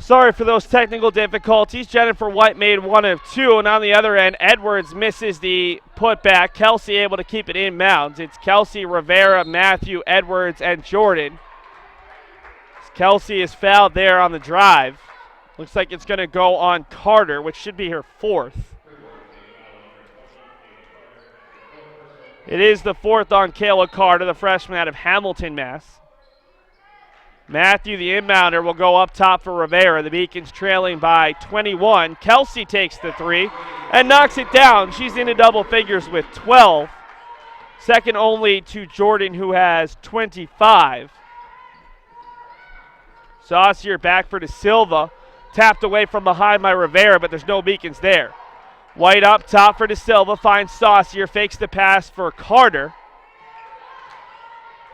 Sorry for those technical difficulties. Jennifer White made 1 of 2, and on the other end, Edwards misses the putback. Kelsey able to keep it in bounds. It's Kelsey, Rivera, Matthew, Edwards, and Jordan. Kelsey is fouled there on the drive. Looks like it's going to go on Carter, which should be her 4th. It is the 4th on Kayla Carter, the freshman out of Hamilton, Mass. Matthew, the inbounder, will go up top for Rivera. The Beacons trailing by 21. Kelsey takes the 3 and knocks it down. She's into double figures with 12. Second only to Jordan, who has 25. Saucier back for De Silva. Tapped away from behind by Rivera, but there's no Beacons there. White up top for De Silva, finds Saucier, fakes the pass for Carter.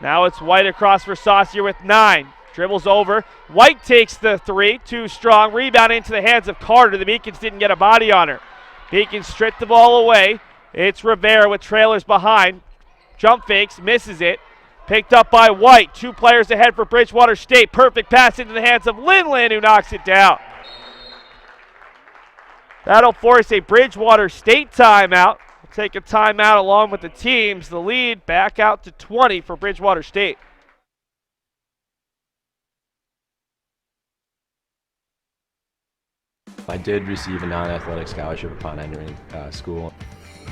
Now it's White across for Saucier with 9. Dribbles over. White takes the 3, too strong. Rebound into the hands of Carter. The Beacons didn't get a body on her. Beacons stripped the ball away. It's Rivera with trailers behind. Jump fakes, misses it. Picked up by White. 2 players ahead for Bridgewater State. Perfect pass into the hands of Lin, who knocks it down. That'll force a Bridgewater State timeout. We'll take a timeout along with the teams. The lead back out to 20 for Bridgewater State. I did receive a non-athletic scholarship upon entering school.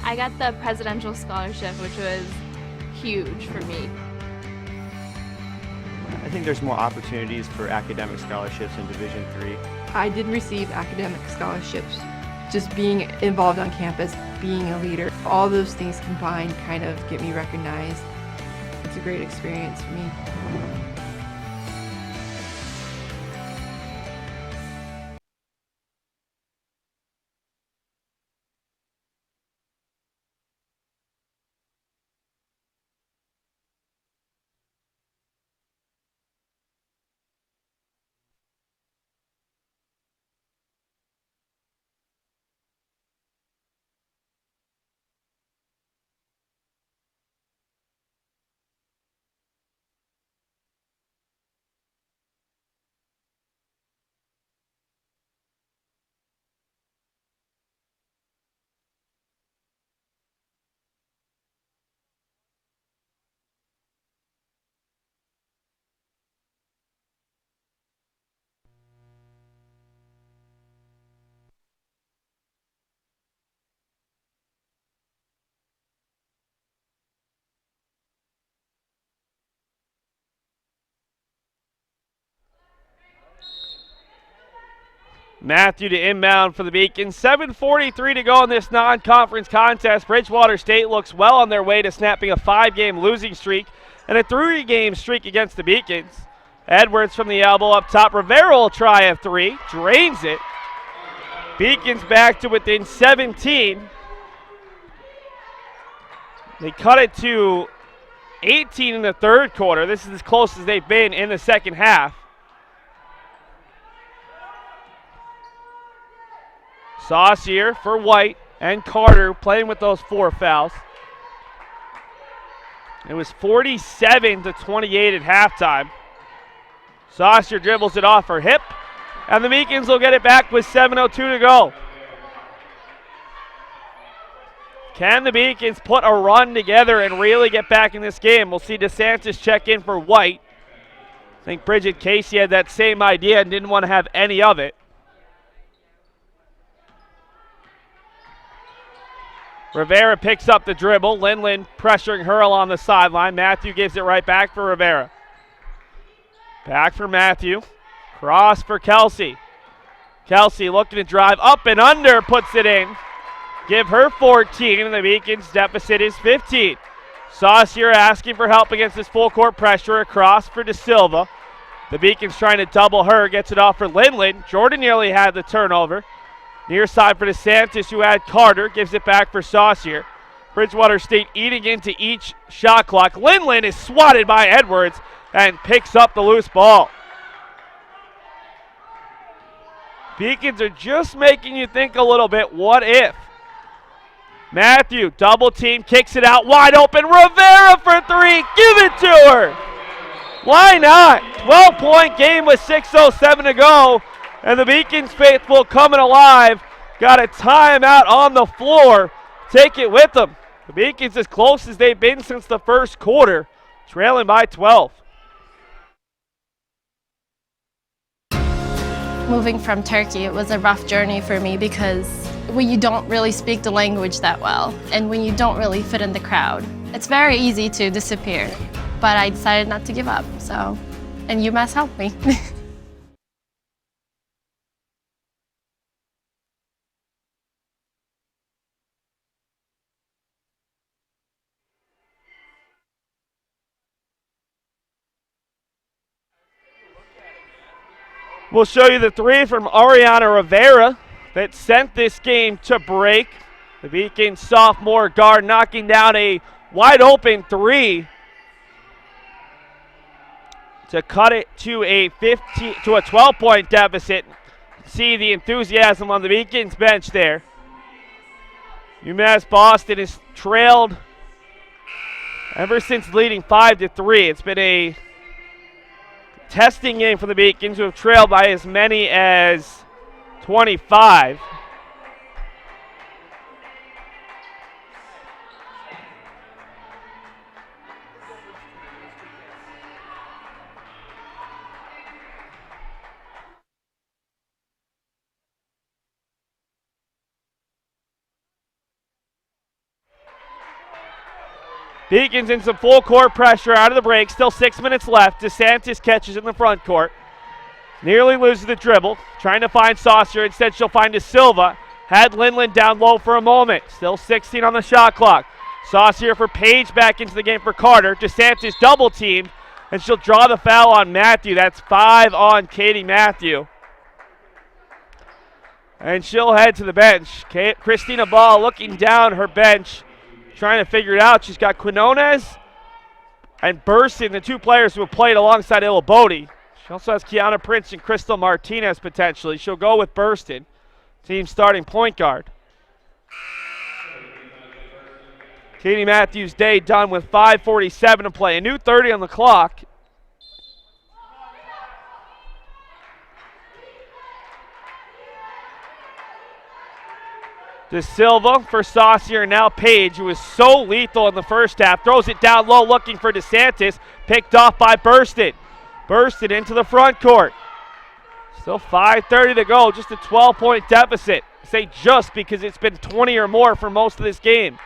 I got the presidential scholarship, which was huge for me. I think there's more opportunities for academic scholarships in Division III. I did receive academic scholarships. Just being involved on campus, being a leader, all those things combined kind of get me recognized. It's a great experience for me. Matthew to inbound for the Beacons. 7:43 to go in this non-conference contest. Bridgewater State looks well on their way to snapping a 5-game losing streak and a 3-game streak against the Beacons. Edwards from the elbow up top. Rivera will try a 3. Drains it. Beacons back to within 17. They cut it to 18 in the third quarter. This is as close as they've been in the second half. Saucier for White and Carter playing with those 4 fouls. It was 47-28 at halftime. Saucier dribbles it off her hip, and the Beacons will get it back with 7:02 to go. Can the Beacons put a run together and really get back in this game? We'll see DeSantis check in for White. I think Bridget Casey had that same idea and didn't want to have any of it. Rivera picks up the dribble. Lin pressuring her along the sideline. Matthew gives it right back for Rivera. Back for Matthew. Cross for Kelsey. Kelsey looking to drive up and under, puts it in. Give her 14, and the Beacons' deficit is 15. Saucier asking for help against this full court pressure. Across for De Silva. The Beacons trying to double her. Gets it off for Lin. Jordan nearly had the turnover. Near side for DeSantis, who had Carter. Gives it back for Saucier. Bridgewater State eating into each shot clock. Lin is swatted by Edwards and picks up the loose ball. Beacons are just making you think a little bit, what if? Matthew, double team, kicks it out wide open. Rivera for 3. Give it to her. Why not? 12-point game with 6:07 to go. And the Beacons faithful coming alive. Got a timeout on the floor. Take it with them. The Beacons as close as they've been since the first quarter, trailing by 12. Moving from Turkey, it was a rough journey for me because when you don't really speak the language that well and when you don't really fit in the crowd, it's very easy to disappear. But I decided not to give up, and UMass helped me. We'll show you the three from Ariana Rivera that sent this game to break. The Beacons sophomore guard knocking down a wide open three to cut it to a 12-point deficit. See the enthusiasm on the Beacons bench there. UMass Boston has trailed ever since leading 5-3. It's been a testing game for the Beacons, who have trailed by as many as 25. Beacons in some full court pressure out of the break. Still 6 minutes left. DeSantis catches in the front court. Nearly loses the dribble. Trying to find Saucer. Instead, she'll find De Silva. Had Lindland down low for a moment. Still 16 on the shot clock. Saucer for Page back into the game for Carter. DeSantis double teamed, and she'll draw the foul on Matthew. That's 5 on Katie Matthew. And she'll head to the bench. Christina Ball looking down her bench, trying to figure it out. She's got Quinones and Burston, the two players who have played alongside Illabodi. She also has Kiana Prince and Crystal Martinez potentially. She'll go with Burston, team starting point guard. Katie Matthews' day done with 5:47 to play. A new 30 on the clock. De Silva for Saucier, and now Page, who was so lethal in the first half. Throws it down low looking for DeSantis. Picked off by Burston. Burston into the front court. Still 5:30 to go, just a 12-point deficit. I say just because it's been 20 or more for most of this game.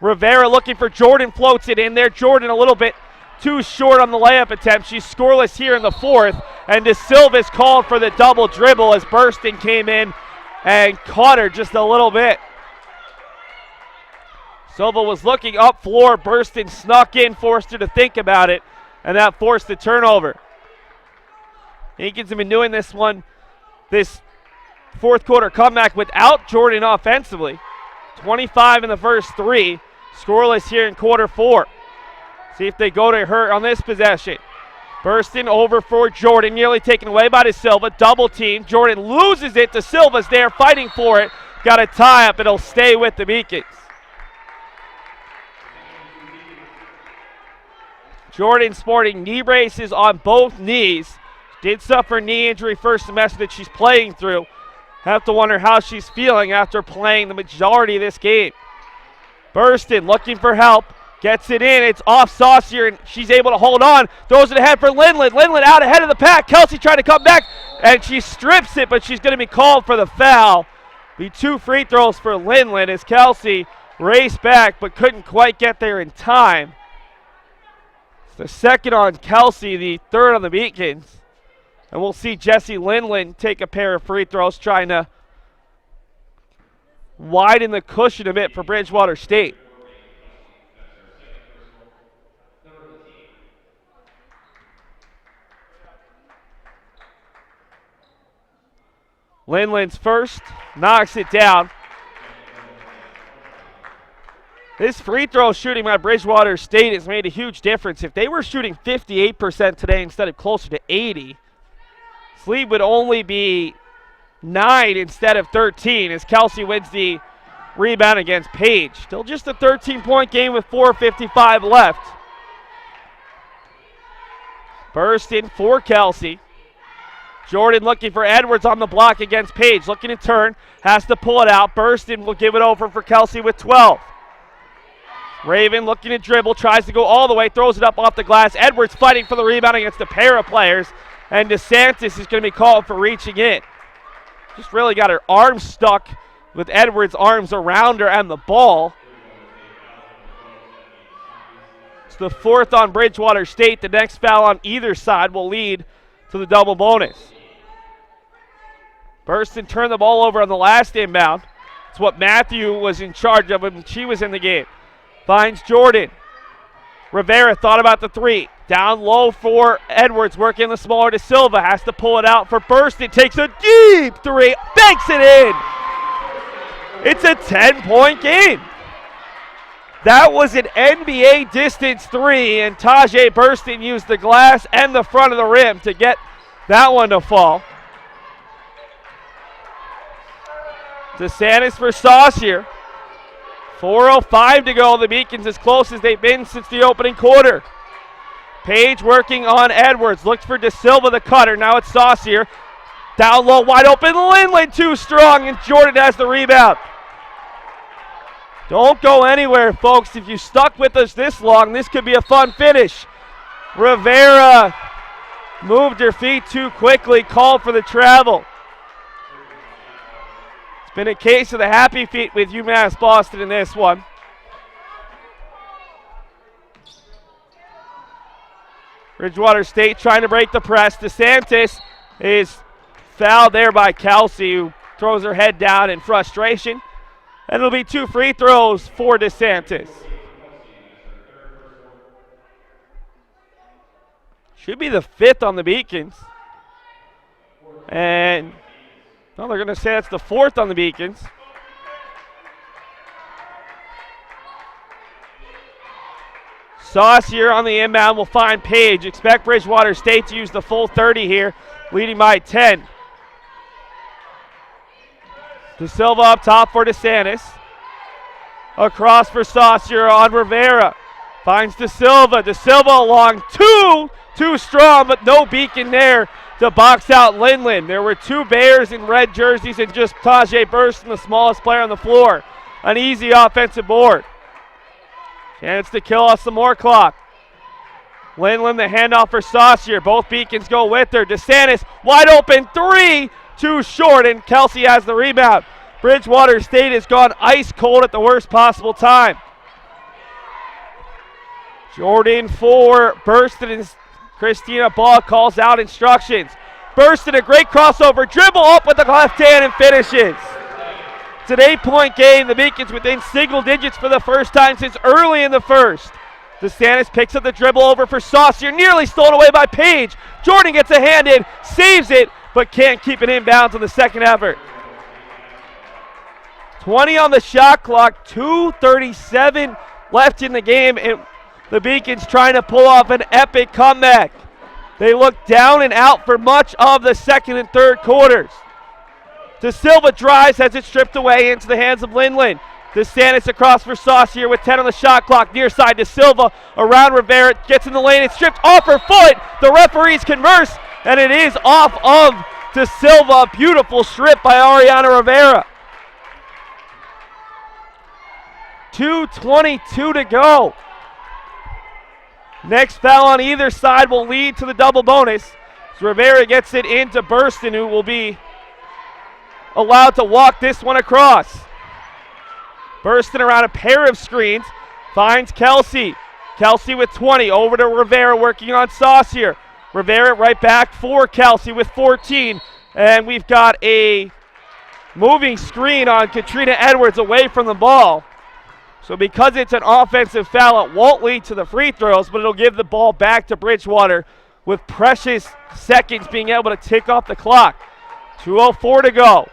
Rivera looking for Jordan, floats it in there. Jordan a little bit too short on the layup attempt. She's scoreless here in the fourth, and De Silva's called for the double dribble as Burston came in and caught her just a little bit. Silva was looking up floor. Burston snuck in, forced her to think about it, and that forced the turnover. Beacons have been doing this fourth quarter comeback without Jordan offensively. 25 in the first three. Scoreless here in quarter four. See if they go to her on this possession. Burston over for Jordan, nearly taken away by De Silva. Double team. Jordan loses it. De Silva's there fighting for it. Got a tie up. It'll stay with the Beacons. Jordan sporting knee braces on both knees. Did suffer knee injury first semester that she's playing through. Have to wonder how she's feeling after playing the majority of this game. Burston looking for help. Gets it in. It's off Saucier, and she's able to hold on. Throws it ahead for Lindland. Lindland out ahead of the pack. Kelsey trying to come back, and she strips it, but she's going to be called for the foul. Be 2 free throws for Lindland as Kelsey raced back, but couldn't quite get there in time. It's the second on Kelsey, the third on the Beacons. And we'll see Jessie Lindland take a pair of free throws, trying to widen the cushion a bit for Bridgewater State. Lindland's first, knocks it down. This free throw shooting by Bridgewater State has made a huge difference. If they were shooting 58% today instead of closer to 80%, this lead would only be 9 instead of 13 as Kelsey wins the rebound against Page. Still just a 13-point game with 4:55 left. Burston for Kelsey. Jordan looking for Edwards on the block against Page. Looking to turn, has to pull it out. Burston will give it over for Kelsey with 12. Raven looking to dribble, tries to go all the way, throws it up off the glass. Edwards fighting for the rebound against a pair of players, and DeSantis is going to be called for reaching in. Just really got her arms stuck with Edwards' arms around her and the ball. It's the 4th on Bridgewater State. The next foul on either side will lead to the double bonus. Burston turned the ball over on the last inbound. It's what Matthew was in charge of when she was in the game. Finds Jordan. Rivera thought about the 3. Down low for Edwards, working the smaller to Silva. Has to pull it out for Burston. Takes a deep 3. Banks it in. It's a 10-point game. That was an NBA distance 3, and Tajay Burston used the glass and the front of the rim to get that one to fall. DeSantis for Saucier. 4:05 to go. The Beacons as close as they've been since the opening quarter. Page working on Edwards. Looks for De Silva, the cutter. Now it's Saucier. Down low, wide open. Lindland too strong, and Jordan has the rebound. Don't go anywhere, folks. If you stuck with us this long, this could be a fun finish. Rivera moved her feet too quickly, called for the travel. It's been a case of the happy feet with UMass Boston in this one. Bridgewater State trying to break the press. DeSantis is fouled there by Kelsey, who throws her head down in frustration. And it'll be 2 free throws for DeSantis. Should be the 5th on the Beacons. And, well, they're going to say that's the 4th on the Beacons. Saucier on the inbound will find Page. Expect Bridgewater State to use the full 30 here, leading by 10. De Silva up top for DeSantis. Across for Saucier on Rivera. Finds De Silva. De Silva along 2. Too strong, but no Beacon there to box out Lindland. There were 2 Bears in red jerseys and just Tajay Burston, the smallest player on the floor. An easy offensive board. Chance to kill us some more clock. Lindland, the handoff for Saucier. Both Beacons go with her. DeSantis, wide open 3. Too short, and Kelsey has the rebound. Bridgewater State has gone ice cold at the worst possible time. Jordan for Burston, and Christina Ball calls out instructions. Burston, a great crossover, dribble up with the left hand and finishes. It's an 8-point game. The Beacons within single digits for the first time since early in the first. DeSantis picks up the dribble over for Saucier, nearly stolen away by Page. Jordan gets a hand in, saves it, but can't keep it inbounds on the second effort. 20 on the shot clock, 2:37 left in the game, and the Beacons trying to pull off an epic comeback. They looked down and out for much of the second and third quarters. De Silva drives, has it stripped away into the hands of Lindland. DeSantis across for Saucier with 10 on the shot clock. Near side De Silva around Rivera, gets in the lane, it's stripped off her foot. The referees converse, and it is off of De Silva. Beautiful strip by Ariana Rivera. 2:22 to go. Next foul on either side will lead to the double bonus. So Rivera gets it into Burston, who will be allowed to walk this one across. Burston around a pair of screens, finds Kelsey. Kelsey with 20, over to Rivera working on Saucier. Rivera right back for Kelsey with 14. And we've got a moving screen on Katrina Edwards away from the ball. So because it's an offensive foul, it won't lead to the free throws, but it'll give the ball back to Bridgewater with precious seconds being able to tick off the clock. 2:04 to go.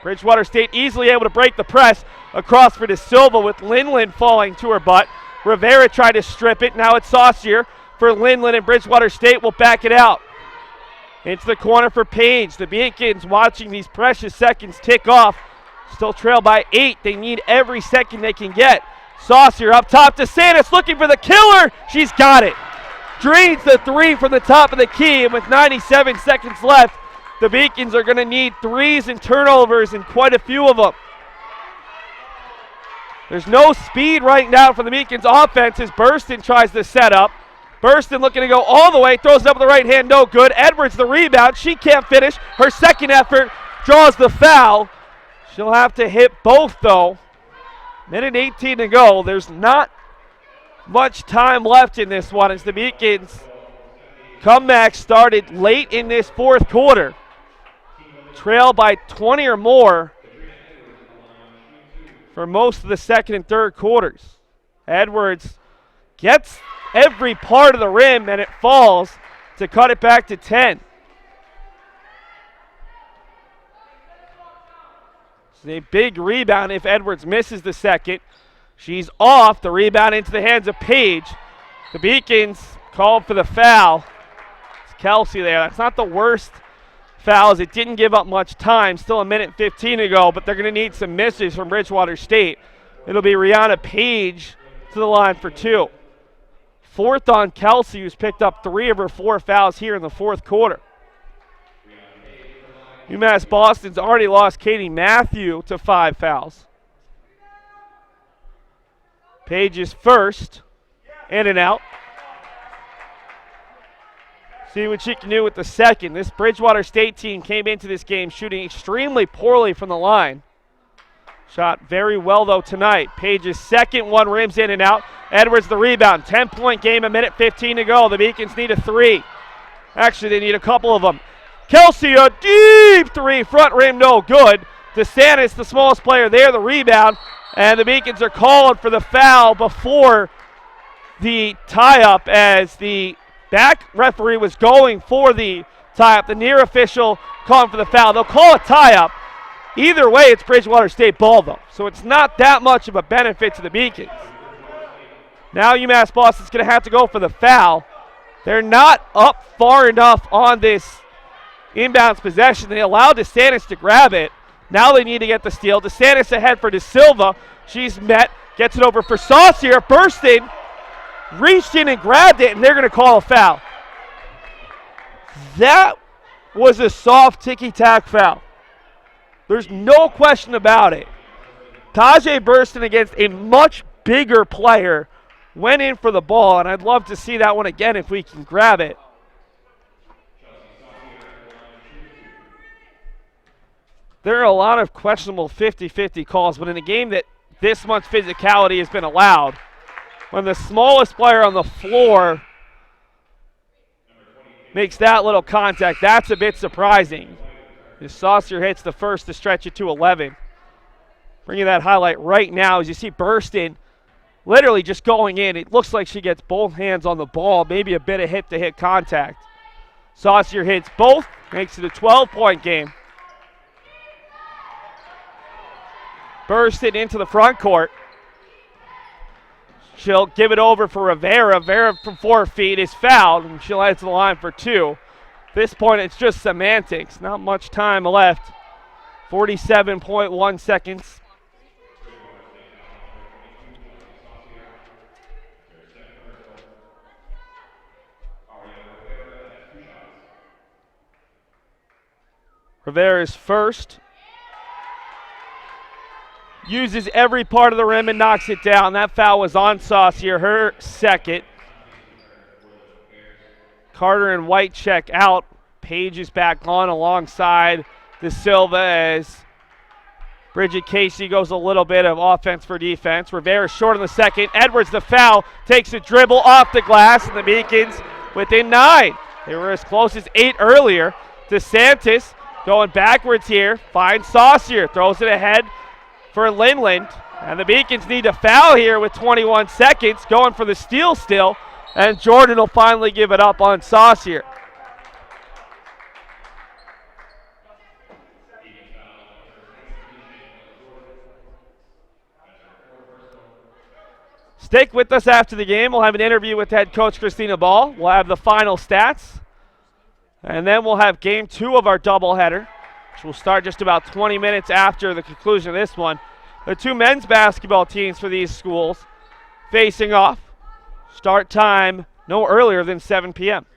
Bridgewater State easily able to break the press. Across for De Silva with Lindland falling to her butt. Rivera tried to strip it. Now it's Saucier for Lindland, and Bridgewater State will back it out. Into the corner for Page. The Beacons watching these precious seconds tick off. Still trail by 8. They need every second they can get. Saucier up top to DeSantis looking for the killer. She's got it. Drains the 3 from the top of the key, and with 97 seconds left, The Beacons are going to need threes and turnovers and quite a few of them. There's no speed right now for the Beacons offense as Burston tries to set up. Burston looking to go all the way, throws it up with the right hand, no good. Edwards the rebound, she can't finish. Her second effort draws the foul. She'll have to hit both though. Minute 18 to go. There's not much time left in this one as the Beacons comeback started late in this fourth quarter. Trail by 20 or more for most of the second and third quarters. Edwards gets every part of the rim and it falls to cut it back to 10. It's a big rebound if Edwards misses the second. She's off. The rebound into the hands of Page. The Beacons called for the foul. It's Kelsey there. That's not the worst fouls. It didn't give up much time. Still a minute 15 to go, but they're going to need some misses from Bridgewater State. It'll be Rihanna Page to the line for two. Fourth on Kelsey, who's picked up 3 of her 4 fouls here in the fourth quarter. UMass Boston's already lost Katie Matthew to 5 fouls. Page is first, in and out. See what she can do with the second. This Bridgewater State team came into this game shooting extremely poorly from the line. Shot very well, though, tonight. Page's second one rims in and out. Edwards the rebound. 10-point game, a minute 15 to go. The Beacons need a 3. Actually, they need a couple of them. Kelsey, a deep 3. Front rim, no good. DeSantis, the smallest player there, the rebound. And the Beacons are called for the foul before the tie-up as the back referee was going for the tie-up. The near official calling for the foul. They'll call a tie-up. Either way, it's Bridgewater State ball, though. So it's not that much of a benefit to the Beacons. Now UMass Boston's going to have to go for the foul. They're not up far enough on this inbounds possession. They allowed DeSantis to grab it. Now they need to get the steal. DeSantis ahead for De Silva. She's met. Gets it over for Saucier. Bursting. Reached in and grabbed it, and they're going to call a foul. That was a soft ticky-tack foul. There's no question about it. Tajay Burston against a much bigger player went in for the ball, and I'd love to see that one again if we can grab it. There are a lot of questionable 50-50 calls, but in a game that this much physicality has been allowed, when the smallest player on the floor makes that little contact, that's a bit surprising. As Saucier hits the first to stretch it to 11. Bringing that highlight right now as you see Burston literally just going in. It looks like she gets both hands on the ball, maybe a bit of hip-to-hip contact. Saucier hits both, makes it a 12-point game. Burston into the front court. She'll give it over for Rivera. Rivera from 4 feet is fouled, and she'll head to the line for 2. At this point, it's just semantics. Not much time left. 47.1 seconds. Rivera's first. Uses every part of the rim and knocks it down. That foul was on Saucier, her second. Carter and White check out. Page is back on alongside De Silva as Bridget Casey goes a little bit of offense for defense. Rivera short on the second. Edwards the foul. Takes a dribble off the glass, and the Beacons within 9. They were as close as 8 earlier. DeSantis going backwards here. Finds Saucier. Throws it ahead for Linland. And the Beacons need a foul here with 21 seconds. Going for the steal still. And Jordan will finally give it up on Saucier. Stick with us after the game. We'll have an interview with head coach Christina Ball. We'll have the final stats. And then we'll have game 2 of our doubleheader, which will start just about 20 minutes after the conclusion of this one. The 2 men's basketball teams for these schools facing off. Start time no earlier than 7 p.m.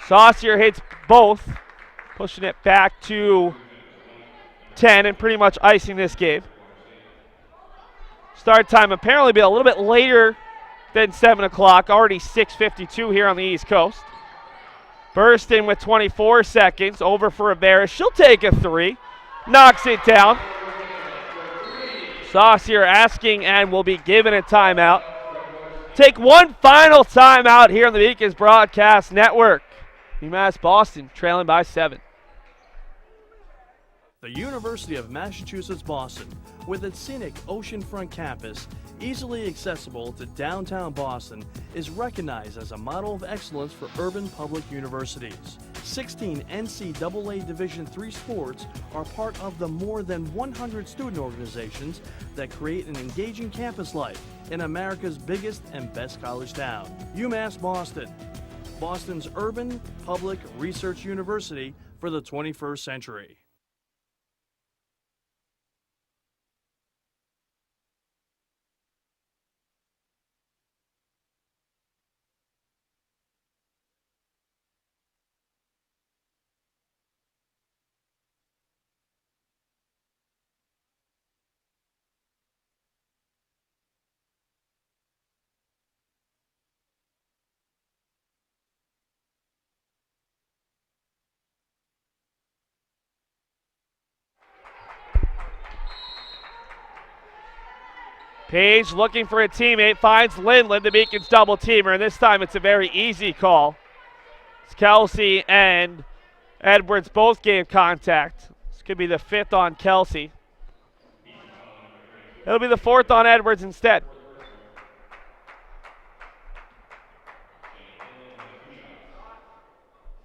Saucier hits both. pushing it back to 10 and pretty much icing this game. Start time apparently be a little bit later than 7 o'clock, already 6:52 here on the East Coast. Burst in with 24 seconds, over for Rivera. She'll take a three, knocks it down. Saucier asking and will be given a timeout. Take one final timeout here on the Beacons Broadcast Network. UMass Boston trailing by 7. The University of Massachusetts Boston, with its scenic oceanfront campus, easily accessible to downtown Boston, is recognized as a model of excellence for urban public universities. 16 NCAA Division III sports are part of the more than 100 student organizations that create an engaging campus life in America's biggest and best college town. UMass Boston, Boston's urban public research university for the 21st century. Page looking for a teammate, finds Lindland, the Beacons double teamer, and this time it's a very easy call. It's Kelsey and Edwards both gave contact. This could be the 5th on Kelsey. It'll be the 4th on Edwards instead.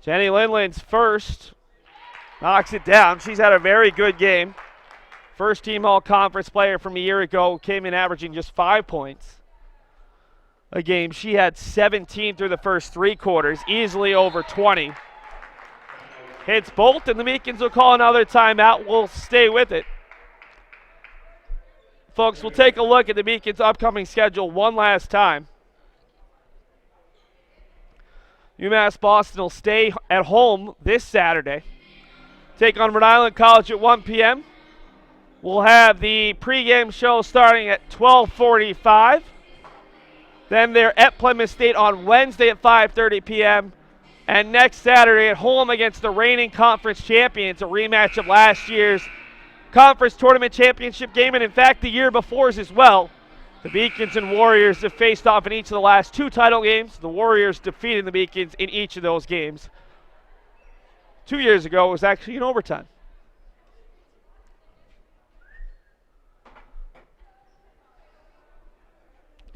Jenny Lindland's first, knocks it down. She's had a very good game. First team all-conference player from a year ago, came in averaging just 5 points a game. She had 17 through the first 3 quarters, easily over 20. Hits both, and the Beacons will call another timeout. We'll stay with it. Folks, we'll take a look at the Beacons' upcoming schedule one last time. UMass Boston will stay at home this Saturday. Take on Rhode Island College at 1 p.m. We'll have the pregame show starting at 12:45. Then they're at Plymouth State on Wednesday at 5:30 p.m. And next Saturday at home against the reigning conference champions, a rematch of last year's conference tournament championship game, and in fact the year before's as well. The Beacons and Warriors have faced off in each of the last 2 title games. The Warriors defeated the Beacons in each of those games. 2 years ago, it was actually in overtime.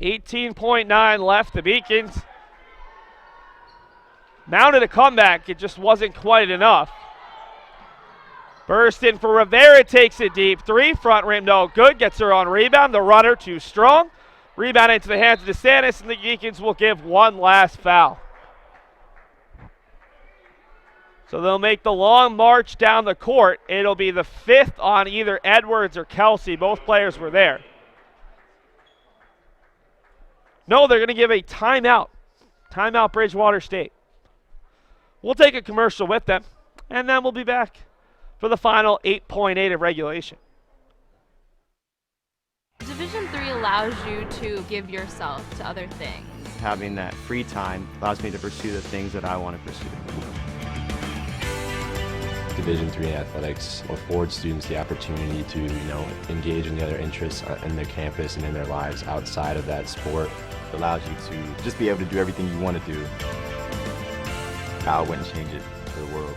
.9 left. The Beacons mounted a comeback. It just wasn't quite enough. Burst in for Rivera, takes it deep. 3, front rim, no good. Gets her on rebound. The runner too strong. Rebound into the hands of DeSantis, and the Beacons will give one last foul. So they'll make the long march down the court. It'll be the 5th on either Edwards or Kelsey. Both players were there. No, they're going to give a timeout. Timeout Bridgewater State. We'll take a commercial with them, and then we'll be back for the final 8.8 of regulation. Division III allows you to give yourself to other things. Having that free time allows me to pursue the things that I want to pursue. Division III athletics affords students the opportunity to, engage in the other interests in their campus and in their lives outside of that sport. It allows you to just be able to do everything you want to do. I wouldn't change it for the world.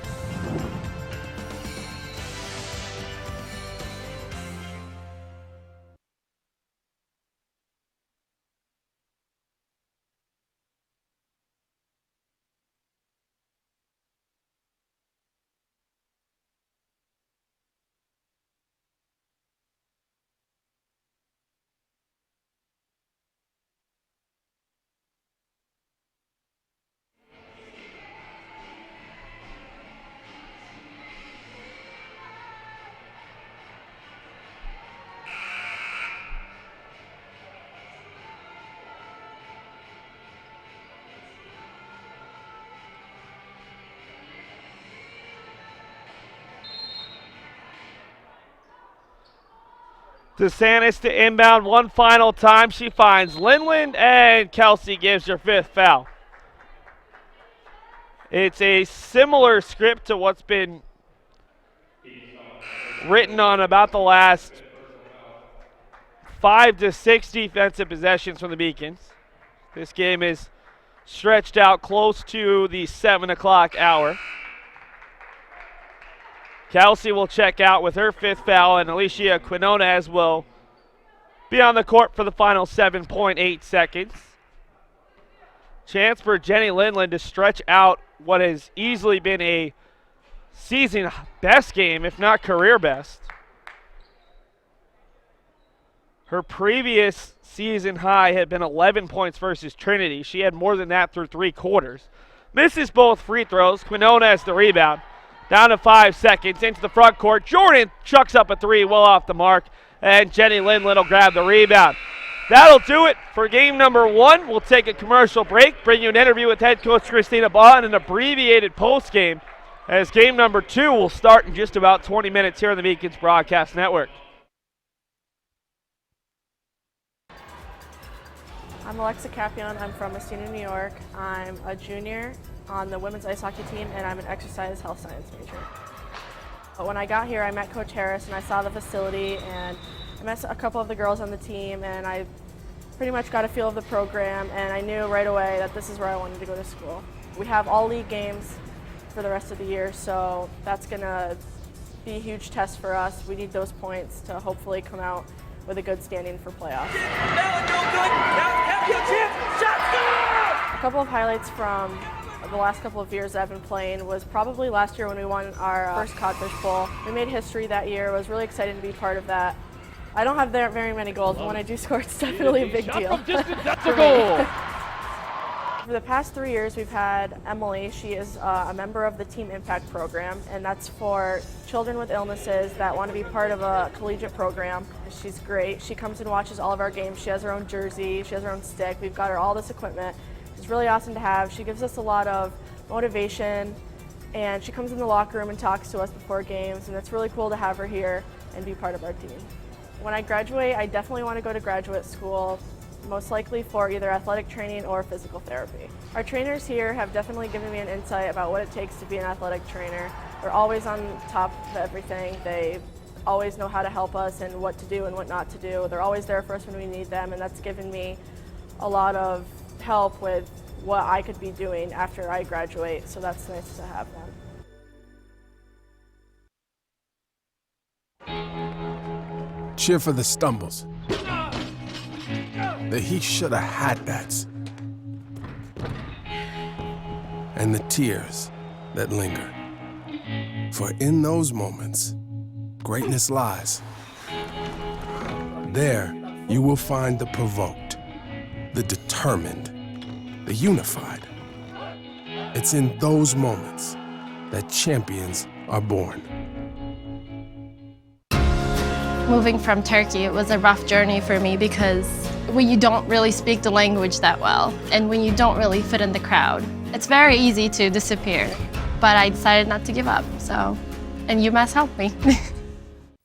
DeSantis to inbound one final time. She finds Linland, and Kelsey gives her 5th foul. It's a similar script to what's been written on about the last 5 to 6 defensive possessions from the Beacons. This game is stretched out close to the 7 o'clock hour. Kelsey will check out with her 5th foul, and Alicia Quinones will be on the court for the final 7.8 seconds. Chance for Jenny Linland to stretch out what has easily been a season best game, if not career best. Her previous season high had been 11 points versus Trinity. She had more than that through 3 quarters. Misses both free throws. Quinones the rebound. Down to 5 seconds into the front court. Jordan chucks up a 3 well off the mark, and Jenny Linland will grab the rebound. That'll do it for game number 1. We'll take a commercial break, bring you an interview with head coach Christina Baugh and an abbreviated postgame, as game number 2 will start in just about 20 minutes here on the Beacons Broadcast Network. I'm Alexa Capion. I'm from Messina, New York. I'm a junior on the women's ice hockey team, and I'm an exercise health science major. But when I got here, I met Coach Harris, and I saw the facility, and I met a couple of the girls on the team, and I pretty much got a feel of the program, and I knew right away that this is where I wanted to go to school. We have all league games for the rest of the year, so that's going to be a huge test for us. We need those points to hopefully come out with a good standing for playoffs. A couple of highlights from the last couple of years I've been playing was probably last year when we won our first Codfish Bowl. We made history that year. I was really excited to be part of that. I don't have very many goals, but when I do score, it's definitely a big deal. That's a goal. For the past 3 years, we've had Emily. She is a member of the Team Impact program, and that's for children with illnesses that want to be part of a collegiate program. She's great. She comes and watches all of our games. She has her own jersey. She has her own stick. We've got her all this equipment. It's really awesome to have. She gives us a lot of motivation, and she comes in the locker room and talks to us before games, and it's really cool to have her here and be part of our team. When I graduate, I definitely want to go to graduate school, most likely for either athletic training or physical therapy. Our trainers here have definitely given me an insight about what it takes to be an athletic trainer. They're always on top of everything. They always know how to help us and what to do and what not to do. They're always there for us when we need them, and that's given me a lot of help with what I could be doing after I graduate, so that's nice to have them. Cheer for the stumbles. The he shoulda had that's. And the tears that linger. For in those moments, greatness lies. There you will find the provoked, the determined, the unified. It's in those moments that champions are born. Moving from Turkey, it was a rough journey for me because when you don't really speak the language that well and when you don't really fit in the crowd, it's very easy to disappear. But I decided not to give up, and UMass helped me.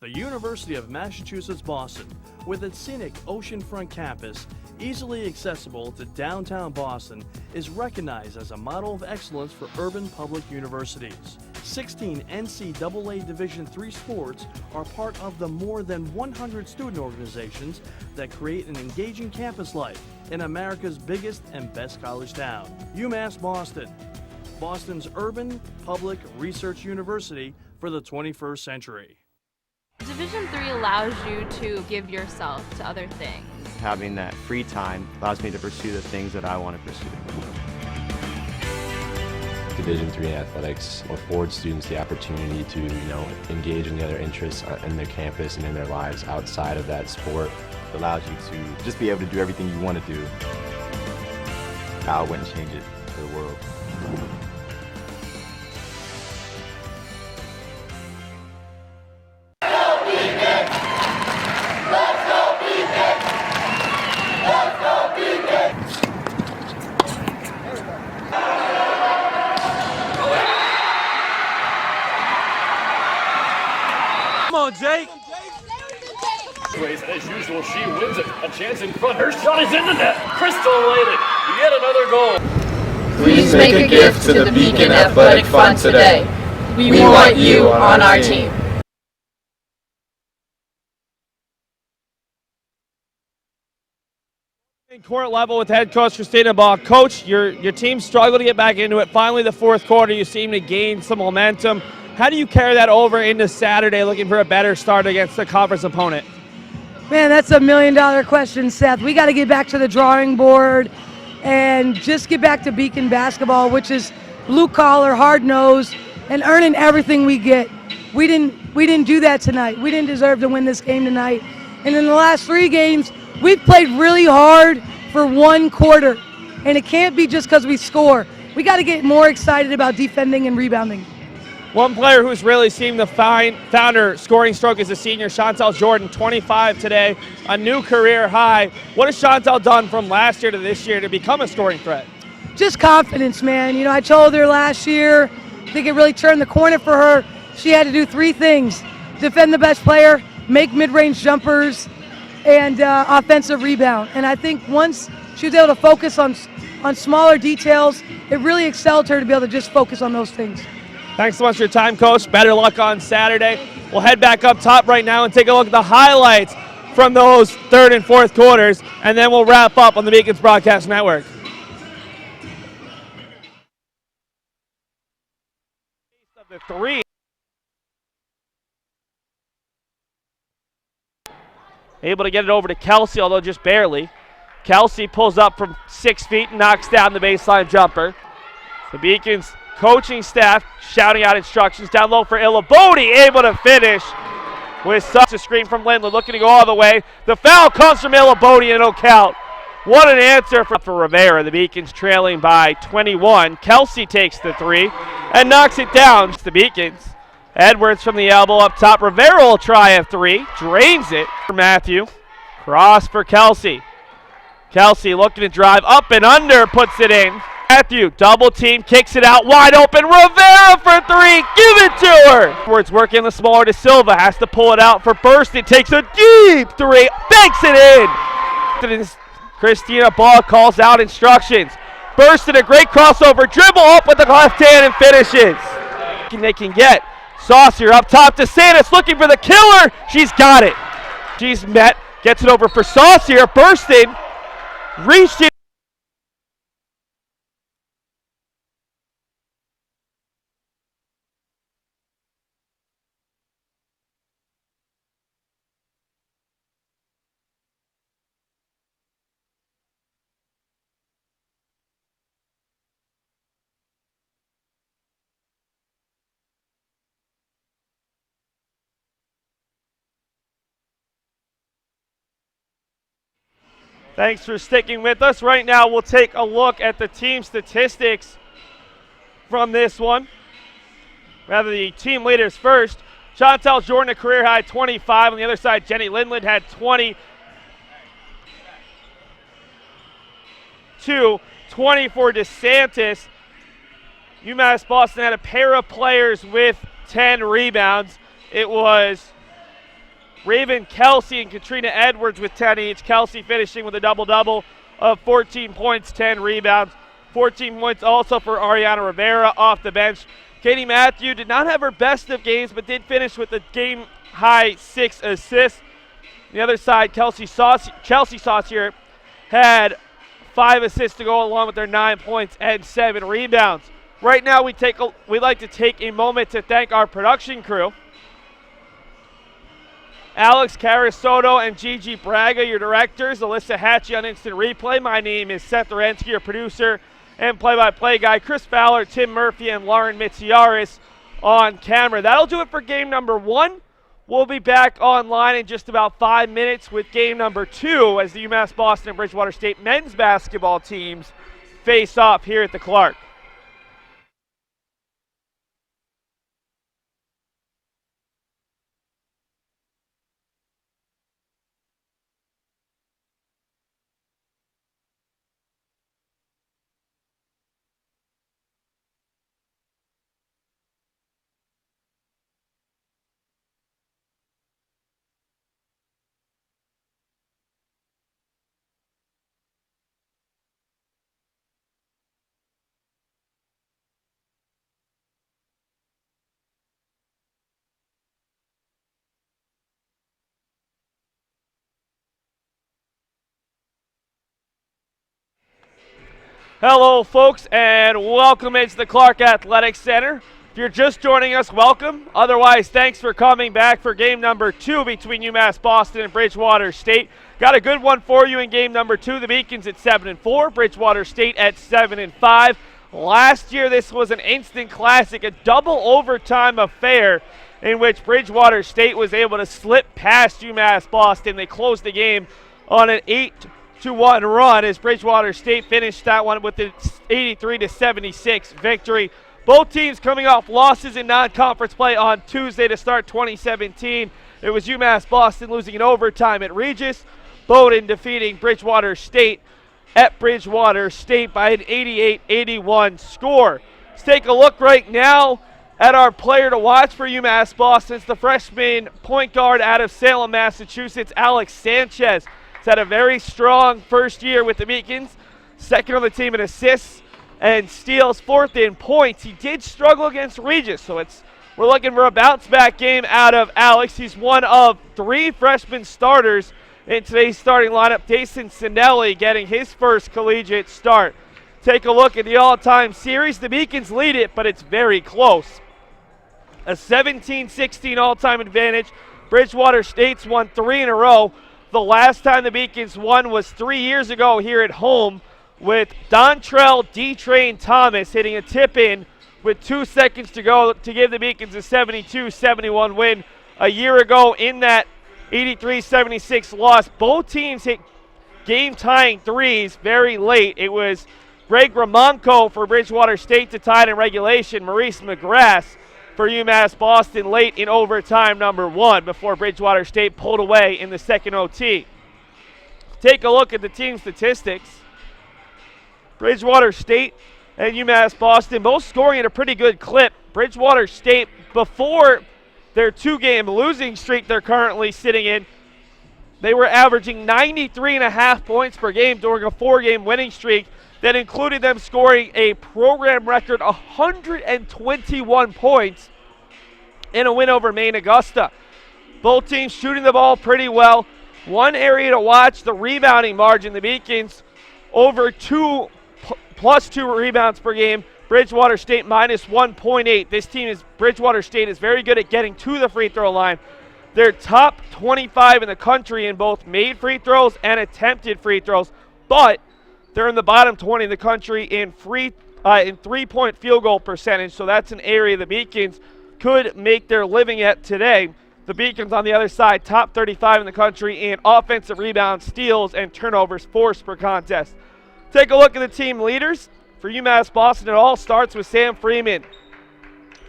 The University of Massachusetts Boston, with its scenic oceanfront campus, easily accessible to downtown Boston, is recognized as a model of excellence for urban public universities. 16 NCAA Division III sports are part of the more than 100 student organizations that create an engaging campus life in America's biggest and best college town. UMass Boston, Boston's urban public research university for the 21st century. Division III allows you to give yourself to other things. Having that free time allows me to pursue the things that I want to pursue. Division III athletics affords students the opportunity to, engage in the other interests in their campus and in their lives outside of that sport. It allows you to just be able to do everything you want to do. I wouldn't change it for the world. Come on, Jake. ways, and as usual, she wins it. A chance in front. Her shot is in the net. Crystal Layden, yet another goal. Please make a gift to the Beacon Athletic Fund today. We want you on our team. In court level with head coach Christina Ball. Coach, your team struggled to get back into it. Finally, the fourth quarter, you seem to gain some momentum. How do you carry that over into Saturday, looking for a better start against the conference opponent? Man, that's $1 million question, Seth. We got to get back to the drawing board and just get back to Beacon basketball, which is blue collar, hard nosed, and earning everything we get. We didn't do that tonight. We didn't deserve to win this game tonight. And in the last 3 games, we've played really hard for 1 quarter, and it can't be just because we score. We got to get more excited about defending and rebounding. One player who's really seemed to found her scoring stroke is the senior Chantel Jordan, 25 today, a new career high. What has Chantel done from last year to this year to become a scoring threat? Just confidence, man. You know, I told her last year, I think it really turned the corner for her. She had to do 3 things: defend the best player, make mid-range jumpers, and offensive rebound. And I think once she was able to focus on smaller details, it really excelled her to be able to just focus on those things. Thanks so much for your time, Coach. Better luck on Saturday. We'll head back up top right now and take a look at the highlights from those 3rd and 4th quarters, and then we'll wrap up on the Beacons Broadcast Network. The 3. Able to get it over to Kelsey, although just barely. Kelsey pulls up from 6 feet and knocks down the baseline jumper. The Beacons coaching staff shouting out instructions down low for Illabodi, able to finish with such a screen from Lindley, looking to go all the way. The foul comes from Illabodi and no count. What an answer for Rivera. The Beacons trailing by 21. Kelsey takes the 3 and knocks it down. It's the Beacons. Edwards from the elbow up top. Rivera will try a 3, drains it for Matthew. Cross for Kelsey. Kelsey looking to drive up and under, puts it in. Matthew, double team, kicks it out, wide open. Rivera for 3, give it to her. Edwards working the smaller to Silva, has to pull it out for Burston, takes a deep 3, banks it in. Christina Ball calls out instructions. Burston, a great crossover, dribble up with the left hand and finishes. They can get Saucier up top to Santos, looking for the killer. She's got it. She's met, gets it over for Saucier. Burston reached it. Thanks for sticking with us. Right now, we'll take a look at the team statistics from this one. Rather, the team leaders first. Chantel Jordan, a career high 25. On the other side, Jenny Lindland had 22. 20 for DeSantis. UMass Boston had a pair of players with 10 rebounds. It was Raven Kelsey and Katrina Edwards with 10 each. Kelsey finishing with a double-double of 14 points, 10 rebounds. 14 points also for Ariana Rivera off the bench. Katie Matthew did not have her best of games, but did finish with a game-high 6 assists. On the other side, Chelsea Saucier had 5 assists to go along with their 9 points and 7 rebounds. Right now, we'd like to take a moment to thank our production crew. Alex Carasoto and Gigi Braga, your directors. Alyssa Hatchie on Instant Replay. My name is Seth Orensky, your producer and play-by-play guy. Chris Fowler, Tim Murphy, and Lauren Mitziaris on camera. That'll do it for game number 1. We'll be back online in just about 5 minutes with game number 2 as the UMass Boston and Bridgewater State men's basketball teams face off here at the Clark. Hello, folks, and welcome into the Clark Athletic Center. If you're just joining us, welcome. Otherwise, thanks for coming back for game number 2 between UMass Boston and Bridgewater State. Got a good one for you in game number 2. The Beacons at 7-4, Bridgewater State at 7-5. Last year, this was an instant classic, a double overtime affair in which Bridgewater State was able to slip past UMass Boston. They closed the game on an 8-1 run as Bridgewater State finished that one with an 83-76 victory. Both teams coming off losses in non-conference play on Tuesday to start 2017. It was UMass Boston losing in overtime at Regis, Bowdoin defeating Bridgewater State at Bridgewater State by an 88-81 score. Let's take a look right now at our player to watch for UMass Boston. It's the freshman point guard out of Salem, Massachusetts, Alex Sanchez. He's had a very strong first year with the Beacons, second on the team in assists and steals, fourth in points. He did struggle against Regis, so we're looking for a bounce-back game out of Alex. He's one of 3 freshman starters in today's starting lineup. Dason Sinelli getting his first collegiate start. Take a look at the all-time series. The Beacons lead it, but it's very close. A 17-16 all-time advantage. Bridgewater State's won 3 in a row. The last time the Beacons won was 3 years ago here at home with Dontrell D-Train Thomas hitting a tip-in with 2 seconds to go to give the Beacons a 72-71 win. A year ago in that 83-76 loss, both teams hit game-tying threes very late. It was Greg Ramonko for Bridgewater State to tie it in regulation. Maurice McGrath for UMass Boston late in overtime number 1 before Bridgewater State pulled away in the second OT. Take a look at the team statistics. Bridgewater State and UMass Boston both scoring at a pretty good clip. Bridgewater State, before their 2-game losing streak they're currently sitting in, they were averaging 93.5 points per game during a 4-game winning streak that included them scoring a program record 121 points in a win over Maine Augusta. Both teams shooting the ball pretty well. One area to watch, the rebounding margin. The Beacons over plus 2 rebounds per game. Bridgewater State minus 1.8. Bridgewater State is very good at getting to the free throw line. They're top 25 in the country in both made free throws and attempted free throws, but they're in the bottom 20 in the country in three-point field goal percentage, so that's an area the Beacons could make their living at today. The Beacons on the other side, top 35 in the country in offensive rebounds, steals, and turnovers forced per contest. Take a look at the team leaders. For UMass Boston, it all starts with Sam Freeman.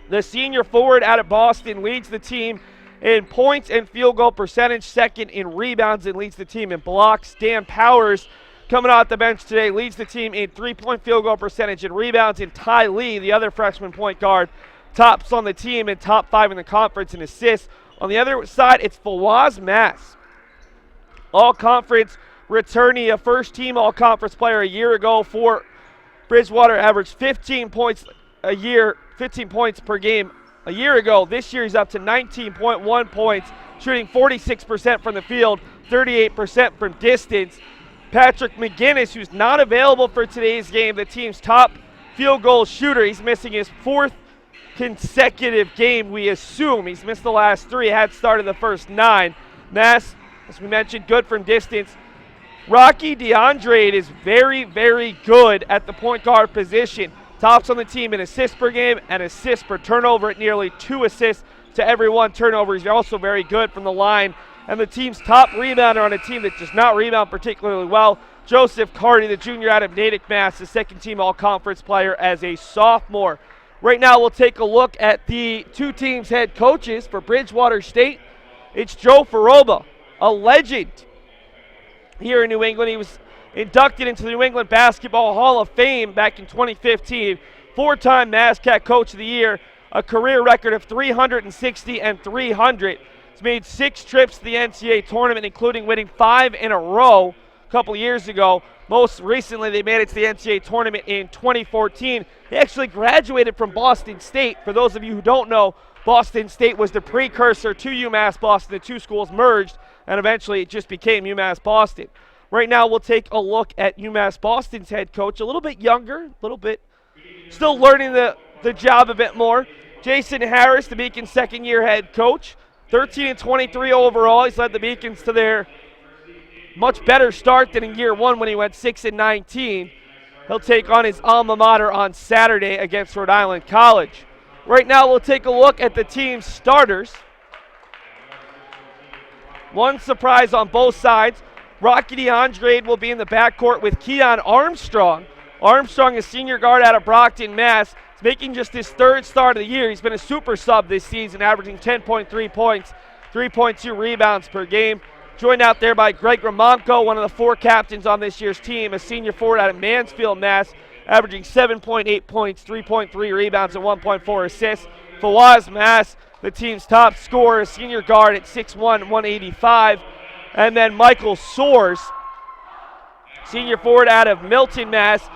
The senior forward out of Boston leads the team in points and field goal percentage, second in rebounds, and leads the team in blocks. Dan Powers, coming out the bench today, leads the team in 3-point field goal percentage and rebounds. And Ty Lee, the other freshman point guard, tops on the team and top 5 in the conference in assists. On the other side, it's Fawaz Mass, all-conference returnee, a first-team all-conference player a year ago for Bridgewater, averaged 15 points per game a year ago. This year he's up to 19.1 points, shooting 46% from the field, 38% from distance. Patrick McGinnis, who's not available for today's game, the team's top field goal shooter. He's missing his 4th consecutive game, we assume. He's missed the last 3, had started the first 9. Mass, as we mentioned, good from distance. Rocky DeAndre is very, very good at the point guard position. Tops on the team in assists per game and assists per turnover at nearly 2 assists to every 1 turnover. He's also very good from the line. And the team's top rebounder on a team that does not rebound particularly well, Joseph Carty, the junior out of Natick, Mass., the second-team all-conference player as a sophomore. Right now we'll take a look at the 2 teams' head coaches. For Bridgewater State, it's Joe Faroba, a legend here in New England. He was inducted into the New England Basketball Hall of Fame back in 2015. 4-time MASCAC Coach of the Year, a career record of 360 and 300. He's made 6 trips to the NCAA tournament, including winning 5 in a row a couple years ago. Most recently, they made it to the NCAA tournament in 2014. He actually graduated from Boston State. For those of you who don't know, Boston State was the precursor to UMass Boston. The 2 schools merged, and eventually it just became UMass Boston. Right now, we'll take a look at UMass Boston's head coach, a little bit younger, a little bit still learning the job a bit more. Jason Harris, the Beacons' second-year head coach, 13-23 overall. He's led the Beacons to their much better start than in year one when he went 6-19. He'll take on his alma mater on Saturday against Rhode Island College. Right now, we'll take a look at the team's starters. One surprise on both sides. Rocky DeAndre will be in the backcourt with Keon Armstrong. Armstrong, a senior guard out of Brockton, Mass. He's making just his third start of the year. He's been a super sub this season, averaging 10.3 points, 3.2 rebounds per game. Joined out there by Greg Ramonko, one of the four captains on this year's team, a senior forward out of Mansfield, Mass., averaging 7.8 points, 3.3 rebounds, and 1.4 assists. Fawaz Mass, the team's top scorer, a senior guard at 6'1", 185. And then Michael Soares, senior forward out of Milton, Mass.,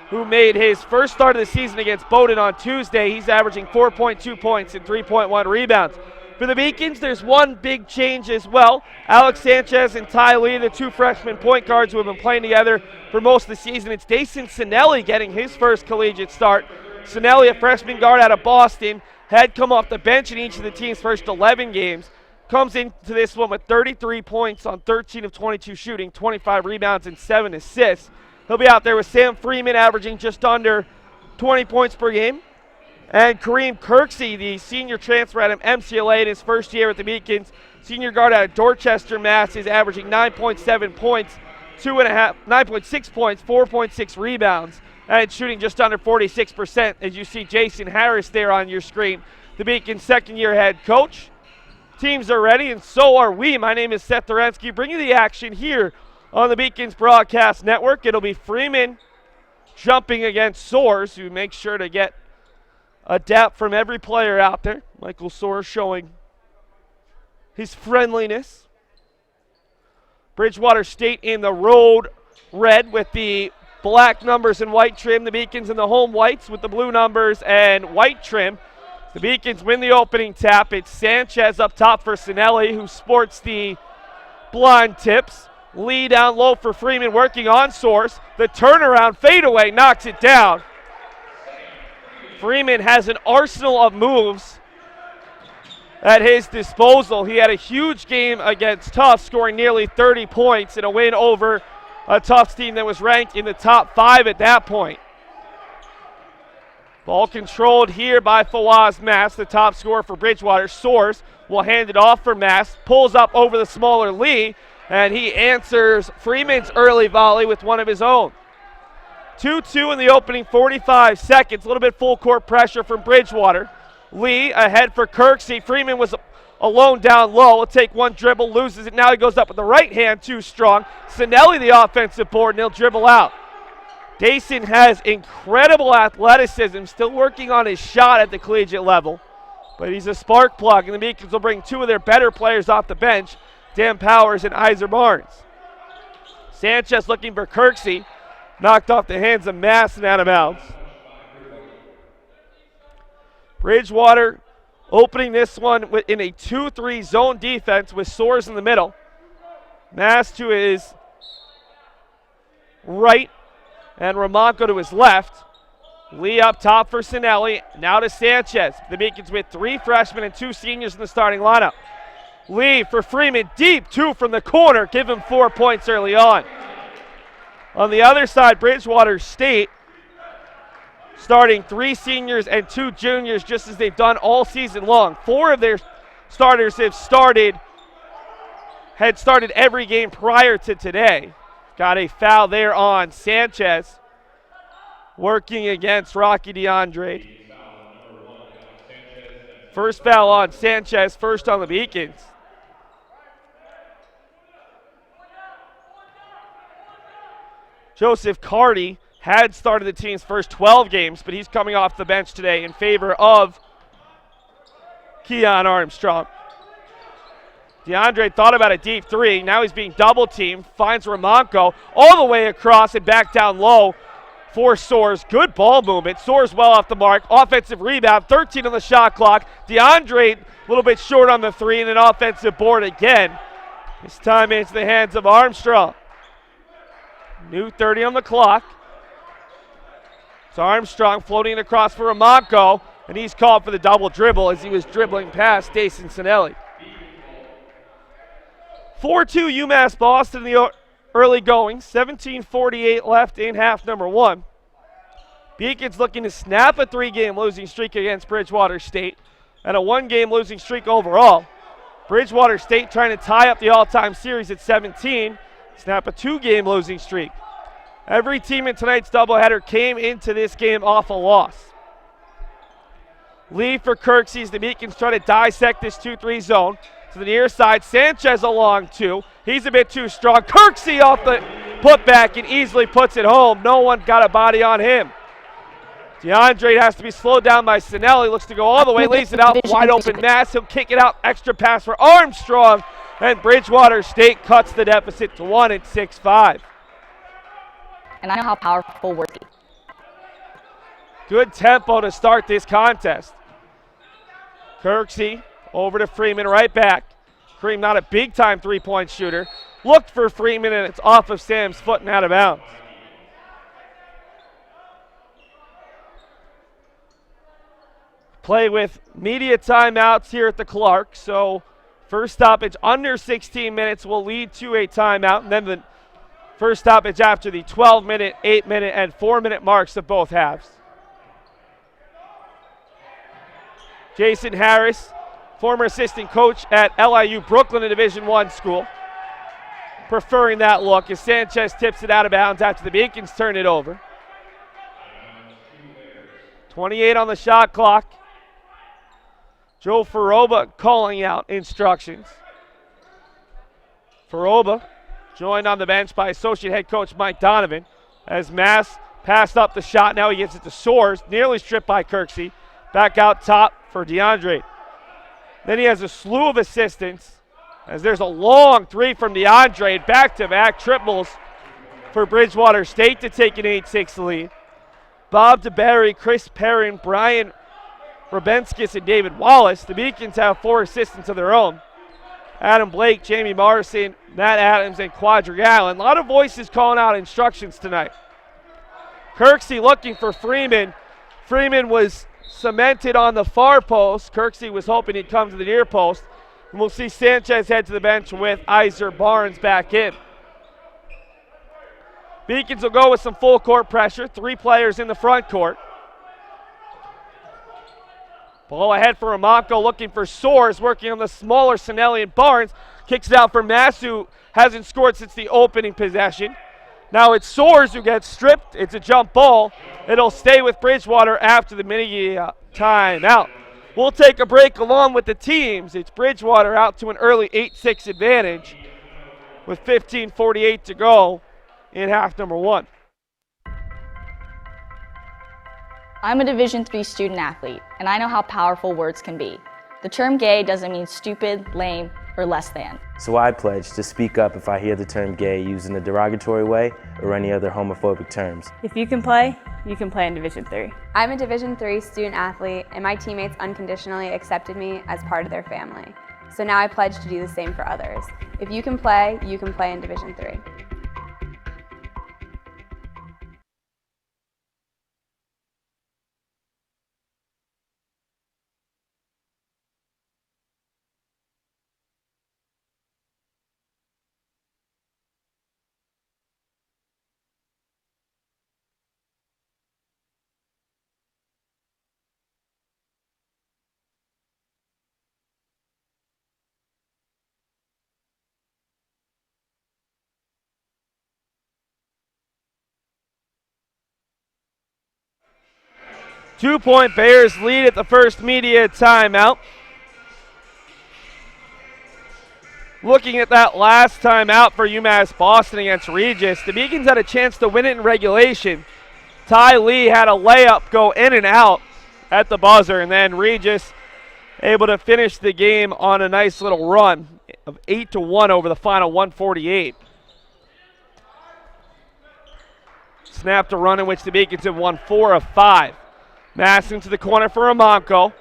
who made his first start of the season against Bowdoin on Tuesday. He's averaging 4.2 points and 3.1 rebounds. For the Beacons, there's one big change as well. Alex Sanchez and Ty Lee, the two freshman point guards who have been playing together for most of the season. It's Dason Sinelli getting his first collegiate start. Sinelli, a freshman guard out of Boston, had come off the bench in each of the team's first 11 games. Comes into this one with 33 points on 13 of 22 shooting, 25 rebounds, and 7 assists. He'll be out there with Sam Freeman averaging just under 20 points per game. And Kareem Kirksey, the senior transfer out of MCLA in his first year at the Beacons, senior guard out of Dorchester, Mass., is averaging 9.7 points, 9.6 points, 4.6 rebounds, and shooting just under 46%, as you see Jason Harris there on your screen, the Beacons' second-year head coach. Teams are ready, and so are we. My name is Seth Dorensky, bringing the action here on the Beacons Broadcast Network. It'll be Freeman jumping against Soares, who makes sure to get a dap from every player out there. Michael Soares showing his friendliness. Bridgewater State in the road red with the black numbers and white trim. The Beacons in the home whites with the blue numbers and white trim. The Beacons win the opening tap. It's Sanchez up top for Sinelli, who sports the blonde tips. Lee down low for Freeman, working on Soares. The turnaround fadeaway knocks it down. Freeman has an arsenal of moves at his disposal. He had a huge game against Tufts, scoring nearly 30 points in a win over a Tufts team that was ranked in the top 5 at that point. Ball controlled here by Fawaz Mass, the top scorer for Bridgewater. Soares will hand it off for Mass, pulls up over the smaller Lee, and he answers Freeman's early volley with one of his own. 2-2 in the opening 45 seconds. A little bit full court pressure from Bridgewater. Lee ahead for Kirksey. Freeman was alone down low. Will take one dribble, loses it. Now he goes up with the right hand, too strong. Sinelli the offensive board, and he'll dribble out. Dason has incredible athleticism, still working on his shot at the collegiate level. But he's a spark plug, and the Beacons will bring two of their better players off the bench, Dan Powers and Iser Barnes. Sanchez looking for Kirksey. Knocked off the hands of Mass and out of bounds. Bridgewater opening this one in a 2-3 zone defense with Soares in the middle. Mass to his right and Ramonko to his left. Lee up top for Sinelli. Now to Sanchez. The Beacons with 3 freshmen and 2 seniors in the starting lineup. Lee for Freeman, deep 2 from the corner. Give him 4 points early on. On the other side, Bridgewater State starting 3 seniors and 2 juniors, just as they've done all season long. 4 of their starters had started every game prior to today. Got a foul there on Sanchez, working against Rocky DeAndre. First foul on Sanchez, first on the Beacons. Joseph Carty had started the team's first 12 games, but he's coming off the bench today in favor of Keon Armstrong. DeAndre thought about a deep 3. Now he's being double teamed. Finds Ramonko all the way across and back down low for Soares. Good ball movement. Soares well off the mark. Offensive rebound. 13 on the shot clock. DeAndre a little bit short on the 3 and an offensive board again. This time into the hands of Armstrong. New 30 on the clock. It's Armstrong floating across for Ramonko, and he's called for the double dribble as he was dribbling past Dason Sinelli. 4-2 UMass Boston in the early going. 17:48 left in half number 1. Beacon's looking to snap a 3-game losing streak against Bridgewater State and a 1-game losing streak overall. Bridgewater State trying to tie up the all-time series at 17, snap a 2-game losing streak. Every team in tonight's doubleheader came into this game off a loss. Lee for Kirksey as the Beacons try to dissect this 2-3 zone. To the near side, Sanchez along 2. He's a bit too strong. Kirksey off the putback and easily puts it home. No one got a body on him. DeAndre has to be slowed down by Sinelli. Looks to go all the way, lays it out, wide open Mass. He'll kick it out, extra pass for Armstrong. And Bridgewater State cuts the deficit to 1 at 6-5. And I know how powerful words can be. Good tempo to start this contest. Kirksey over to Freeman, right back. Cream not a big-time three-point shooter. Looked for Freeman, and it's off of Sam's foot and out of bounds. Play with media timeouts here at the Clark, so first stoppage under 16 minutes will lead to a timeout, and then the first stoppage after the 12-minute, 8-minute, and 4-minute marks of both halves. Jason Harris, former assistant coach at LIU Brooklyn, a Division I school, preferring that look as Sanchez tips it out of bounds after the Beacons turn it over. 28 on the shot clock. Joe Faroba calling out instructions. Faroba joined on the bench by associate head coach Mike Donovan as Mass passed up the shot. Now he gets it to Soares, nearly stripped by Kirksey. Back out top for DeAndre. Then he has a slew of assistants as there's a long 3 from DeAndre. Back-to-back triples for Bridgewater State to take an 8-6 lead. Bob DeBerry, Chris Perrin, Brian Rabenskis, and David Wallace. The Beacons have 4 assistants of their own. Adam Blake, Jamie Morrison, Matt Adams, and Quadri Allen. A lot of voices calling out instructions tonight. Kirksey looking for Freeman. Freeman was cemented on the far post. Kirksey was hoping he'd come to the near post. And we'll see Sanchez head to the bench with Iser Barnes back in. Beacons will go with some full court pressure. 3 players in the front court. Ball ahead for Ramonko, looking for Soares, working on the smaller Sinelli and Barnes. Kicks it out for Mass, who hasn't scored since the opening possession. Now it's Soares who gets stripped. It's a jump ball. It'll stay with Bridgewater after the mini timeout. We'll take a break along with the teams. It's Bridgewater out to an early 8-6 advantage with 15:48 to go in half number 1. I'm a Division III student athlete, and I know how powerful words can be. The term gay doesn't mean stupid, lame, or less than. So I pledge to speak up if I hear the term gay used in a derogatory way or any other homophobic terms. If you can play in Division III. I'm a Division III student athlete, and my teammates unconditionally accepted me as part of their family. So now I pledge to do the same for others. If you can play in Division III. Two-point Bears lead at the first media timeout. Looking at that last timeout for UMass Boston against Regis, the Beacons had a chance to win it in regulation. Ty Lee had a layup go in and out at the buzzer, and then Regis able to finish the game on a nice little run of 8-1 over the final 148. Snapped a run in which the Beacons have won 4 of 5. Mass into the corner for Ramonko.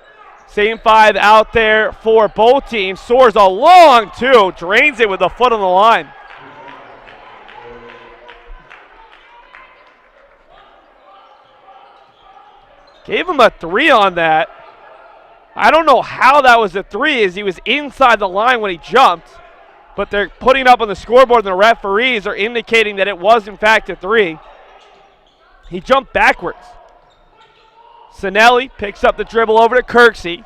Same 5 out there for both teams. Soares a long 2. Drains it with the foot on the line. Gave him a 3 on that. I don't know how that was a 3 as he was inside the line when he jumped, but they're putting it up on the scoreboard and the referees are indicating that it was in fact a 3. He jumped backwards. Sinelli picks up the dribble over to Kirksey.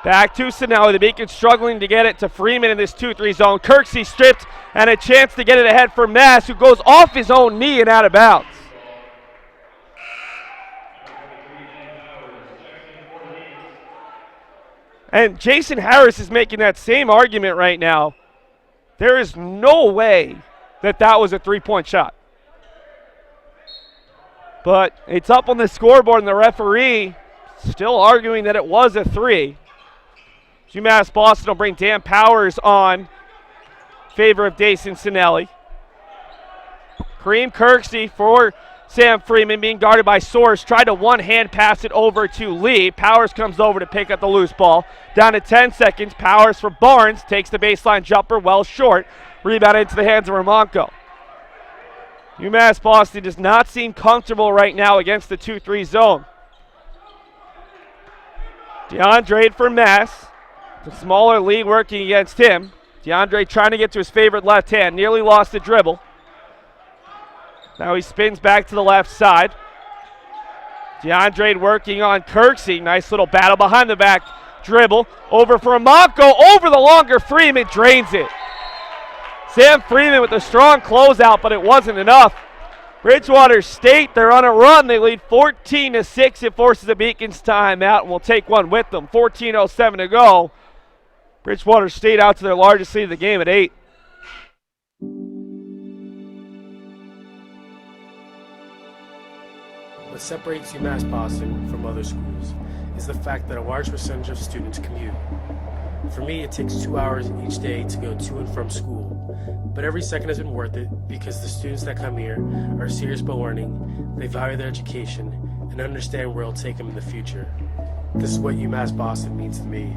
Back to Sinelli. The Beacons struggling to get it to Freeman in this 2-3 zone. Kirksey stripped and a chance to get it ahead for Mass, who goes off his own knee and out of bounds. And Jason Harris is making that same argument right now. There is no way that that was a 3-point shot. But it's up on the scoreboard, and the referee still arguing that it was a 3. UMass Boston will bring Dan Powers on in favor of Dason Sinelli. Kareem Kirksey for Sam Freeman being guarded by Soares. Tried to one-hand pass it over to Lee. Powers comes over to pick up the loose ball. Down to 10 seconds. Powers for Barnes. Takes the baseline jumper well short. Rebound into the hands of Ramonko. UMass Boston does not seem comfortable right now against the 2-3 zone. DeAndre for Mass. The smaller Lee working against him. DeAndre trying to get to his favorite left hand. Nearly lost the dribble. Now he spins back to the left side. DeAndre working on Kirksey. Nice little battle behind the back dribble. Over for Ramonko. Over the longer Freeman. Drains it. Sam Freeman with a strong closeout, but it wasn't enough. Bridgewater State, they're on a run. They lead 14-6. It forces the Beacons timeout, and we'll take one with them. 14:07 to go. Bridgewater State out to their largest lead of the game at 8. What separates UMass Boston from other schools is the fact that a large percentage of students commute. For me, it takes 2 hours each day to go to and from school, but every second has been worth it because the students that come here are serious about learning, they value their education, and understand where it'll take them in the future. This is what UMass Boston means to me.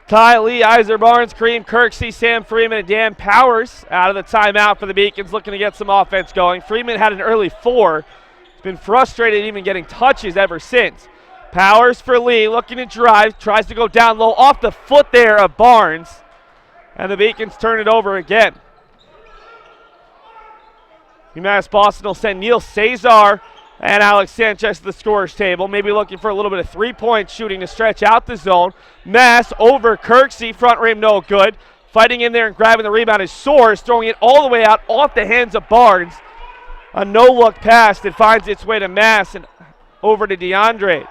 Ty Lee, Iser Barnes, Kareem Kirksey, Sam Freeman, and Dan Powers out of the timeout for the Beacons, looking to get some offense going. Freeman had an early 4. He's been frustrated even getting touches ever since. Powers for Lee, looking to drive, tries to go down low, off the foot there of Barnes. And the Beacons turn it over again. UMass Boston will send Neil Cesar and Alex Sanchez to the scorer's table. Maybe looking for a little bit of three-point shooting to stretch out the zone. Mass over Kirksey, front rim no good. Fighting in there and grabbing the rebound is Soares, throwing it all the way out off the hands of Barnes. A no-look pass that finds its way to Mass and over to DeAndre.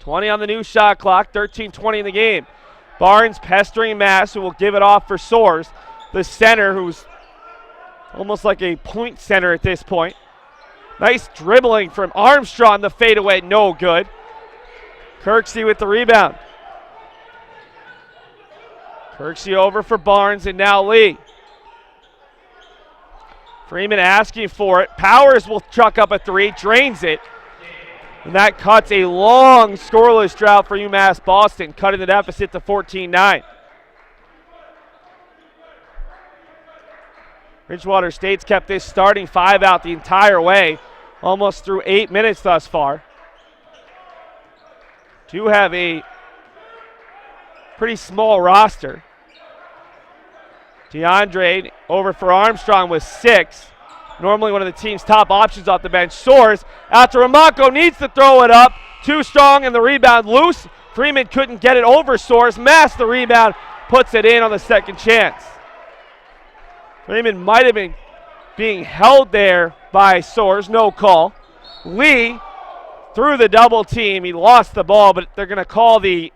20 on the new shot clock, 13:20 in the game. Barnes pestering Mass, who will give it off for Soares, the center, who's almost like a point center at this point. Nice dribbling from Armstrong, the fadeaway, no good. Kirksey with the rebound. Kirksey over for Barnes, and now Lee. Freeman asking for it. Powers will chuck up a 3, drains it. And that cuts a long scoreless drought for UMass Boston, cutting the deficit to 14-9. Bridgewater State's kept this starting 5 out the entire way, almost through 8 minutes thus far. Do have a pretty small roster. DeAndre over for Armstrong with 6. Normally one of the team's top options off the bench. Soares out to Ramonko, needs to throw it up. Too strong and the rebound loose. Freeman couldn't get it over Soares. Mass the rebound, puts it in on the second chance. Freeman might have been being held there by Soares, no call. Lee through the double team, he lost the ball, but they're going to call the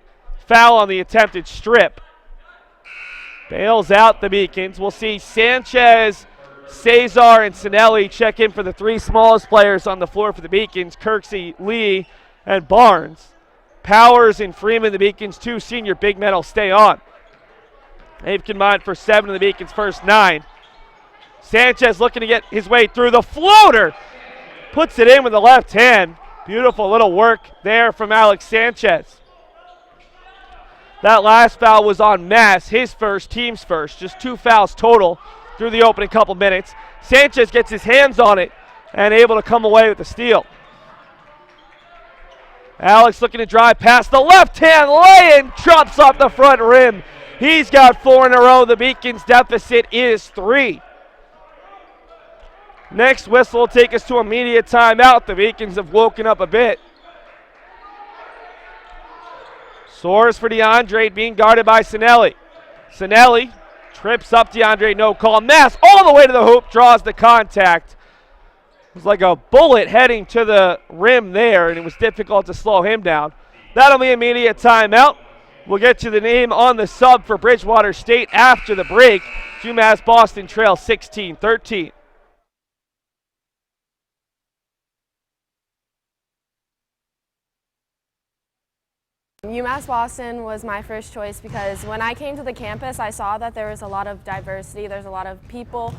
foul on the attempted strip. Bails out the Beacons. We'll see Sanchez, Cesar, and Sinelli check in for the 3 smallest players on the floor for the Beacons, Kirksey, Lee, and Barnes. Powers and Freeman, the Beacons' 2 senior big men, will stay on. They've combined for 7 of the Beacons' first 9. Sanchez looking to get his way through. The floater puts it in with the left hand. Beautiful little work there from Alex Sanchez. That last foul was on Mass, his first, team's first. Just 2 fouls total through the opening couple minutes. Sanchez gets his hands on it and able to come away with the steal. Alex looking to drive past the left hand lay-in, drops off the front rim. He's got 4 in a row. The Beacons' deficit is 3. Next whistle will take us to immediate timeout. The Beacons have woken up a bit. Soares for DeAndre, being guarded by Sinelli. Sinelli trips up DeAndre, no call. Mass all the way to the hoop, draws the contact. It was like a bullet heading to the rim there, and it was difficult to slow him down. That'll be immediate timeout. We'll get to the name on the sub for Bridgewater State after the break. UMass Boston trails 16-13. UMass Boston was my first choice because when I came to the campus, I saw that there was a lot of diversity. There's a lot of people.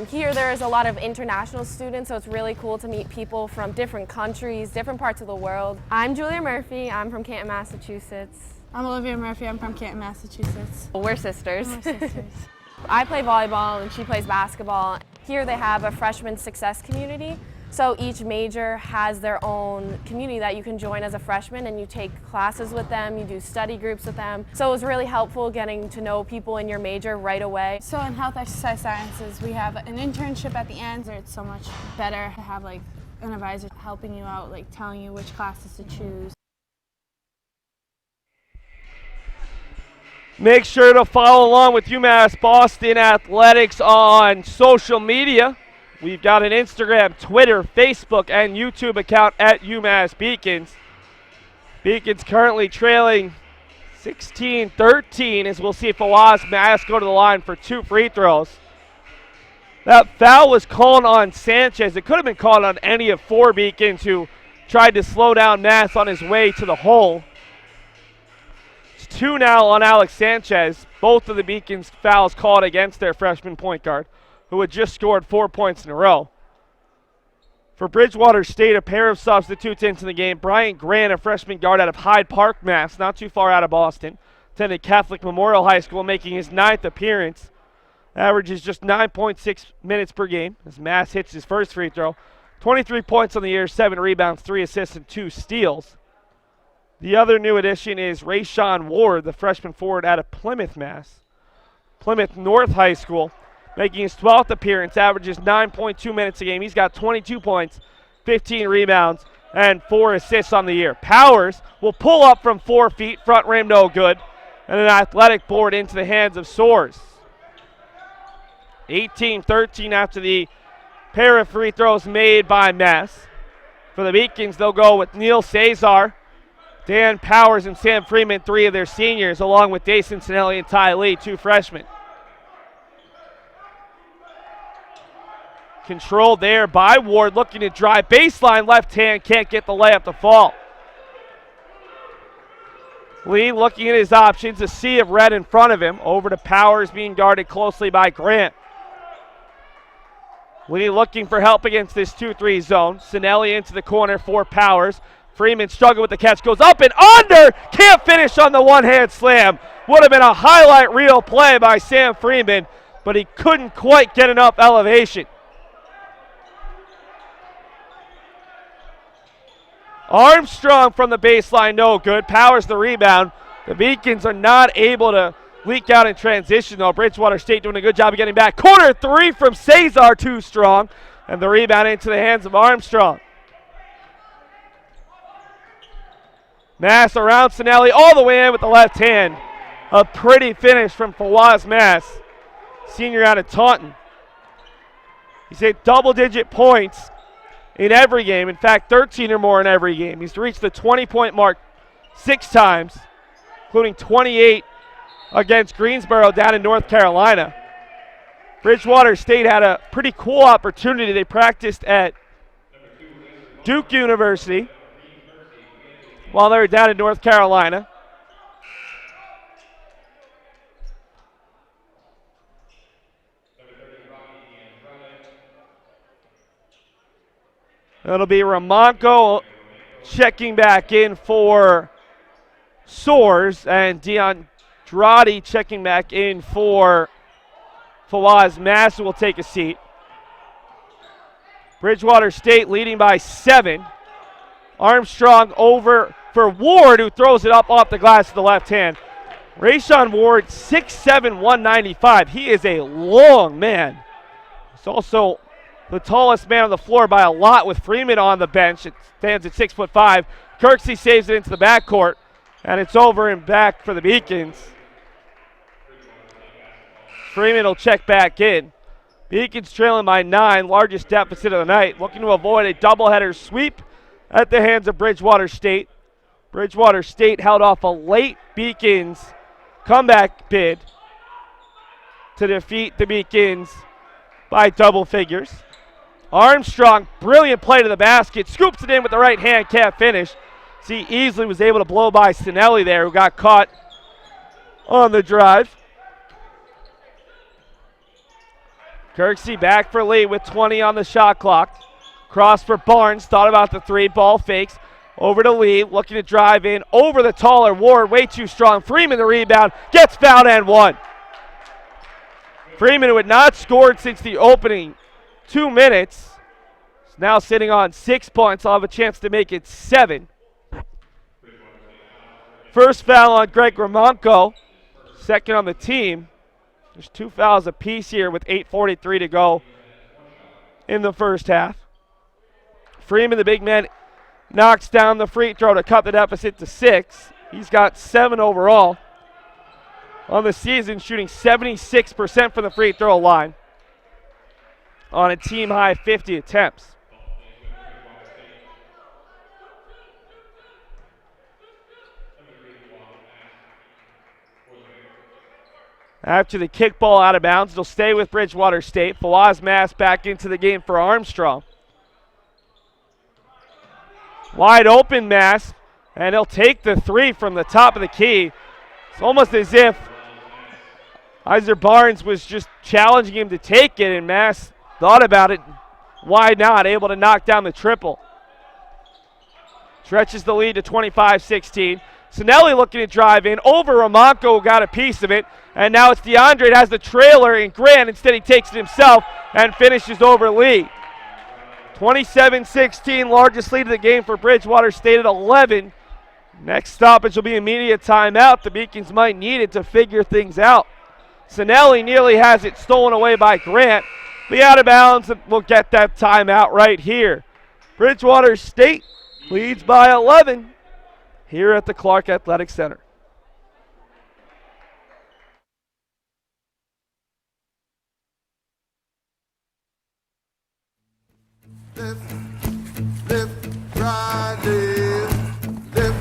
Here there is a lot of international students, so it's really cool to meet people from different countries, different parts of the world. I'm Julia Murphy. I'm from Canton, Massachusetts. I'm Olivia Murphy. I'm from Canton, Massachusetts. We're sisters. We're sisters. I play volleyball and she plays basketball. Here they have a freshman success community. So each major has their own community that you can join as a freshman, and you take classes with them, you do study groups with them. So it was really helpful getting to know people in your major right away. So in health exercise sciences, we have an internship at the end, so it's so much better to have like an advisor helping you out, like telling you which classes to choose. Make sure to follow along with UMass Boston Athletics on social media. We've got an Instagram, Twitter, Facebook, and YouTube account at UMass Beacons. Beacons currently trailing 16-13 as we'll see if Fawaz Mass go to the line for 2 free throws. That foul was called on Sanchez. It could have been called on any of 4 Beacons who tried to slow down Mass on his way to the hole. It's 2 now on Alex Sanchez. Both of the Beacons' fouls called against their freshman point guard, who had just scored 4 points in a row. For Bridgewater State, a pair of substitutes into the game. Bryant Grant, a freshman guard out of Hyde Park, Mass, not too far out of Boston. Attended Catholic Memorial High School, making his 9th appearance. Averages just 9.6 minutes per game as Mass hits his first free throw. 23 points on the year, 7 rebounds, 3 assists, and 2 steals. The other new addition is Rayshawn Ward, the freshman forward out of Plymouth, Mass. Plymouth North High School, making his 12th appearance, averages 9.2 minutes a game. He's got 22 points, 15 rebounds, and 4 assists on the year. Powers will pull up from 4 feet, front rim no good, and an athletic board into the hands of Soares. 18-13 after the pair of free throws made by Mass. For the Beacons, they'll go with Neil Cesar, Dan Powers, and Sam Freeman, 3 of their seniors, along with Dason Sinelli and Ty Lee, 2 freshmen. Controlled there by Ward, looking to drive baseline left hand, can't get the layup to fall. Lee looking at his options, a sea of red in front of him, over to Powers, being guarded closely by Grant. Lee looking for help against this 2-3 zone. Sinelli into the corner for Powers. Freeman struggled with the catch, goes up and under, can't finish on the one-hand slam. Would have been a highlight reel play by Sam Freeman, but he couldn't quite get enough elevation. Armstrong from the baseline, no good. Powers the rebound. The Beacons are not able to leak out in transition, though. Bridgewater State doing a good job of getting back. Corner 3 from Cesar, too strong. And the rebound into the hands of Armstrong. Mass around Sinelli all the way in with the left hand. A pretty finish from Fawaz Mass, senior out of Taunton. He's hit double-digit points in every game. In fact, 13 or more in every game. He's reached the 20-point mark 6 times, including 28 against Greensboro down in North Carolina. Bridgewater State had a pretty cool opportunity. They practiced at Duke University while they were down in North Carolina. It'll be Ramonko checking back in for Soares, and Deandrade checking back in for Fawaz Mass, who will take a seat. Bridgewater State leading by 7. Armstrong over for Ward, who throws it up off the glass to the left hand. Rayshawn Ward, 6'7", 195. He is a long man. He's also the tallest man on the floor by a lot with Freeman on the bench. It stands at 6'5". Kirksey saves it into the backcourt, and it's over and back for the Beacons. Freeman will check back in. Beacons trailing by 9, largest deficit of the night, looking to avoid a doubleheader sweep at the hands of Bridgewater State. Bridgewater State held off a late Beacons comeback bid to defeat the Beacons by double figures. Armstrong, brilliant play to the basket, scoops it in with the right hand, can't finish. He easily was able to blow by Sinelli there, who got caught on the drive. Kirksey back for Lee with 20 on the shot clock. Cross for Barnes, thought about the 3, ball fakes. Over to Lee, looking to drive in, over the taller Ward, way too strong. Freeman the rebound, gets fouled and 1. Freeman, who had not scored since the opening 2 minutes, is now sitting on 6 points. I'll have a chance to make it 7. First foul on Greg Ramonko, second on the team. There's 2 fouls apiece here with 8:43 to go in the first half. Freeman, the big man, knocks down the free throw to cut the deficit to 6. He's got 7 overall on the season, shooting 76% from the free throw line on a team-high 50 attempts. After the kickball out of bounds, it'll stay with Bridgewater State. Fawaz Mass back into the game for Armstrong. Wide open Mass, and he'll take the 3 from the top of the key. It's almost as if Isaac Barnes was just challenging him to take it, and Mass thought about it. Why not? Able to knock down the triple. Stretches the lead to 25-16. Sinelli looking to drive in. Over Ramonko, got a piece of it. And now it's DeAndre has the trailer in Grant. Instead, he takes it himself and finishes over Lee. 27-16, largest lead of the game for Bridgewater State at 11. Next stoppage will be immediate timeout. The Beacons might need it to figure things out. Sinelli nearly has it stolen away by Grant. The out of bounds will get that timeout right here. Bridgewater State leads by 11 here at the Clark Athletic Center. Lift, right, lift, lift,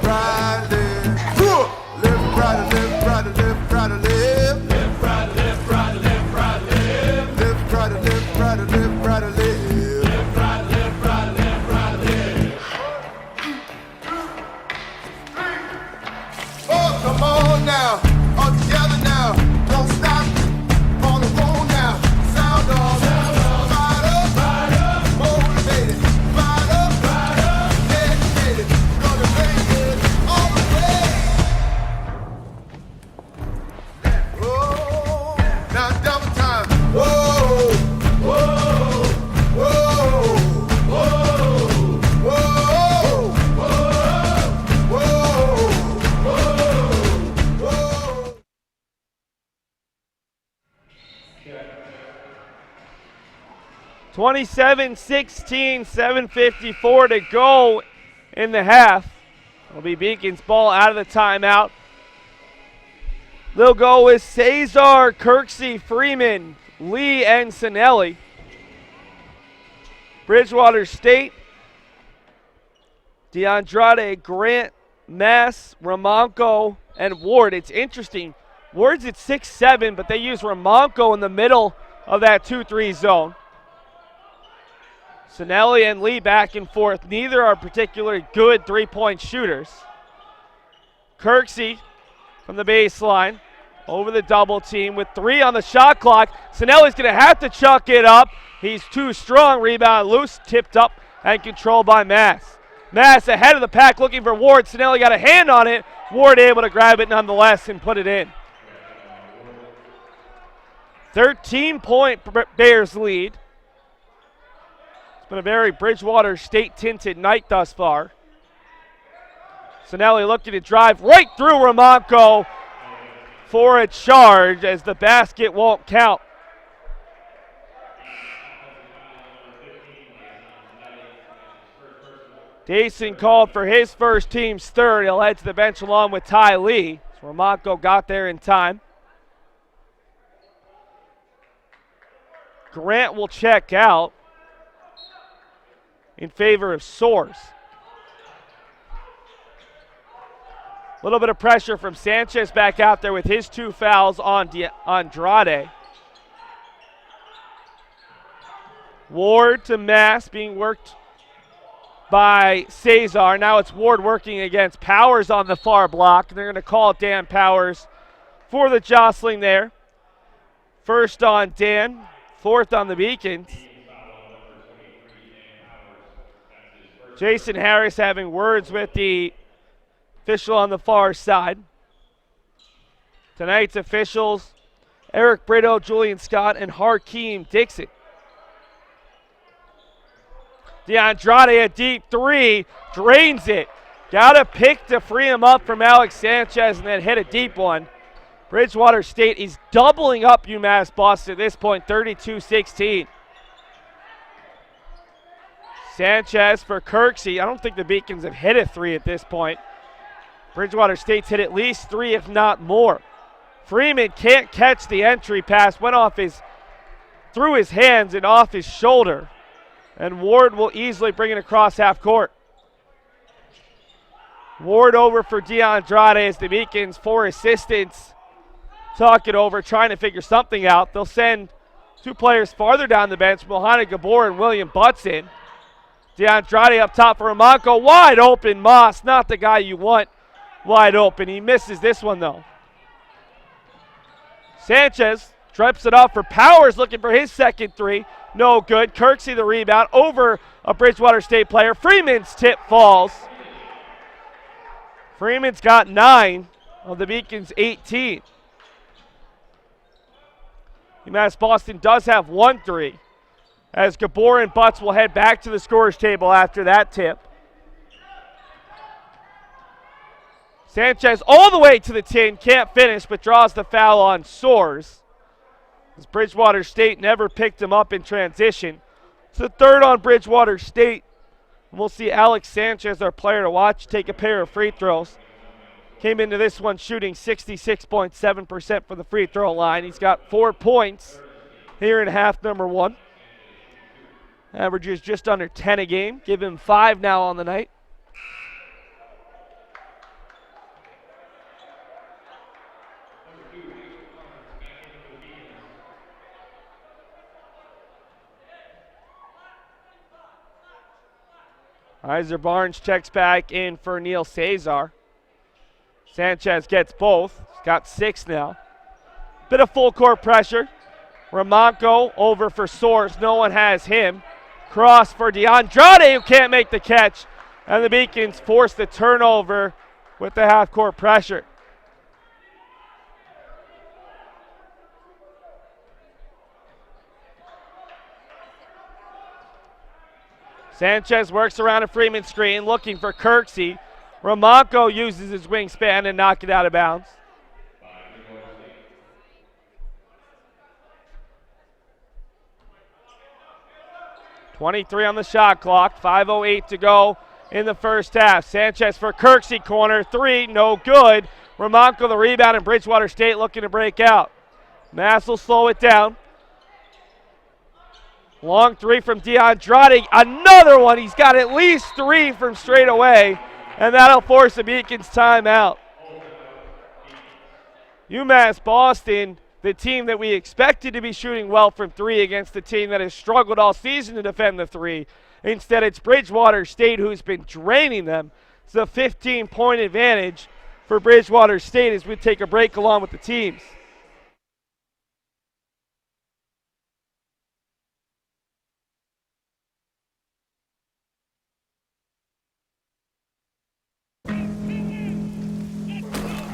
right, lift. Lift, right, lift, right, lift, right, lift. Lift, right, lift, right, lift, right, lift. Lift, right, lift, right, lift, right, lift. Lift, right, lift, right, lift, right, lift. Oh, come on now, all together now, don't stop, on the road now, sound off. (27-16), 7:54 to go in the half. It'll be Beacons ball out of the timeout. They'll go with Cesar, Kirksey, Freeman, Lee, and Sinelli. Bridgewater State, DeAndrade, Grant, Mass, Ramonko, and Ward. It's interesting. Ward's at 6'7", but they use Ramonko in the middle of that 2-3 zone. Sinelli and Lee back and forth. Neither are particularly good three-point shooters. Kirksey from the baseline. over the double team with 3 on the shot clock. Sinelli's going to have to chuck it up. He's too strong. Rebound loose, tipped up and controlled by Mass. Mass ahead of the pack looking for Ward. Sinelli got a hand on it. Ward able to grab it nonetheless and put it in. 13-point Bears lead. It's been a very Bridgewater State tinted night thus far. Sinelli looking to drive right through Ramonco for a charge as the basket won't count. Dayson called for his first team's third. He'll head to the bench along with Ty Lee. So Ramonco got there in time. Grant will check out in favor of Soares. A little bit of pressure from Sanchez back out there with his 2 fouls on Andrade. Ward to Mass being worked by Cesar. Now it's Ward working against Powers on the far block. They're going to call Dan Powers for the jostling there. First on Dan, 4th on the Beacons. Jason Harris having words with the official on the far side. Tonight's officials, Eric Brito, Julian Scott, and Hakeem Dixon. DeAndrade a deep 3, drains it. Got a pick to free him up from Alex Sanchez and then hit a deep one. Bridgewater State is doubling up UMass Boston at this point, 32-16. Sanchez for Kirksey. I don't think the Beacons have hit a 3 at this point. Bridgewater State's hit at least 3, if not more. Freeman can't catch the entry pass. Went off through his hands and off his shoulder. And Ward will easily bring it across half court. Ward over for DeAndrade as the Beacons, 4 assistants, talk it over, trying to figure something out. They'll send 2 players farther down the bench, Mohana Gabor and William Butts in. DeAndrade up top for Ramonco, wide open. Moss, not the guy you want wide open. He misses this one though. Sanchez drips it off for Powers, looking for his second 3. No good. Kirksey the rebound over a Bridgewater State player. Freeman's tip falls. Freeman's got 9 of the Beacons' 18. UMass Boston does have 1 3, as Gabor and Butts will head back to the scorer's table after that tip. Sanchez all the way to the tin, can't finish, but draws the foul on Soares. As Bridgewater State never picked him up in transition. It's the 3rd on Bridgewater State. And we'll see Alex Sanchez, our player to watch, take a pair of free throws. Came into this one shooting 66.7% from the free throw line. He's got 4 points here in half number 1. Averages just under 10 a game. Give him 5 now on the night. Isaac Barnes checks back in for Neil Cesar. Sanchez gets both. He's got 6 now. Bit of full court pressure. Ramonco over for Soares. No one has him. Cross for DeAndrade, who can't make the catch. And the Beacons force the turnover with the half court pressure. Sanchez works around a Freeman screen, looking for Kirksey. Ramonco uses his wingspan and knocked it out of bounds. .23 on the shot clock, 5:08 to go in the first half. Sanchez for Kirksey, corner 3, no good. Ramonco the rebound, and Bridgewater State looking to break out. Mass will slow it down. Long 3 from DeAndrade, another one. He's got at least 3 from straight away, and that'll force the Beacons timeout. UMass Boston, the team that we expected to be shooting well from 3 against the team that has struggled all season to defend the 3. Instead, it's Bridgewater State who's been draining them. It's a 15-point advantage for Bridgewater State as we take a break along with the teams.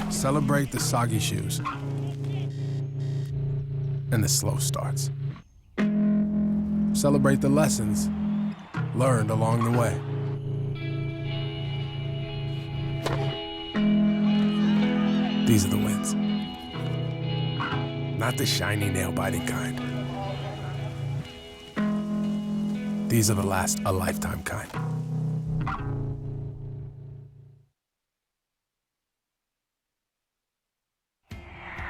Celebrate the soggy shoes and the slow starts. Celebrate the lessons learned along the way. These are the wins. Not the shiny, nail-biting kind. These are the last a lifetime kind.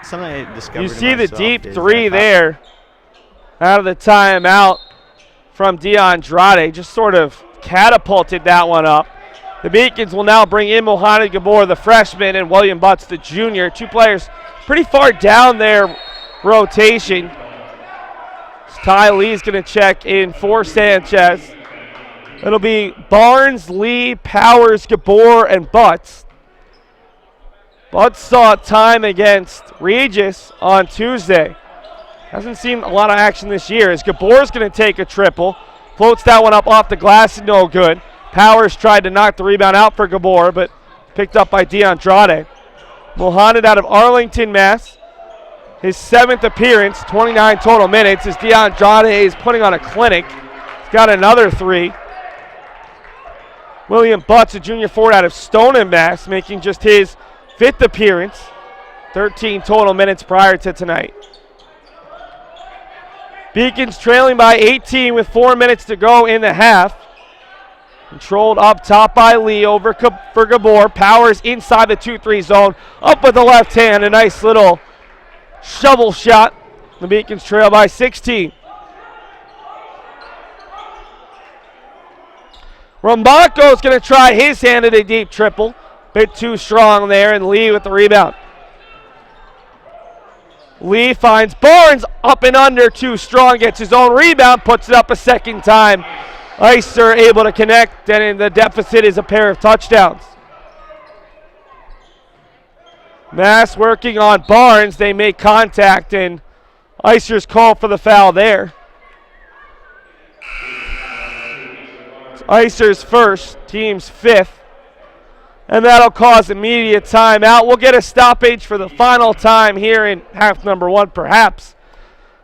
Something I discovered You in see the myself deep is three that there out of the timeout from DeAndrade. Just sort of catapulted that one up. The Beacons will now bring in Mohamed Gabor, the freshman, and William Butts, the junior. Two players pretty far down their rotation. Ty Lee's going to check in for Sanchez. It'll be Barnes, Lee, Powers, Gabor, and Butts. Butts saw time against Regis on Tuesday. Hasn't seen a lot of action this year as Gabor's going to take a triple. Floats that one up off the glass, no good. Powers tried to knock the rebound out for Gabor, but picked up by DeAndrade. Mohamed out of Arlington, Mass. His 7th appearance, 29 total minutes, as DeAndrade is putting on a clinic. He's got another 3. William Butts, a junior forward out of Stoneham, Mass, making just his 5th appearance. 13 total minutes prior to tonight. Beacons trailing by 18 with 4 minutes to go in the half. Controlled up top by Lee over for Gabor. Powers inside the 2-3 zone. Up with the left hand. A nice little shovel shot. The Beacons trail by 16. Rombanco's going to try his hand at a deep triple. Bit too strong there, and Lee with the rebound. Lee finds Barnes up and under, too strong, gets his own rebound, puts it up a second time. Icer able to connect, and the deficit is a pair of touchdowns. Mass working on Barnes. They make contact, and Icer's called for the foul there. It's Icer's first, team's 5th. And that'll cause immediate timeout. We'll get a stoppage for the final time here in half number 1, perhaps.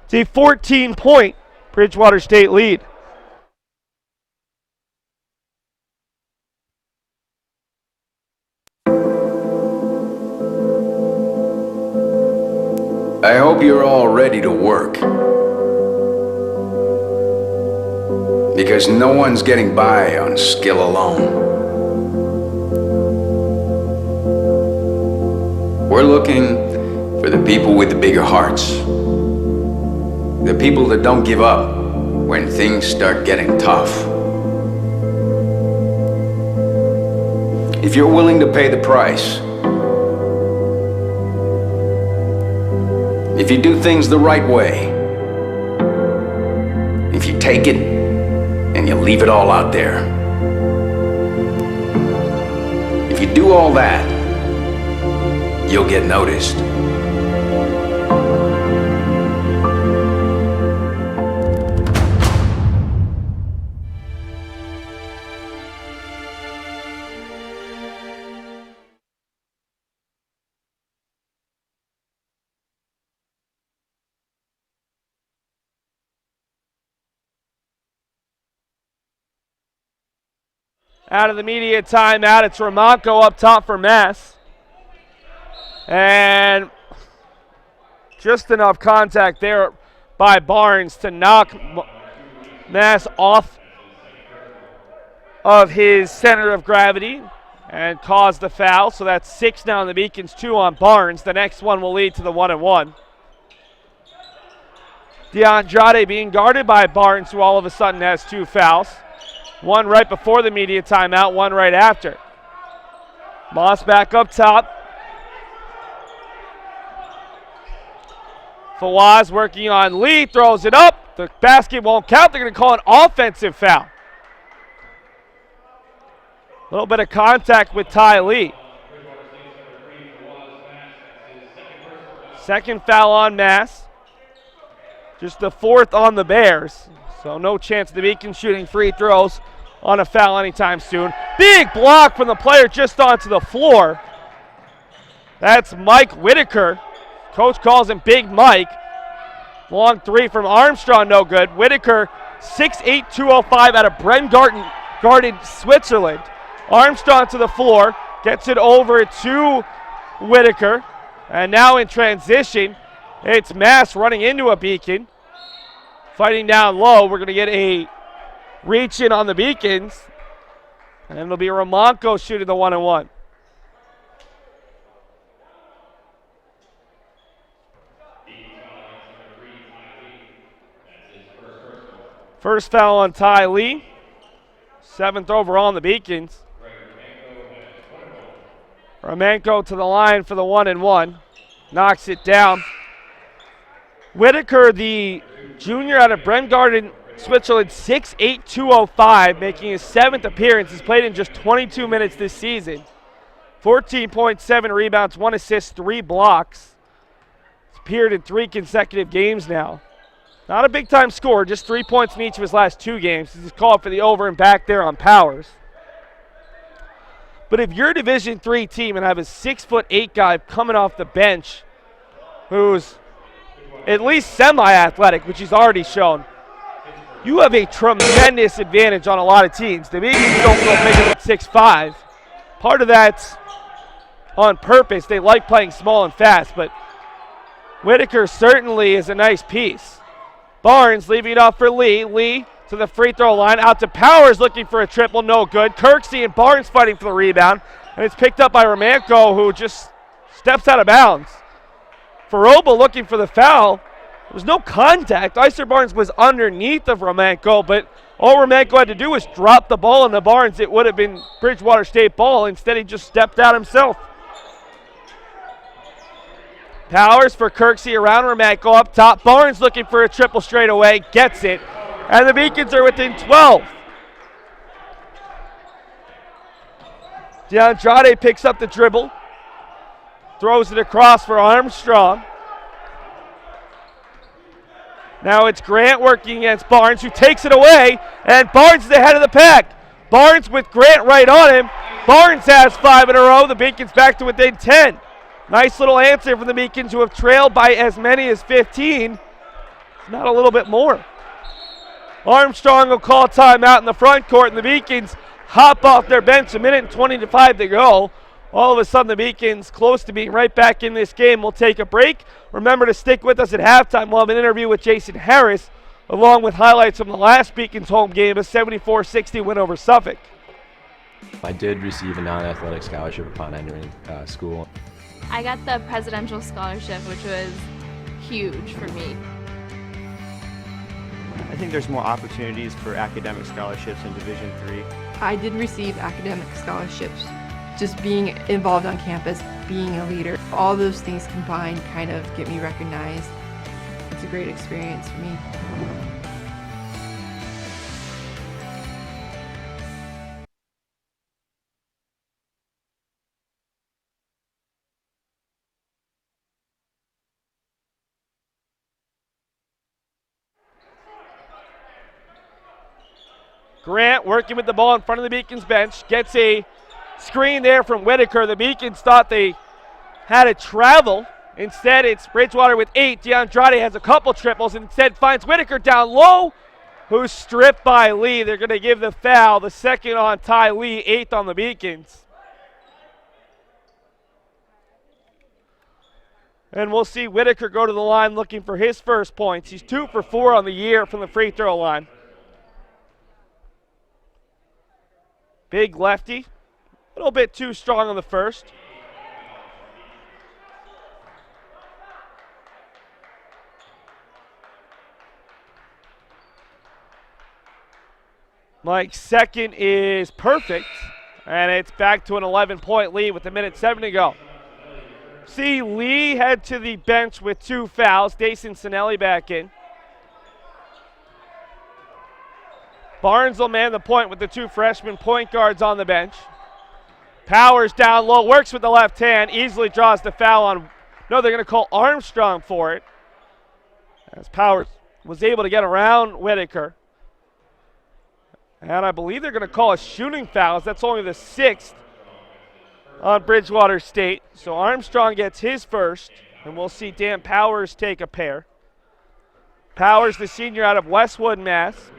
It's a 14-point Bridgewater State lead. I hope you're all ready to work. Because no one's getting by on skill alone. We're looking for the people with the bigger hearts. The people that don't give up when things start getting tough. If you're willing to pay the price, if you do things the right way, if you take it and you leave it all out there, if you do all that, you'll get noticed. Out of the immediate timeout, it's Romanco up top for Mass. And just enough contact there by Barnes to knock Mass off of his center of gravity and cause the foul. So that's 6 now on the Beacons, 2 on Barnes. The next one will lead to the 1-and-1. DeAndrade being guarded by Barnes, who all of a sudden has 2 fouls. One right before the immediate timeout, one right after. Moss back up top. Fawaz working on Lee, throws it up. The basket won't count. They're going to call an offensive foul. A little bit of contact with Ty Lee. Second foul on Mass. Just the fourth on the Bears. So no chance of the Beacons shooting free throws on a foul anytime soon. Big block from the player just onto the floor. That's Mike Whitaker. Coach calls him Big Mike. Long three from Armstrong, no good. Whitaker, 6'8", 205 out of Brengarten, Switzerland. Armstrong to the floor, gets it over to Whitaker. And now in transition, it's Mass running into a Beacon. Fighting down low, we're going to get a reach in on the Beacons. And it'll be Romanco shooting the 1-and-1. First foul on Ty Lee. 7th overall on the Beacons. Romanco to the line for the 1-and-1. Knocks it down. Whitaker, the junior out of Brengarten, Switzerland, 6'8", 205, making his 7th appearance. He's played in just 22 minutes this season. 14.7 rebounds, 1 assist, 3 blocks. He's appeared in 3 consecutive games now. Not a big-time scorer, just 3 points in each of his last 2 games. He's called for the over and back there on Powers. But if you're a Division III team and have a 6'8" guy coming off the bench who's at least semi-athletic, which he's already shown, you have a tremendous advantage on a lot of teams. The Beacons don't go bigger than 6'5". Part of that's on purpose. They like playing small and fast, but Whitaker certainly is a nice piece. Barnes leaving it off for Lee. Lee to the free throw line. Out to Powers looking for a triple. No good. Kirksey and Barnes fighting for the rebound. And it's picked up by Romanco, who just steps out of bounds. Faroba looking for the foul. There was no contact. Iser Barnes was underneath of Romanco, but all Romanco had to do was drop the ball into Barnes. It would have been Bridgewater State ball. Instead, he just stepped out himself. Powers for Kirksey around Romanco up top. Barnes looking for a triple straight away. Gets it. And the Beacons are within 12. DeAndrade picks up the dribble. Throws it across for Armstrong. Now it's Grant working against Barnes, who takes it away. And Barnes is ahead of the pack. Barnes with Grant right on him. Barnes has 5 in a row. The Beacons back to within 10. Nice little answer from the Beacons, who have trailed by as many as 15. Not a little bit more. Armstrong will call timeout in the front court, and the Beacons hop off their bench. 1:25 to go. All of a sudden, the Beacons close to being right back in this game. We'll take a break. Remember to stick with us at halftime. We'll have an interview with Jason Harris, along with highlights from the last Beacons home game, a 74-60 win over Suffolk. I did receive a non-athletic scholarship upon entering school. I got the presidential scholarship, which was huge for me. I think there's more opportunities for academic scholarships in Division III. I did receive academic scholarships. Just being involved on campus, being a leader, all those things combined kind of get me recognized. It's a great experience for me. Grant working with the ball in front of the Beacons bench. Gets a screen there from Whitaker. The Beacons thought they had a travel. Instead, it's Bridgewater with 8. DeAndrade has a couple triples and instead finds Whitaker down low, who's stripped by Lee. They're going to give the foul. The second on Ty Lee, 8th on the Beacons. And we'll see Whitaker go to the line looking for his first points. He's 2 for 4 on the year from the free throw line. Big lefty. A little bit too strong on the first. Mike's second is perfect. And it's back to an 11-point lead with 1:07 to go. See Lee head to the bench with 2 fouls. Dason Sinelli back in. Barnes will man the point with the 2 freshman point guards on the bench. Powers down low, works with the left hand, easily draws the foul on No, they're going to call Armstrong for it, as Powers was able to get around Whitaker. And I believe they're going to call a shooting foul. That's only the 6th on Bridgewater State. So Armstrong gets his first, and we'll see Dan Powers take a pair. Powers, the senior out of Westwood, Mass.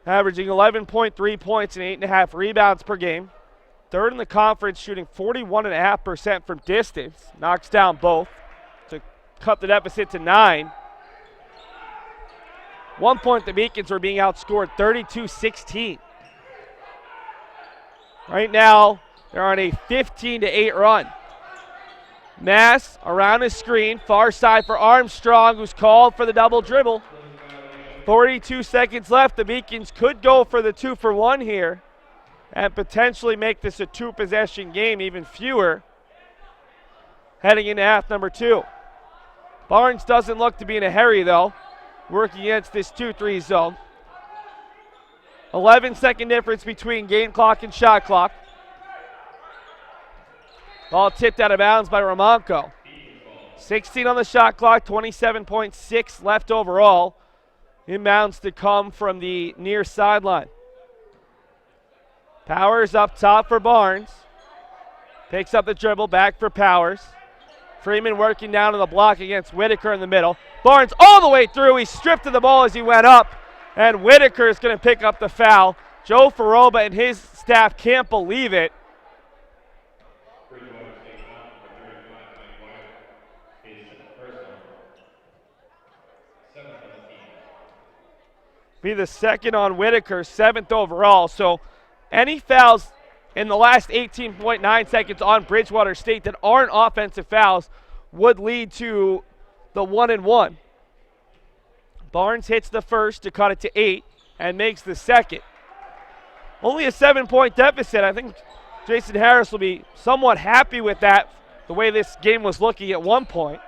Averaging 11.3 points and 8.5 rebounds per game. Third in the conference, shooting 41.5% from distance. Knocks down both to cut the deficit to 9. 1 point, the Beacons are being outscored 32-16. Right now, they're on a 15-8 run. Mass around his screen, far side for Armstrong, who's called for the double dribble. 42 seconds left. The Beacons could go for the 2-for-1 here and potentially make this a 2-possession game, even fewer, heading into half number 2. Barnes doesn't look to be in a hurry, though, working against this 2-3 zone. 11-second difference between game clock and shot clock. Ball tipped out of bounds by Romanco. 16 on the shot clock, 27.6 left overall. Inbounds to come from the near sideline. Powers up top for Barnes. Picks up the dribble, back for Powers. Freeman working down to the block against Whitaker in the middle. Barnes all the way through. He stripped of the ball as he went up. And Whitaker is going to pick up the foul. Joe Faroba and his staff can't believe it. Be the second on Whitaker, 7th overall. So any fouls in the last 18.9 seconds on Bridgewater State that aren't offensive fouls would lead to the 1-and-1. Barnes hits the first to cut it to 8 and makes the second. Only a 7-point deficit. I think Jason Harris will be somewhat happy with that, the way this game was looking at one point.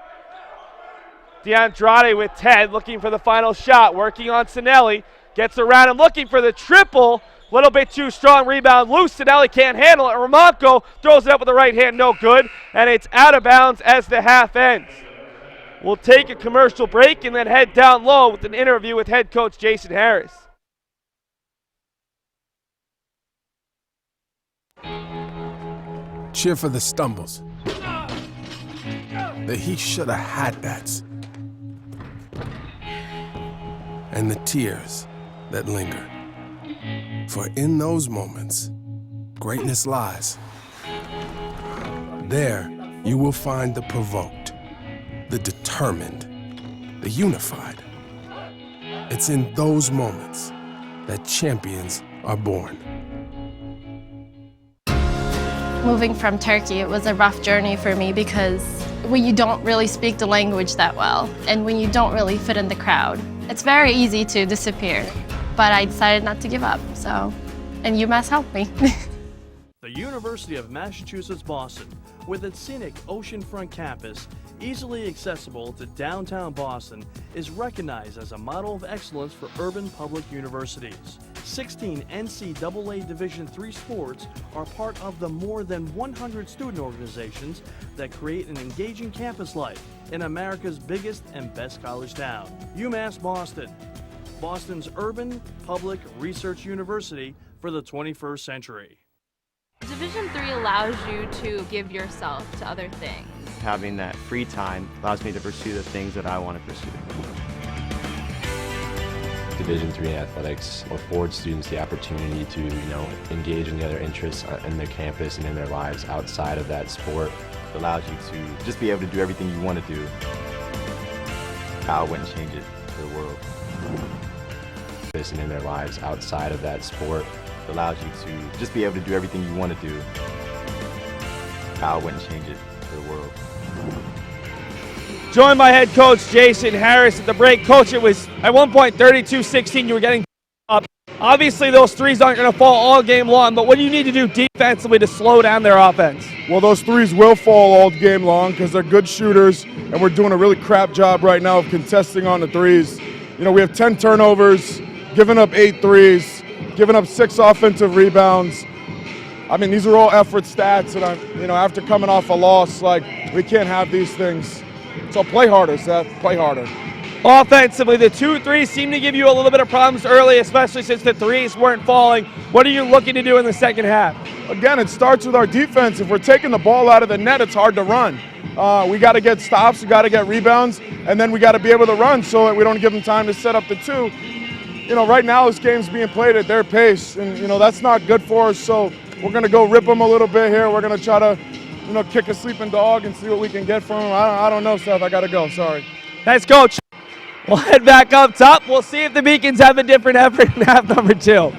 DeAndrade with Ted looking for the final shot, working on Sinelli. Gets around him looking for the triple. A little bit too strong, rebound loose. Sinelli can't handle it. Romanco throws it up with the right hand, no good. And it's out of bounds as the half ends. We'll take a commercial break and then head down low with an interview with head coach Jason Harris. Cheer for the stumbles. The he shoulda had that's. And the tears that linger. For in those moments, greatness lies. There, you will find the provoked, the determined, the unified. It's in those moments that champions are born. Moving from Turkey, it was a rough journey for me because when you don't really speak the language that well and when you don't really fit in the crowd, it's very easy to disappear. But I decided not to give up, and UMass helped me. The University of Massachusetts Boston, with its scenic oceanfront campus, easily accessible to downtown Boston, is recognized as a model of excellence for urban public universities. 16 NCAA Division III sports are part of the more than 100 student organizations that create an engaging campus life in America's biggest and best college town. UMass Boston, Boston's urban public research university for the 21st century. Division III allows you to give yourself to other things. Having that free time allows me to pursue the things that I want to pursue. Division III athletics affords students the opportunity to, engage in the other interests in their campus and in their lives outside of that sport. It allows you to just be able to do everything you want to do. I wouldn't change it for the world. And in their lives outside of that sport. It allows you to just be able to do everything you want to do. I wouldn't change it for the world. Joined by head coach Jason Harris at the break. Coach, it was at one point 32-16. You were getting up. Obviously, those threes aren't going to fall all game long, but what do you need to do defensively to slow down their offense? Well, those threes will fall all game long because they're good shooters, and we're doing a really crap job right now of contesting on the threes. We have 10 turnovers, giving up 8 threes, giving up 6 offensive rebounds. I mean, these are all effort stats, and after coming off a loss, like, we can't have these things. So play harder, Seth. Play harder. Offensively, the 2-3 seem to give you a little bit of problems early, especially since the threes weren't falling. What are you looking to do in the second half? Again, it starts with our defense. If we're taking the ball out of the net, it's hard to run. We got to get stops, we got to get rebounds, and then we got to be able to run so that we don't give them time to set up the two. Right now this game's being played at their pace, and that's not good for us. So we're going to go rip them a little bit here. We're going to try to, kick a sleeping dog and see what we can get from them. I don't know, Seth. I got to go. Sorry. Thanks, Coach. We'll head back up top. We'll see if the Beacons have a different effort in half number 2.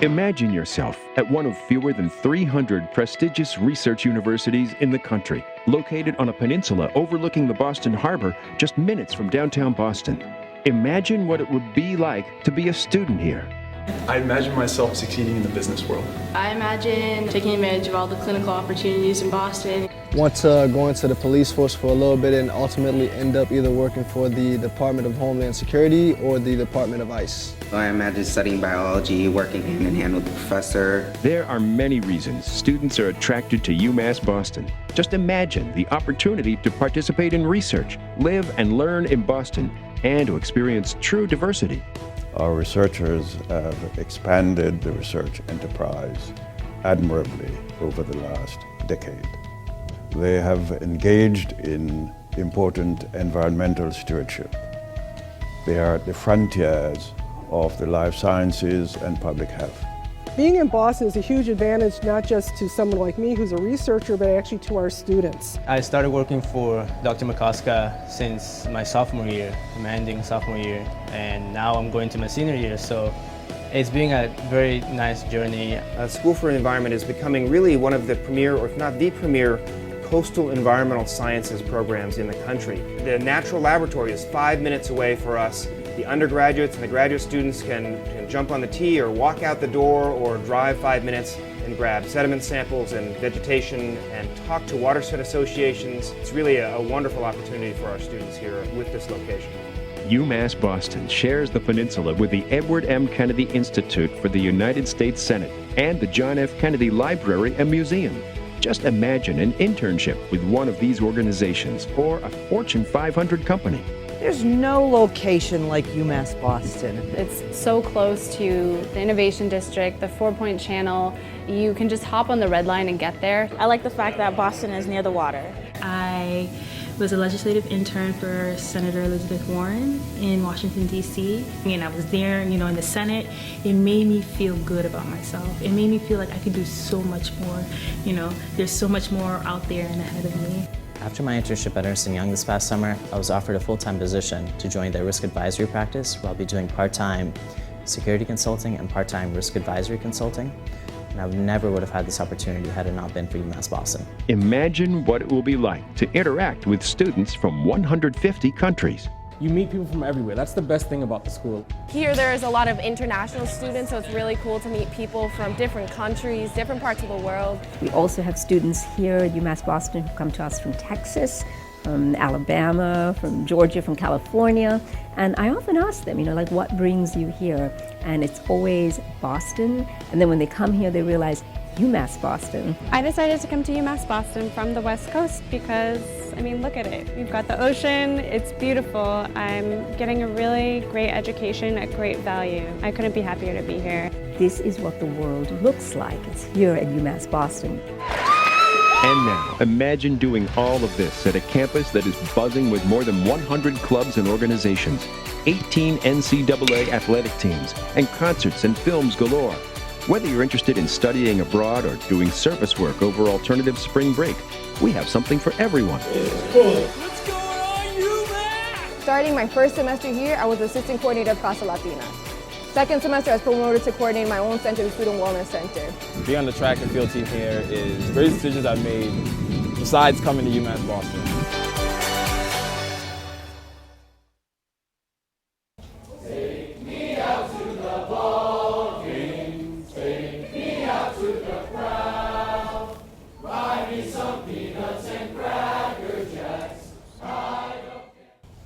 Imagine yourself at one of fewer than 300 prestigious research universities in the country, located on a peninsula overlooking the Boston Harbor, just minutes from downtown Boston. Imagine what it would be like to be a student here. I imagine myself succeeding in the business world. I imagine taking advantage of all the clinical opportunities in Boston. Want to go into the police force for a little bit and ultimately end up either working for the Department of Homeland Security or the Department of ICE. I imagine studying biology, working hand in hand with the professor. There are many reasons students are attracted to UMass Boston. Just imagine the opportunity to participate in research, live and learn in Boston, and to experience true diversity. Our researchers have expanded the research enterprise admirably over the last decade. They have engaged in important environmental stewardship. They are at the frontiers of the life sciences and public health. Being in Boston is a huge advantage, not just to someone like me who's a researcher, but actually to our students. I started working for Dr. McCoska since my sophomore year, my ending sophomore year, and now I'm going to my senior year, so it's been a very nice journey. School for the Environment is becoming really one of the premier, or if not the premier, coastal environmental sciences programs in the country. The natural laboratory is 5 minutes away for us. The undergraduates and the graduate students can jump on the T or walk out the door or drive 5 minutes and grab sediment samples and vegetation and talk to watershed associations. It's really a wonderful opportunity for our students here with this location. UMass Boston shares the peninsula with the Edward M. Kennedy Institute for the United States Senate and the John F. Kennedy Library and Museum. Just imagine an internship with one of these organizations or a Fortune 500 company. There's no location like UMass Boston. It's so close to the Innovation District, the 4-Point Channel. You can just hop on the Red Line and get there. I like the fact that Boston is near the water. I was a legislative intern for Senator Elizabeth Warren in Washington, D.C. And I was there, in the Senate. It made me feel good about myself. It made me feel like I could do so much more. There's so much more out there and ahead of me. After my internship at Ernst & Young this past summer, I was offered a full-time position to join their risk advisory practice, where I'll be doing part-time security consulting and part-time risk advisory consulting. And I never would have had this opportunity had it not been for UMass Boston. Imagine what it will be like to interact with students from 150 countries. You meet people from everywhere. That's the best thing about the school. Here there's a lot of international students, so it's really cool to meet people from different countries, different parts of the world. We also have students here at UMass Boston who come to us from Texas, from Alabama, from Georgia, from California. And I often ask them, what brings you here? And it's always Boston. And then when they come here, they realize UMass Boston. I decided to come to UMass Boston from the West Coast because, look at it. We've got the ocean, it's beautiful. I'm getting a really great education at great value. I couldn't be happier to be here. This is what the world looks like. It's here at UMass Boston. And now, imagine doing all of this at a campus that is buzzing with more than 100 clubs and organizations, 18 NCAA athletic teams, and concerts and films galore. Whether you're interested in studying abroad or doing service work over alternative spring break, we have something for everyone. Starting my first semester here, I was assistant coordinator of Casa Latina. Second semester, I was promoted to coordinate my own center, the Student Wellness Center. Being on the track and field team here is the greatest decisions I've made besides coming to UMass Boston.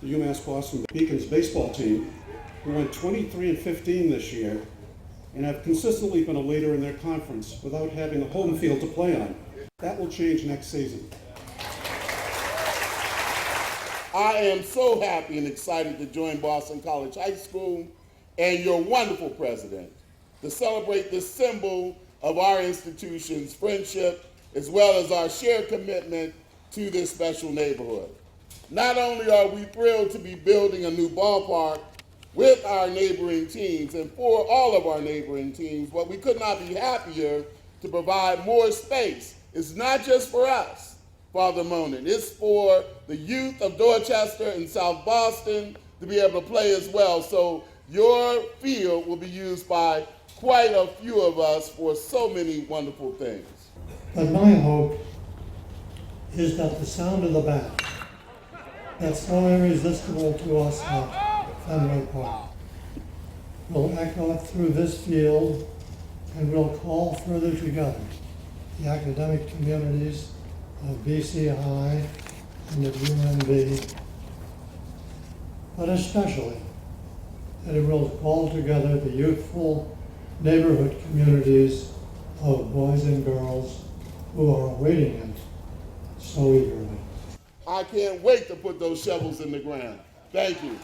The UMass Boston Beacons baseball team, who went 23-15 this year, and have consistently been a leader in their conference without having a home field to play on. That will change next season. I am so happy and excited to join Boston College High School and your wonderful president to celebrate this symbol of our institution's friendship as well as our shared commitment to this special neighborhood. Not only are we thrilled to be building a new ballpark with our neighboring teams and for all of our neighboring teams, but we could not be happier to provide more space. It's not just for us, Father Monin. It's for the youth of Dorchester and South Boston to be able to play as well. So your field will be used by quite a few of us for so many wonderful things. But my hope is that the sound of the band that's so irresistible to us at Fenway Park will echo through this field and will call further together the academic communities of BC High and of UMB, but especially that it will call together the youthful neighborhood communities of boys and girls who are awaiting it so eagerly. I can't wait to put those shovels in the ground. Thank you.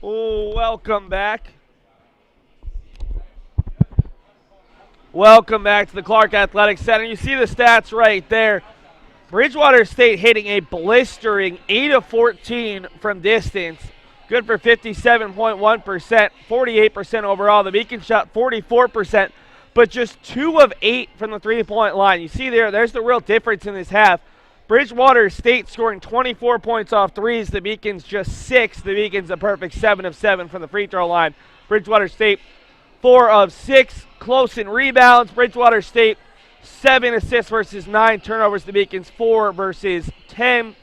Oh, welcome back. Welcome back to the Clark Athletic Center. You see the stats right there. Bridgewater State hitting a blistering 8 of 14 from distance. Good for 57.1%, 48% overall. The Beacons shot 44%, but just 2 of 8 from the three-point line. You see there's the real difference in this half. Bridgewater State scoring 24 points off threes. The Beacons just 6. The Beacons a perfect 7 of 7 from the free throw line. Bridgewater State 4 of 6. Close in rebounds. Bridgewater State 7 assists versus 9 turnovers. The Beacons 4 versus 10.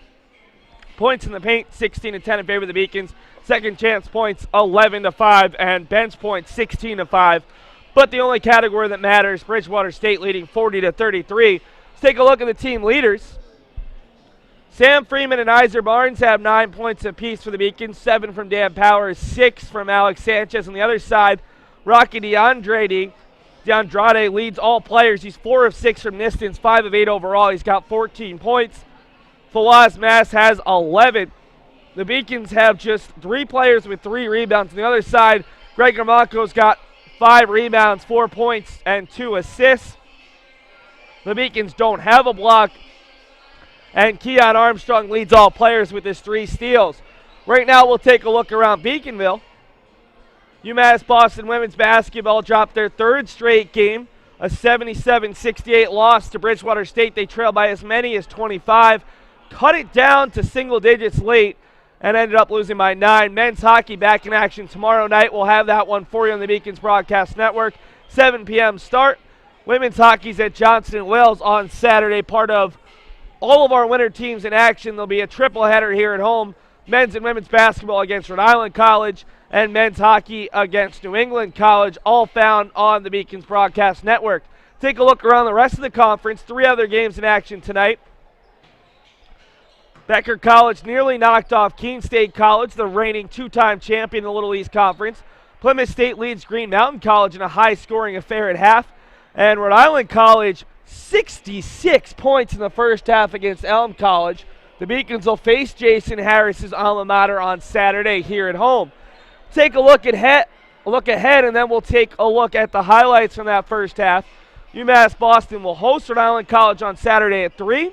Points in the paint 16 to 10 in favor of the Beacons. Second chance points 11 to 5 and bench points 16 to 5. But the only category that matters, Bridgewater State leading 40 to 33. Let's take a look at the team leaders. Sam Freeman and Iser Barnes have 9 points apiece for the Beacons, 7 from Dan Powers, 6 from Alex Sanchez. On the other side, Rocky DeAndrade leads all players. He's 4 of 6 from distance, 5 of 8 overall. He's got 14 points. Fawaz Mass has 11. The Beacons have just 3 players with 3 rebounds. On the other side, Greg Armanco's got 5 rebounds, 4 points, and 2 assists. The Beacons don't have a block. And Keon Armstrong leads all players with his 3 steals. Right now, we'll take a look around Beaconville. UMass Boston women's basketball dropped their 3rd straight game, a 77-68 loss to Bridgewater State. They trailed by as many as 25, cut it down to single digits late, and ended up losing by 9. Men's hockey back in action tomorrow night. We'll have that one for you on the Beacons Broadcast Network. 7 p.m. start. Women's hockey's at Johnston Wells on Saturday, part of all of our winter teams in action. There'll be a triple header here at home. Men's and women's basketball against Rhode Island College and men's hockey against New England College, all found on the Beacons Broadcast Network. Take a look around the rest of the conference. 3 other games in action tonight. Becker College nearly knocked off Keene State College, the reigning 2-time champion in the Little East Conference. Plymouth State leads Green Mountain College in a high-scoring affair at half. And Rhode Island College 66 points in the first half against Elm College. The Beacons will face Jason Harris's alma mater on Saturday here at home. Take a look ahead, and then we'll take a look at the highlights from that first half. UMass Boston will host Rhode Island College on Saturday at 3.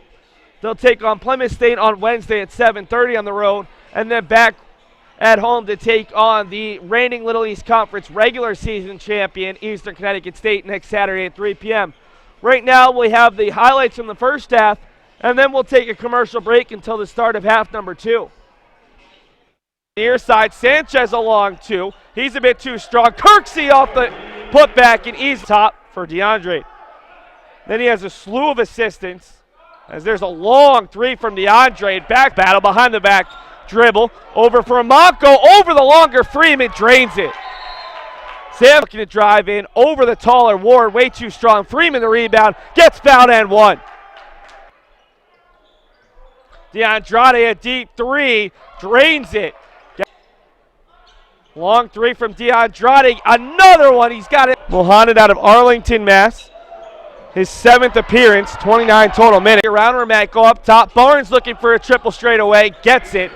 They'll take on Plymouth State on Wednesday at 7:30 on the road, and then back at home to take on the reigning Little East Conference regular season champion, Eastern Connecticut State, next Saturday at 3 p.m. Right now, we have the highlights from the first half, and then we'll take a commercial break until the start of half number 2. Near side, Sanchez along 2. He's a bit too strong. Kirksey off the putback and easy top for DeAndre. Then he has a slew of assistants as there's a long 3 from DeAndre. Back battle behind the back. dribble, over for Monco, over the longer Freeman, drains it. Sam looking to drive in, over the taller Ward, way too strong. Freeman the rebound, gets fouled and one. DeAndrade a deep three, drains it. Long three from DeAndrade, another one, he's got it. Mohamed out of Arlington, Mass. His 7th appearance, 29 total minutes. Around Ramat, go up top. Barnes looking for a triple straight away, gets it.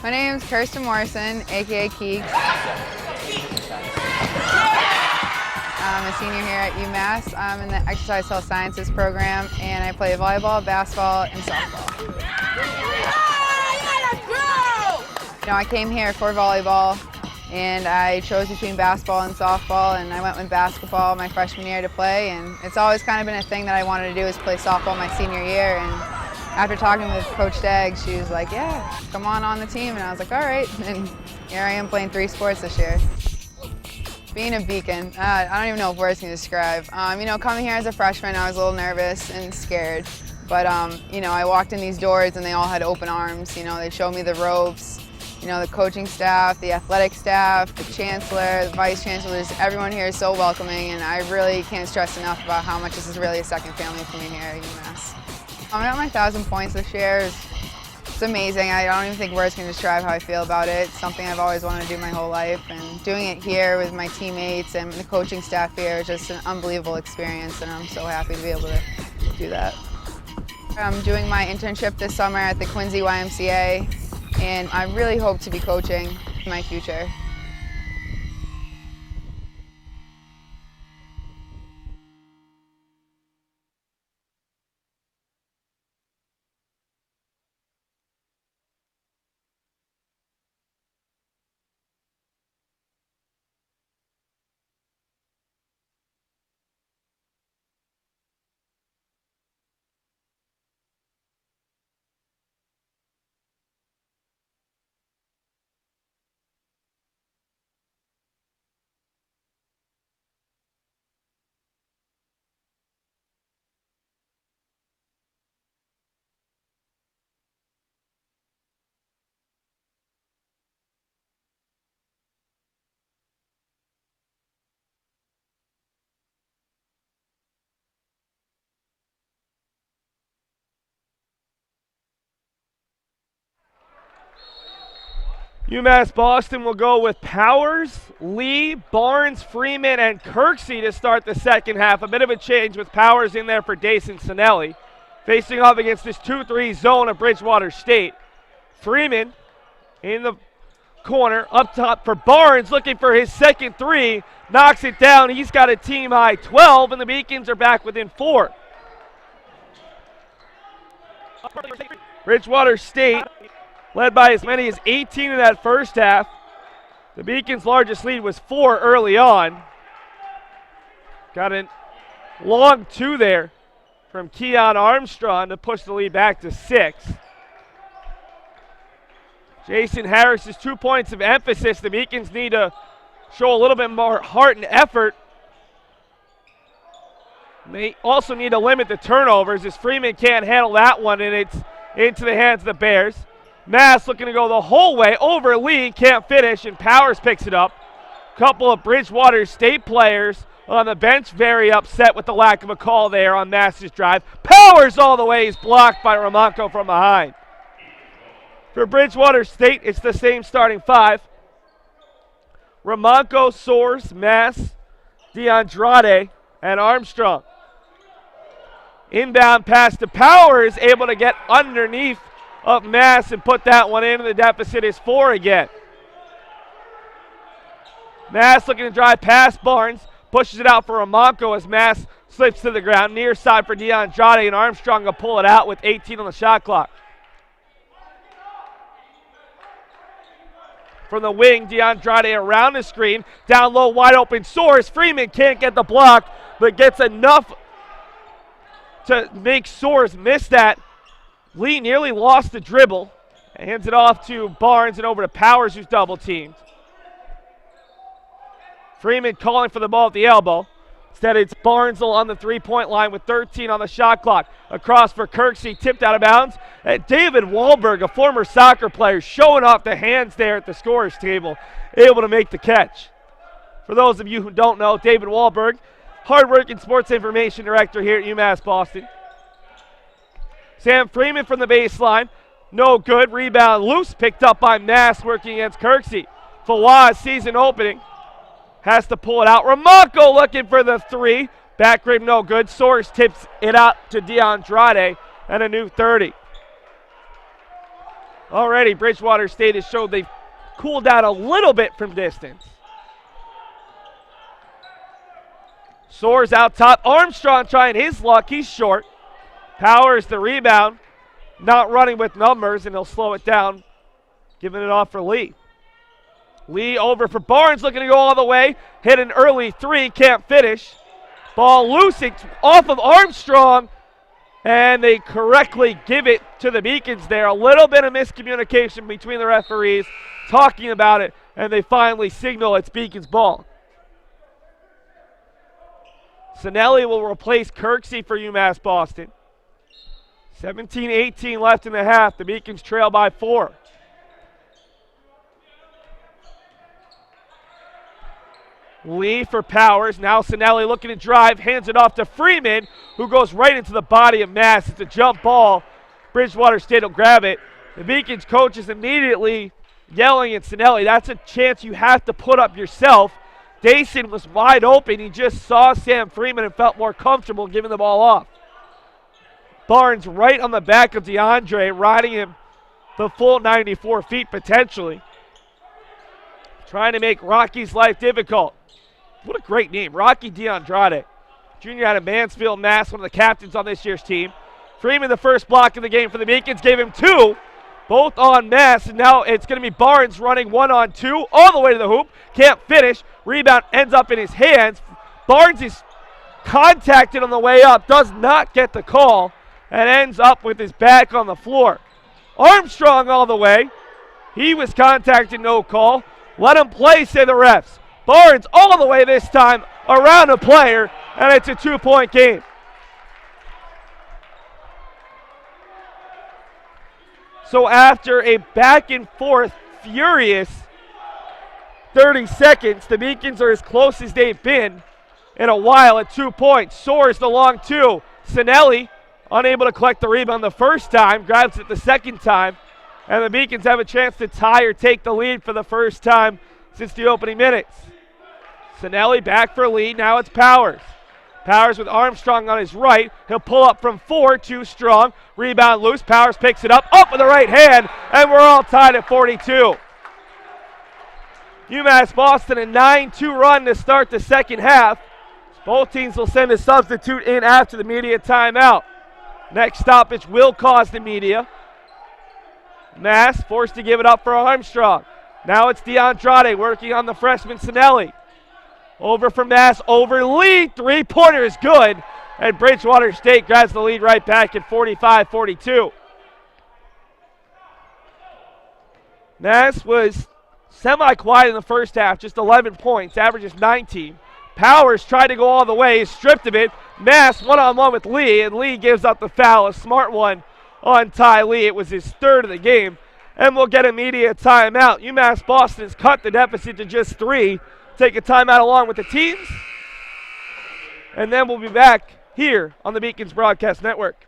My name is Kirsten Morrison, aka Keeks. I'm a senior here at UMass. I'm in the Exercise Health Sciences program, and I play volleyball, basketball, and softball. You know, I came here for volleyball, and I chose between basketball and softball, and I went with basketball my freshman year to play, and it's always kind of been a thing that I wanted to do is play softball my senior year. And after talking with Coach Dagg, she was like, yeah, come on the team. And I was like, all right. And here I am playing 3 sports this year. Being a beacon, I don't even know if words can describe. You know, coming here as a freshman, I was a little nervous and scared. But, you know, I walked in these doors and they all had open arms. You know, they showed me the ropes. You know, the coaching staff, the athletic staff, the chancellor, the vice chancellors, everyone here is so welcoming. And I really can't stress enough about how much this is really a second family for me here at UMass. I got my 1,000 points this year. It's amazing. I don't even think words can describe how I feel about it. It's something I've always wanted to do my whole life, and doing it here with my teammates and the coaching staff here is just an unbelievable experience, and I'm so happy to be able to do that. I'm doing my internship this summer at the Quincy YMCA, and I really hope to be coaching in my future. UMass Boston will go with Powers, Lee, Barnes, Freeman, and Kirksey to start the second half. A bit of a change with Powers in there for Dason Sinelli, facing off against this 2-3 zone of Bridgewater State. Freeman in the corner, up top for Barnes, looking for his second three, knocks it down. He's got a team high 12, and the Beacons are back within 4. Bridgewater State led by as many as 18 in that first half. The Beacons' largest lead was 4 early on. Got a long 2 there from Keon Armstrong to push the lead back to 6. Jason Harris's 2 points of emphasis. The Beacons need to show a little bit more heart and effort. They also need to limit the turnovers as Freeman can't handle that one, and it's into the hands of the Bears. Mass looking to go the whole way over Lee, can't finish, and Powers picks it up. Couple of Bridgewater State players on the bench very upset with the lack of a call there on Mass's drive. Powers all the way is blocked by Ramonco from behind. For Bridgewater State, it's the same starting 5. Ramonco, Soares, Mass, DeAndrade, and Armstrong. Inbound pass to Powers, able to get underneath of Mass and put that one in, and the deficit is 4 again. Mass looking to drive past Barnes. Pushes it out for Ramonko as Mass slips to the ground. Near side for DeAndrade, and Armstrong will pull it out with 18 on the shot clock. From the wing, DeAndrade around the screen. Down low, wide open Soares. Freeman can't get the block, but gets enough to make Soares miss that. Lee nearly lost the dribble. Hands it off to Barnes and over to Powers, who's double teamed. Freeman calling for the ball at the elbow. Instead, it's Barnesville on the three-point line with 13 on the shot clock. Across for Kirksey, tipped out of bounds. And David Wahlberg, a former soccer player, showing off the hands there at the scorer's table, able to make the catch. For those of you who don't know, David Wahlberg, hardworking sports information director here at UMass Boston. Sam Freeman from the baseline. No good. Rebound loose. Picked up by Mass working against Kirksey. Fawaz, season opening. Has to pull it out. Ramonko looking for the three. Back rim no good. Soares tips it out to DeAndrade and a new 30. Already Bridgewater State has showed they've cooled down a little bit from distance. Soares out top. Armstrong trying his luck. He's short. Powers the rebound. Not running with numbers, and he'll slow it down. Giving it off for Lee. Lee over for Barnes, looking to go all the way. Hit an early three, can't finish. Ball loose, it's off of Armstrong. And they correctly give it to the Beacons there. A little bit of miscommunication between the referees talking about it, and they finally signal it's Beacons ball. Sinelli will replace Kirksey for UMass Boston. 17-18 left in the half. The Beacons trail by 4. Lee for Powers. Now Sinelli looking to drive. Hands it off to Freeman, who goes right into the body of Mass. It's a jump ball. Bridgewater State will grab it. The Beacons coach is immediately yelling at Sinelli. That's a chance you have to put up yourself. Dason was wide open. He just saw Sam Freeman and felt more comfortable giving the ball off. Barnes right on the back of DeAndre, riding him the full 94 feet potentially. Trying to make Rocky's life difficult. What a great name, Rocky DeAndrade. Junior out of Mansfield, Mass, one of the captains on this year's team. Freeman, the first block of the game for the Beacons, gave him 2, both on Mass, and now it's going to be Barnes running 1-on-2 all the way to the hoop. Can't finish. Rebound ends up in his hands. Barnes is contacted on the way up, does not get the call, and ends up with his back on the floor. Armstrong all the way. He was contacted, no call. Let him play, say the refs. Barnes all the way this time around a player, and it's a 2-point game. So after a back and forth, furious 30 seconds, the Beacons are as close as they've been in a while at 2 points. Soares the long 2. Sinelli unable to collect the rebound the first time, grabs it the second time, and the Beacons have a chance to tie or take the lead for the first time since the opening minutes. Sinelli back for Lee, now it's Powers. Powers with Armstrong on his right. He'll pull up from 4, too strong. Rebound loose, Powers picks it up with the right hand, and we're all tied at 42. UMass Boston a 9-2 run to start the second half. Both teams will send a substitute in after the media timeout. Next stoppage will cost the media. Mass forced to give it up for Armstrong. Now it's DeAndrade working on the freshman Sinelli. Over from Mass, over Lee. Three-pointer is good. And Bridgewater State grabs the lead right back at 45-42. Mass was semi-quiet in the first half, just 11 points, averages 19. Powers tried to go all the way, stripped of it. Mass one-on-one with Lee, and Lee gives up the foul, a smart one on Ty Lee. It was his third of the game, and we'll get a media timeout. UMass Boston has cut the deficit to just 3. Take a timeout along with the teams, and then we'll be back here on the Beacons Broadcast Network.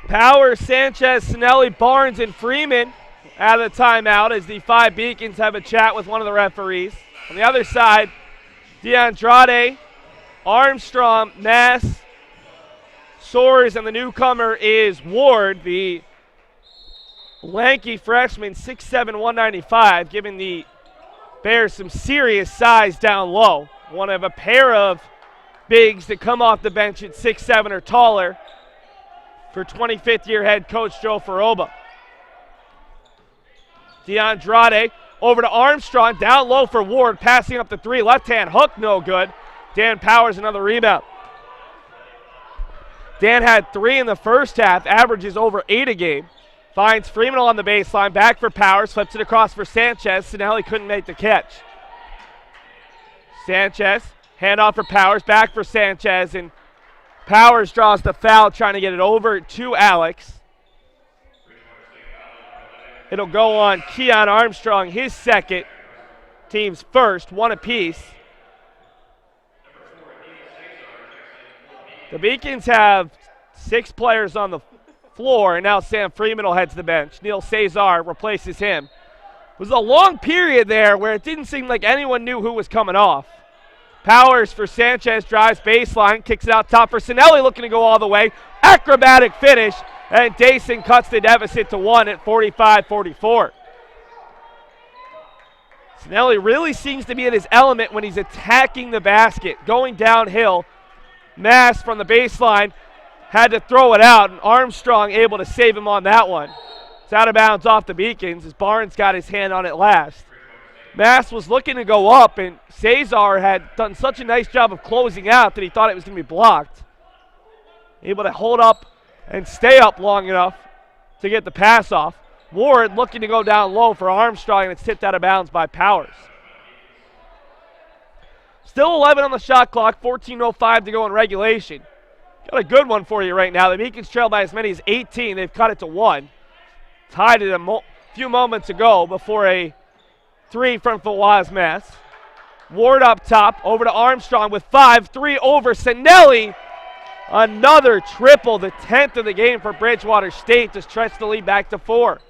Powers, Sanchez, Sinelli, Barnes, and Freeman out of the timeout as the 5 Beacons have a chat with one of the referees. On the other side, DeAndrade, Armstrong, Mass, Soares, and the newcomer is Ward, the lanky freshman, 6'7", 195, giving the Bears some serious size down low. One of a pair of bigs that come off the bench at 6'7" or taller for 25th year head coach Joe Foroba. DeAndrade over to Armstrong, down low for Ward, passing up the 3, left hand hook, no good. Dan Powers, another rebound. Dan had 3 in the first half, averages over 8 a game. Finds Freeman on the baseline, back for Powers, flips it across for Sanchez. Sinelli couldn't make the catch. Sanchez, handoff for Powers, back for Sanchez, and Powers draws the foul, trying to get it over to Alex. It'll go on Keon Armstrong, his second, team's first, 1 apiece. The Beacons have 6 players on the floor, and now Sam Freeman will head to the bench. Neil Cesar replaces him. It was a long period there where it didn't seem like anyone knew who was coming off. Powers for Sanchez, drives baseline, kicks it out top for Sinelli, looking to go all the way. Acrobatic finish, and Dayson cuts the deficit to 1 at 45-44. Sinelli really seems to be in his element when he's attacking the basket, going downhill. Mass from the baseline had to throw it out, and Armstrong able to save him on that one. It's out of bounds off the Beacons as Barnes got his hand on it last. Mass was looking to go up, and Cesar had done such a nice job of closing out that he thought it was going to be blocked. Able to hold up and stay up long enough to get the pass off. Ward looking to go down low for Armstrong, and it's tipped out of bounds by Powers. Still 11 on the shot clock, 14:05 to go in regulation. Got a good one for you right now. The Beacons trail by as many as 18. They've cut it to 1. Tied it a few moments ago before a 3 from Fawaz Mass. Ward up top, over to Armstrong with 5. 3 over Sinelli. Another triple, the 10th of the game for Bridgewater State to stretch the lead back to 4.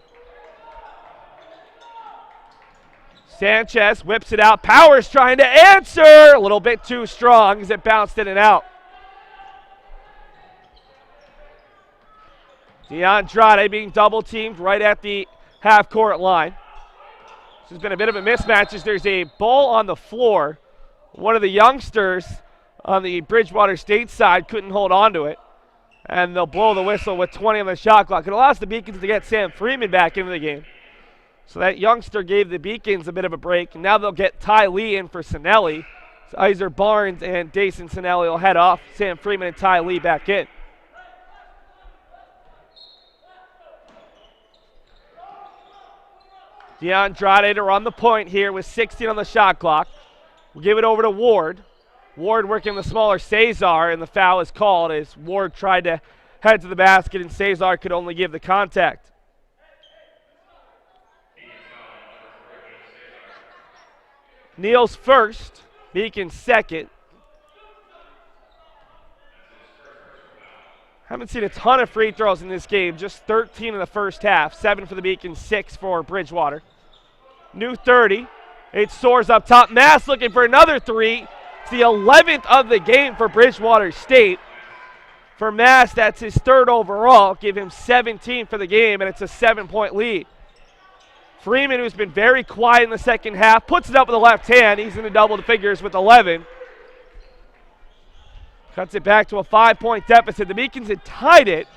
Sanchez whips it out. Powers trying to answer. A little bit too strong as it bounced in and out. DeAndrade being double teamed right at the half-court line. This has been a bit of a mismatch as there's a ball on the floor. One of the youngsters on the Bridgewater State side couldn't hold on to it. And they'll blow the whistle with 20 on the shot clock. It allows the Beacons to get Sam Freeman back into the game. So that youngster gave the Beacons a bit of a break. And now they'll get Ty Lee in for Sinelli. So Iser Barnes and Dayson Sinelli will head off. Sam Freeman and Ty Lee back in. DeAndrade to run the point here with 16 on the shot clock. We'll give it over to Ward. Ward working the smaller Cesar, and the foul is called as Ward tried to head to the basket, and Cesar could only give the contact. Neal's first, Beacon's second. Haven't seen a ton of free throws in this game, just 13 in the first half. 7 for the Beacons, 6 for Bridgewater. New 30. It soars up top. Mass looking for another 3. It's the 11th of the game for Bridgewater State. For Mass, that's his 3rd overall. Give him 17 for the game, and it's a 7-point lead. Freeman, who's been very quiet in the second half, puts it up with the left hand. He's in the double figures with 11. Cuts it back to a 5-point deficit. The Beacons had tied it,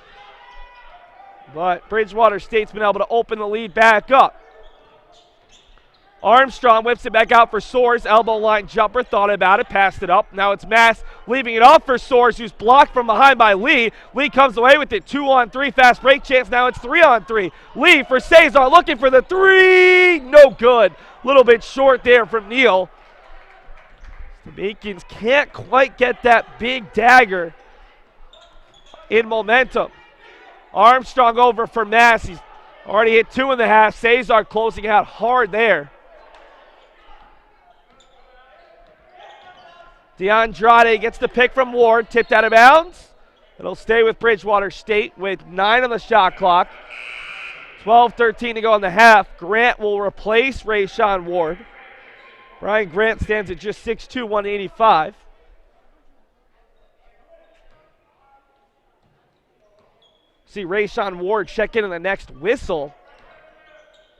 but Bridgewater State's been able to open the lead back up. Armstrong whips it back out for Soares. Elbow line jumper, thought about it, passed it up. Now it's Mass leaving it off for Soares, who's blocked from behind by Lee. Lee comes away with it, 2-on-3, fast break chance. Now it's 3-on-3. Lee for Cesar, looking for the 3. No good. A little bit short there from Neal. The Beacons can't quite get that big dagger in momentum. Armstrong over for Mass. He's already hit 2 in the half. Cesar closing out hard there. DeAndrade gets the pick from Ward, tipped out of bounds. It'll stay with Bridgewater State with 9 on the shot clock. 12-13 to go in the half. Grant will replace Rayshawn Ward. Brian Grant stands at just 6'2", 185. See Rayshawn Ward check in the next whistle.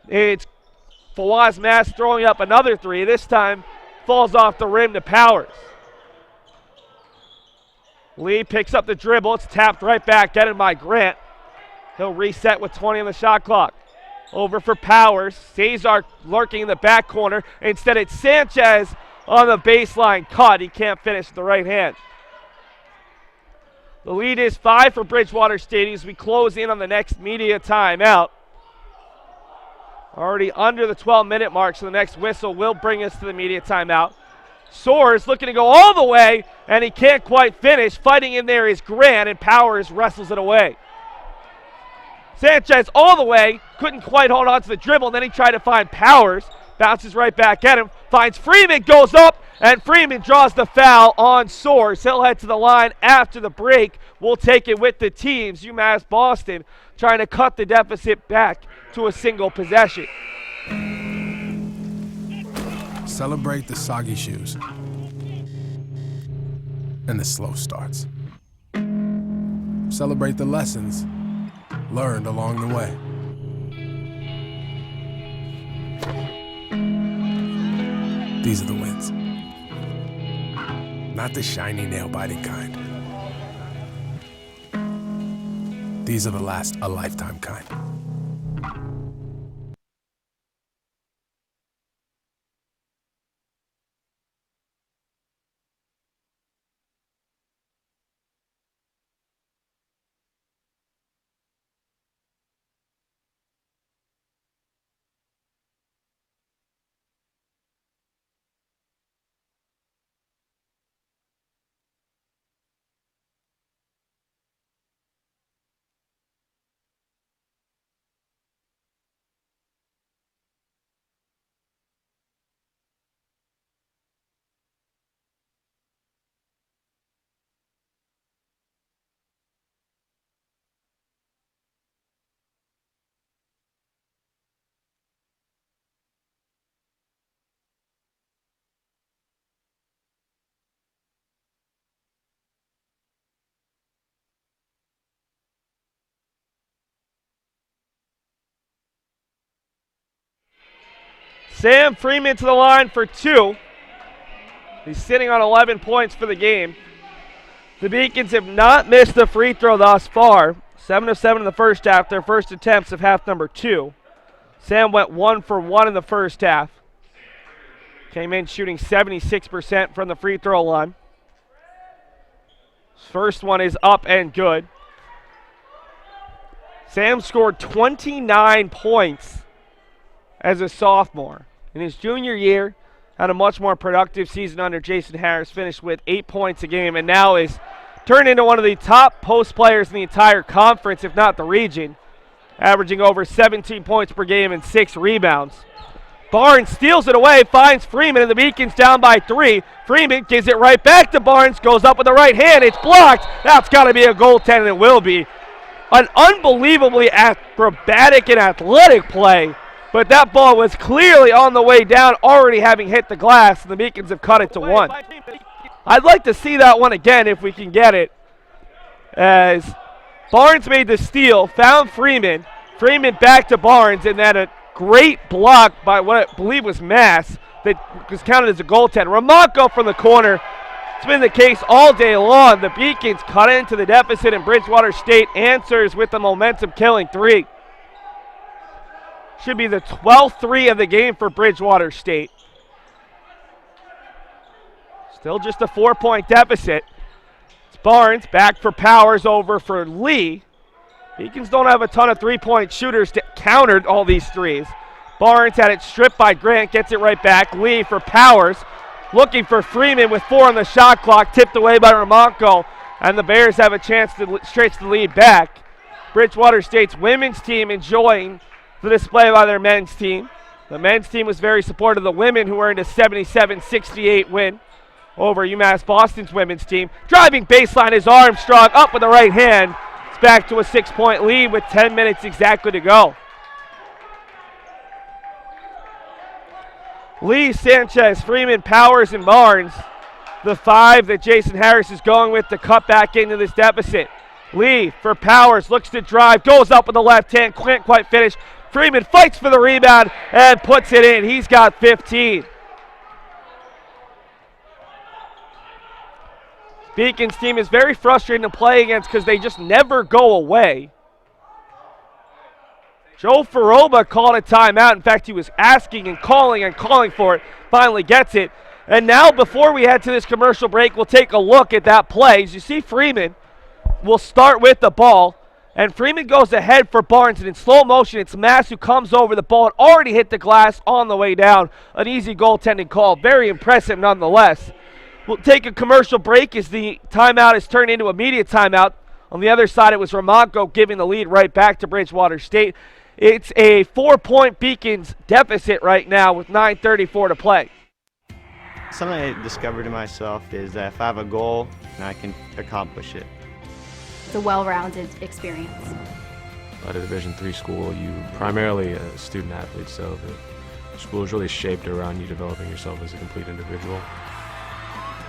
It's Fawaz Mass throwing up another three. This time falls off the rim to Powers. Lee picks up the dribble. It's tapped right back, getting by Grant. He'll reset with 20 on the shot clock. Over for Powers. Cesar lurking in the back corner. Instead, it's Sanchez on the baseline. Cut. He can't finish with the right hand. The lead is 5 for Bridgewater State as we close in on the next media timeout. Already under the 12-minute mark, so the next whistle will bring us to the media timeout. Soares looking to go all the way, and he can't quite finish. Fighting in there is Grant, and Powers wrestles it away. Sanchez all the way, couldn't quite hold on to the dribble, then he tried to find Powers. Bounces right back at him, finds Freeman, goes up, and Freeman draws the foul on Soares. He'll head to the line after the break. We'll take it with the teams. UMass Boston trying to cut the deficit back to a single possession. Celebrate the soggy shoes and the slow starts. Celebrate the lessons learned along the way. These are the wins. Not the shiny, nail-biting kind. These are the last a lifetime kind. Sam Freeman to the line for 2. He's sitting on 11 points for the game. The Beacons have not missed a free throw thus far. 7 of 7 in the first half, their first attempts of half number 2. Sam went 1 for 1 in the first half. Came in shooting 76% from the free throw line. First one is up and good. Sam scored 29 points as a sophomore. In his junior year, had a much more productive season under Jason Harris, finished with 8 points a game, and now is turned into one of the top post players in the entire conference, if not the region, averaging over 17 points per game and 6 rebounds. Barnes steals it away, finds Freeman, and the Beacons down by 3. Freeman gives it right back to Barnes, goes up with the right hand, it's blocked. That's got to be a goaltend, and it will be. An unbelievably acrobatic and athletic play. But that ball was clearly on the way down, already having hit the glass, and the Beacons have cut it to 1. I'd like to see that one again if we can get it. As Barnes made the steal, found Freeman. Freeman back to Barnes, and then a great block by what I believe was Mass that was counted as a goaltend. Ramonko from the corner. It's been the case all day long. The Beacons cut into the deficit, and Bridgewater State answers with the momentum-killing 3. Should be the 12th 3 of the game for Bridgewater State. Still just a 4-point deficit. It's Barnes back for Powers, over for Lee. Beacons don't have a ton of three-point shooters to counter all these threes. Barnes had it stripped by Grant, gets it right back. Lee for Powers, looking for Freeman with 4 on the shot clock, tipped away by Ramonko, and the Bears have a chance to stretch the lead back. Bridgewater State's women's team enjoying the display by their men's team. The men's team was very supportive of the women, who earned a 77-68 win over UMass Boston's women's team. Driving baseline is Armstrong, up with the right hand. It's back to a 6-point lead with 10 minutes exactly to go. Lee, Sanchez, Freeman, Powers, and Barnes, the 5 that Jason Harris is going with to cut back into this deficit. Lee for Powers, looks to drive, goes up with the left hand, can't quite finish. Freeman fights for the rebound and puts it in. He's got 15. Beacon's team is very frustrating to play against because they just never go away. Joe Faroba called a timeout. In fact, he was asking and calling for it. Finally gets it. And now, before we head to this commercial break, we'll take a look at that play. As you see, Freeman will start with the ball. And Freeman goes ahead for Barnes. And in slow motion, it's Mass who comes over the ball. It already hit the glass on the way down. An easy goaltending call. Very impressive nonetheless. We'll take a commercial break as the timeout is turned into immediate timeout. On the other side, it was Ramonko giving the lead right back to Bridgewater State. It's a 4-point Beacons deficit right now with 9:34 to play. Something I discovered in myself is that if I have a goal, I can accomplish it. It's a well-rounded experience. At a Division III school, you primarily a student athlete, so the school is really shaped around you developing yourself as a complete individual.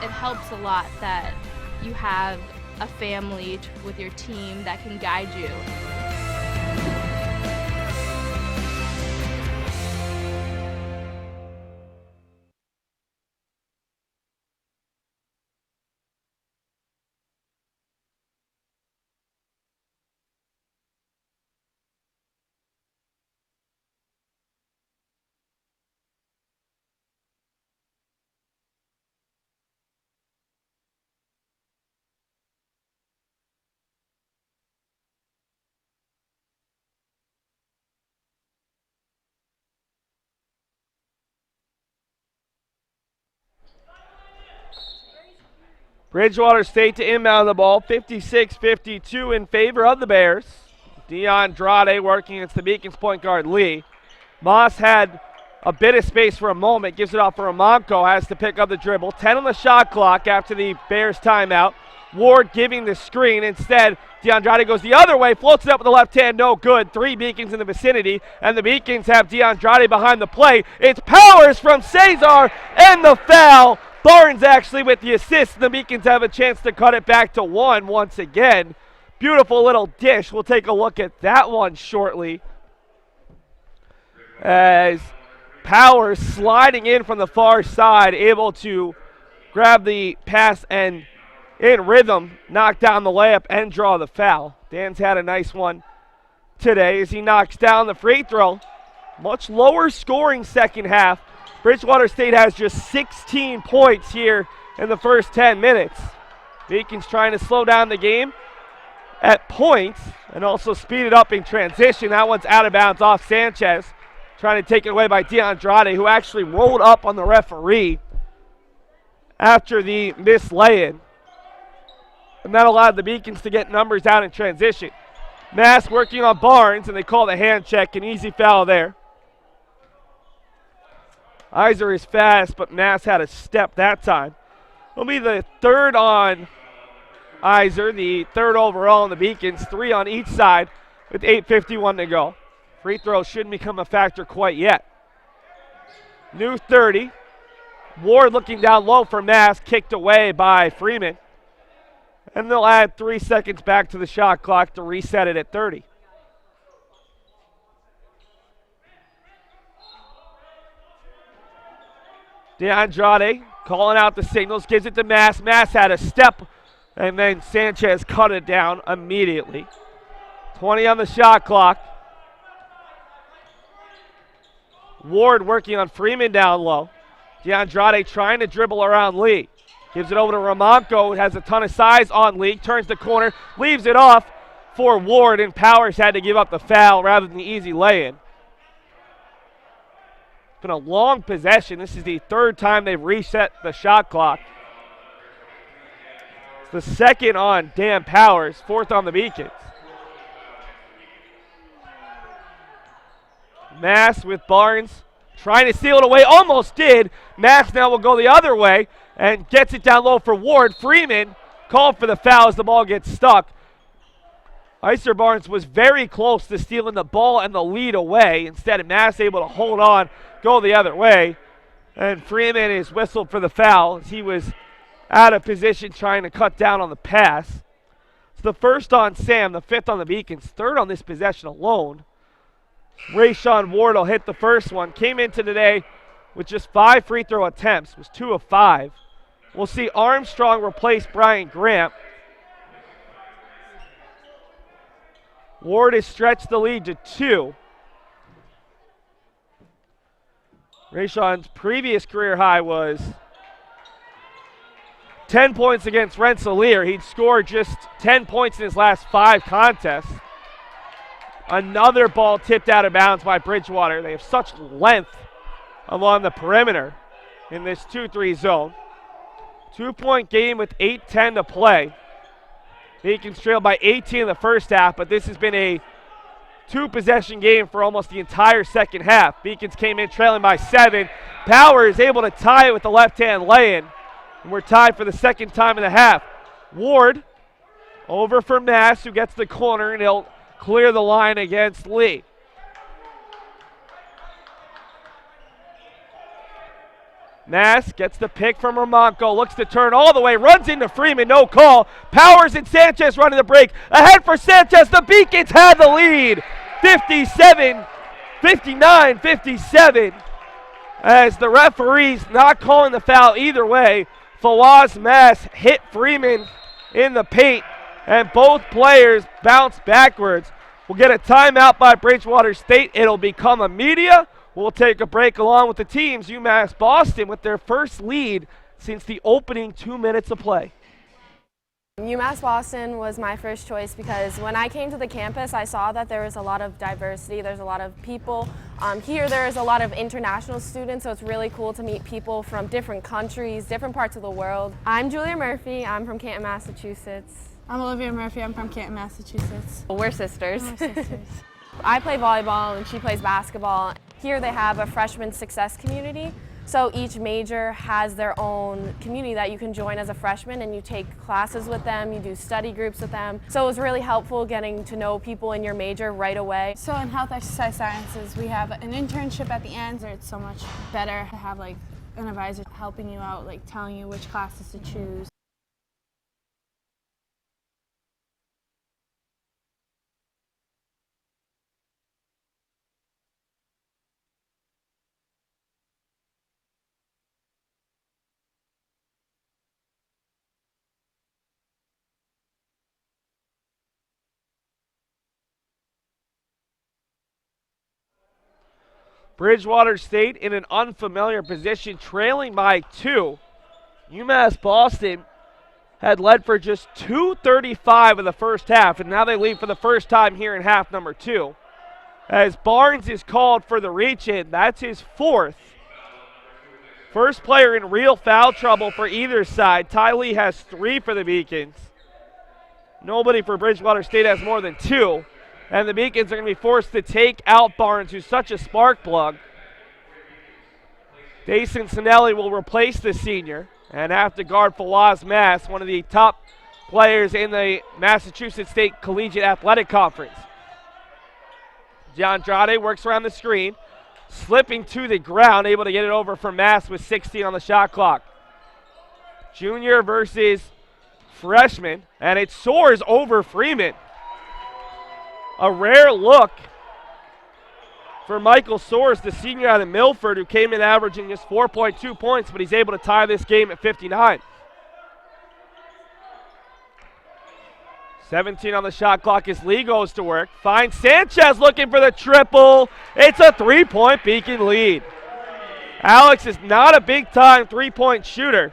It helps a lot that you have a family with your team that can guide you. Bridgewater State to inbound the ball, 56-52 in favor of the Bears. DeAndrade working against the Beacons point guard Lee. Moss had a bit of space for a moment, gives it off for Ramonko, has to pick up the dribble. 10 on the shot clock after the Bears timeout. Ward giving the screen. Instead, DeAndrade goes the other way, floats it up with the left hand, no good. 3 Beacons in the vicinity, and the Beacons have DeAndrade behind the play. It's Powers from Cesar, and the foul. Barnes actually with the assist. The Beacons have a chance to cut it back to 1 once again. Beautiful little dish. We'll take a look at that one shortly. As Powers sliding in from the far side, able to grab the pass and in rhythm, knock down the layup and draw the foul. Dan's had a nice one today as he knocks down the free throw. Much lower scoring second half. Bridgewater State has just 16 points here in the first 10 minutes. Beacons trying to slow down the game at points and also speed it up in transition. That one's out of bounds off Sanchez. Trying to take it away by DeAndrade, who actually rolled up on the referee after the missed lay-in. And that allowed the Beacons to get numbers out in transition. Mass working on Barnes, and they call the hand check, an easy foul there. Iser is fast, but Mass had a step that time. It'll be the third on Iser, the third overall on the Beacons, 3 on each side with 8:51 to go. Free throw shouldn't become a factor quite yet. New 30. Ward looking down low for Mass, kicked away by Freeman. And they'll add 3 seconds back to the shot clock to reset it at 30. DeAndrade calling out the signals, gives it to Mass. Mass had a step, and then Sanchez cut it down immediately. 20 on the shot clock. Ward working on Freeman down low. DeAndrade trying to dribble around Lee. Gives it over to Ramonko, has a ton of size on Lee, turns the corner, leaves it off for Ward, and Powers had to give up the foul rather than the easy lay-in. It's been a long possession. This is the third time they've reset the shot clock. It's the second on Dan Powers, fourth on the Beacons. Mass with Barnes trying to steal it away, almost did. Mass now will go the other way, and gets it down low for Ward. Freeman called for the foul as the ball gets stuck. Iser Barnes was very close to stealing the ball and the lead away. Instead, Mass able to hold on, go the other way. And Freeman is whistled for the foul as he was out of position trying to cut down on the pass. It's the first on Sam, the fifth on the Beacons, third on this possession alone. Rayshawn Ward will hit the first one. Came into today with just 5 free throw attempts, was 2 of 5. We'll see Armstrong replace Brian Grant. Ward has stretched the lead to 2. Rayshawn's previous career high was 10 points against Rensselaer. He'd scored just 10 points in his last 5 contests. Another ball tipped out of bounds by Bridgewater. They have such length along the perimeter in this 2-3 zone. 2-point game with 8:10 to play. Beacons trailed by 18 in the first half, but this has been a 2-possession game for almost the entire second half. Beacons came in trailing by 7. Power is able to tie it with the left-hand lay-in. And we're tied for the second time in the half. Ward over for Mass, who gets the corner, and he'll clear the line against Lee. Mass gets the pick from Romanco, looks to turn all the way, runs into Freeman, no call. Powers and Sanchez running the break. Ahead for Sanchez, the Beacons had the lead. 59-57. As the referees not calling the foul either way. Fawaz Mass hit Freeman in the paint, and both players bounce backwards. We'll get a timeout by Bridgewater State. It'll become a media. We'll take a break along with the teams. UMass Boston with their first lead since the opening 2 minutes of play. UMass Boston was my first choice because when I came to the campus, I saw that there was a lot of diversity. There's a lot of people. Here there is a lot of international students, so it's really cool to meet people from different countries, different parts of the world. I'm Julia Murphy. I'm from Canton, Massachusetts. I'm Olivia Murphy. I'm from Canton, Massachusetts. We're sisters. We're sisters. I play volleyball and she plays basketball. Here they have a freshman success community. So each major has their own community that you can join as a freshman, and you take classes with them, you do study groups with them. So it was really helpful getting to know people in your major right away. So in health exercise sciences, we have an internship at the end, so it's so much better to have like an advisor helping you out, like telling you which classes to choose. Bridgewater State in an unfamiliar position, trailing by 2. UMass Boston had led for just 2:35 in the first half, and now they lead for the first time here in half number 2. As Barnes is called for the reach-in, that's his 4th. First player in real foul trouble for either side. Ty Lee has 3 for the Beacons. Nobody for Bridgewater State has more than 2. And the Beacons are going to be forced to take out Barnes, who's such a spark plug. Dason Sinelli will replace the senior and have to guard Fawaz Mass, one of the top players in the Massachusetts State Collegiate Athletic Conference. Giandrade works around the screen, slipping to the ground, able to get it over for Mass with 16 on the shot clock. Junior versus freshman, and it soars over Freeman. A rare look for Michael Soares, the senior out of Milford, who came in averaging just 4.2 points, but he's able to tie this game at 59. 17 on the shot clock as Lee goes to work. Finds Sanchez looking for the triple. It's a 3-point Beacon lead. Alex is not a big-time 3-point shooter.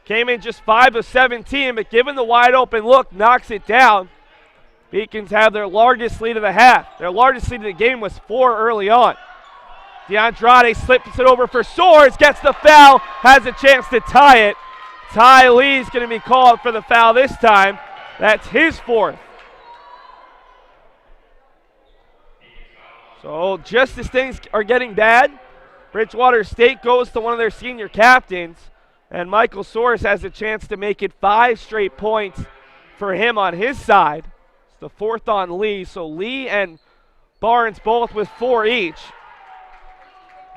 Came in just 5 of 17, but given the wide open look, knocks it down. Beacons have their largest lead of the half. Their largest lead of the game was 4 early on. DeAndrade slips it over for Soares, gets the foul, has a chance to tie it. Ty Lee's going to be called for the foul this time. That's his 4th. So just as things are getting bad, Bridgewater State goes to one of their senior captains, And Michael Soares has a chance to make it 5 straight points for him on his side. It's the 4th on Lee, so Lee and Barnes both with 4 each.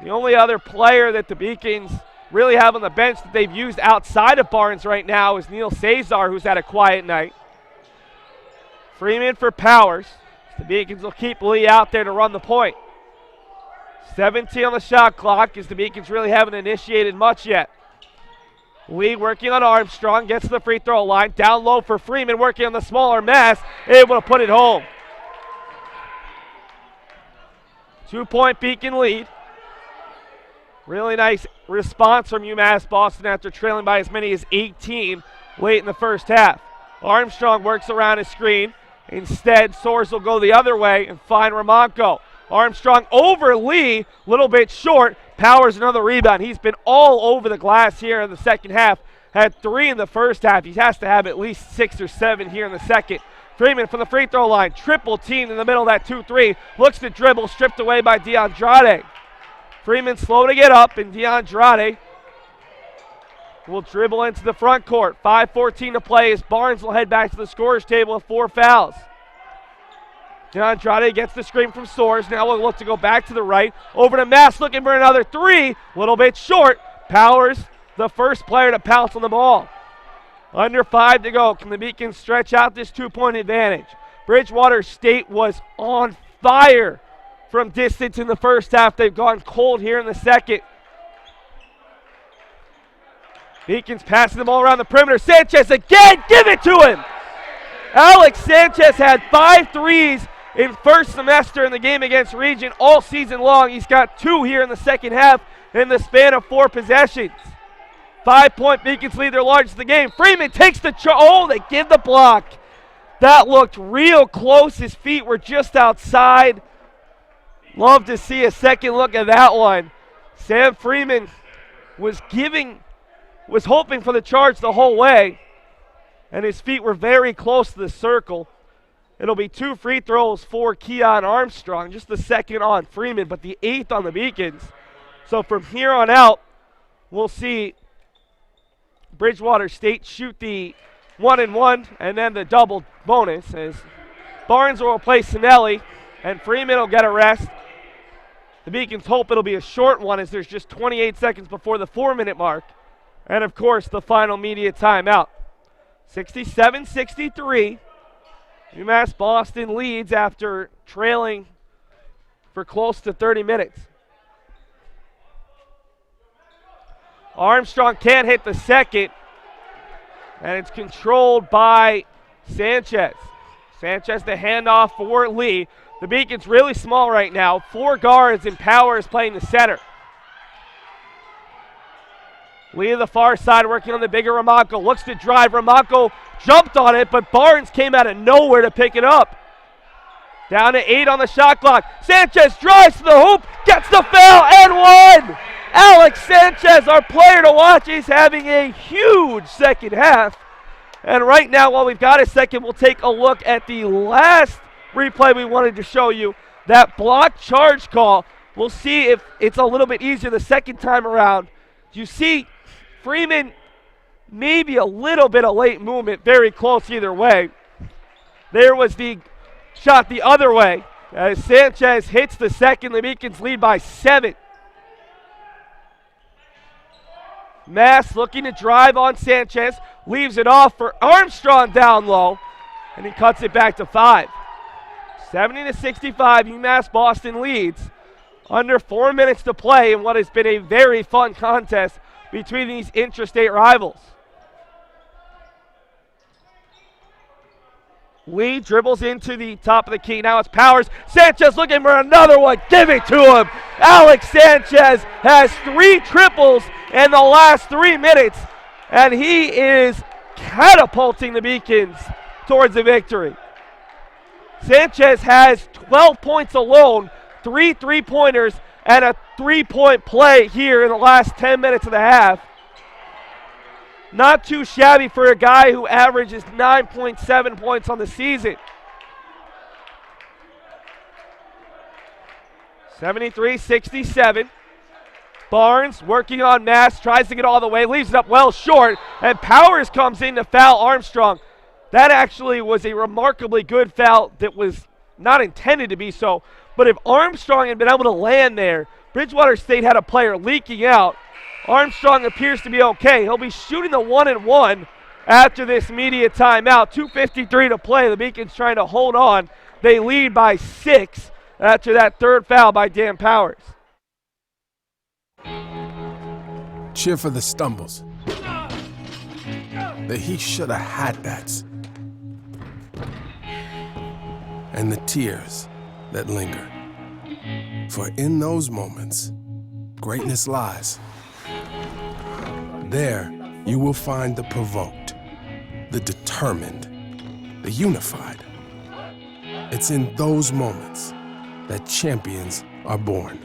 The only other player that the Beacons really have on the bench that they've used outside of Barnes right now is Neil Cesar, who's had a quiet night. Freeman for Powers. The Beacons will keep Lee out there to run the point. 17 on the shot clock as the Beacons really haven't initiated much yet. Lee working on Armstrong, gets to the free throw line. Down low for Freeman, working on the smaller Mass, able to put it home. 2-point Beacon lead. Really nice response from UMass Boston after trailing by as many as 18 late in the first half. Armstrong works around his screen. Instead, Soares will go the other way and find Ramonko. Armstrong over Lee, little bit short. Powers another rebound. He's been all over the glass here in the second half. Had 3 in the first half. He has to have at least 6 or 7 here in the second. Freeman from the free throw line. Triple team in the middle of that 2-3. Looks to dribble, stripped away by DeAndrade. Freeman slow to get up, and DeAndrade will dribble into the front court. 5:14 to play as Barnes will head back to the scorer's table with 4 fouls. DeAndrade gets the screen from Soares. Now we'll look to go back to the right. Over to Mass, looking for another 3. Little bit short. Powers, the first player to pounce on the ball. Under 5 to go. Can the Beacons stretch out this 2-point advantage? Bridgewater State was on fire from distance in the first half. They've gone cold here in the second. Beacons passing the ball around the perimeter. Sanchez again, give it to him! Alex Sanchez had 5 threes in first semester in the game against Regent all season long. He's got 2 here in the second half in the span of 4 possessions. 5-point Beacons lead, their largest of the game. Freeman takes the they give the block. That looked real close. His feet were just outside. Love to see a second look at that one. Sam Freeman was hoping for the charge the whole way, and his feet were very close to the circle. It'll be 2 free throws for Keon Armstrong, just the second on Freeman, but the 8th on the Beacons. So from here on out, we'll see Bridgewater State shoot the 1-and-1 and then the double bonus as Barnes will replace Sinelli and Freeman will get a rest. The Beacons hope it'll be a short one as there's just 28 seconds before the 4-minute mark. And of course, the final media timeout. 67-63. UMass Boston leads after trailing for close to 30 minutes. Armstrong can't hit the second, and it's controlled by Sanchez. Sanchez the handoff for Lee. The Beacons really small right now. 4 guards and Powers playing the center. Lee to the far side working on the bigger Ramonko. Looks to drive. Ramonko jumped on it, but Barnes came out of nowhere to pick it up. Down to 8 on the shot clock. Sanchez drives to the hoop, gets the foul, and 1! Alex Sanchez, our player to watch, is having a huge second half. And right now, while we've got a second, we'll take a look at the last replay we wanted to show you. That block charge call. We'll see if it's a little bit easier the second time around. You see Freeman, maybe a little bit of late movement, very close either way. There was the shot the other way as Sanchez hits the second. The Beacons lead by 7. Mass looking to drive on Sanchez, leaves it off for Armstrong down low, and he cuts it back to 5. 70-65, UMass Boston leads. Under 4 minutes to play in what has been a very fun contest between these intrastate rivals. Lee dribbles into the top of the key. Now it's Powers. Sanchez looking for another one. Give it to him. Alex Sanchez has 3 triples in the last 3 minutes, and he is catapulting the Beacons towards a victory. Sanchez has 12 points alone, 3 3-pointers, and a 3-point play here in the last 10 minutes of the half. Not too shabby for a guy who averages 9.7 points on the season. 73-67. Barnes working on Mass, tries to get all the way, leaves it up well short, and Powers comes in to foul Armstrong. That actually was a remarkably good foul that was not intended to be so, but if Armstrong had been able to land there, Bridgewater State had a player leaking out. Armstrong appears to be okay. He'll be shooting the 1-and-1 after this media timeout. 2:53 to play. The Beacons trying to hold on. They lead by 6 after that third foul by Dan Powers. Cheer for the stumbles. The he shoulda had that's. And the tears that linger. For in those moments, greatness lies. There, you will find the provoked, the determined, the unified. It's in those moments that champions are born.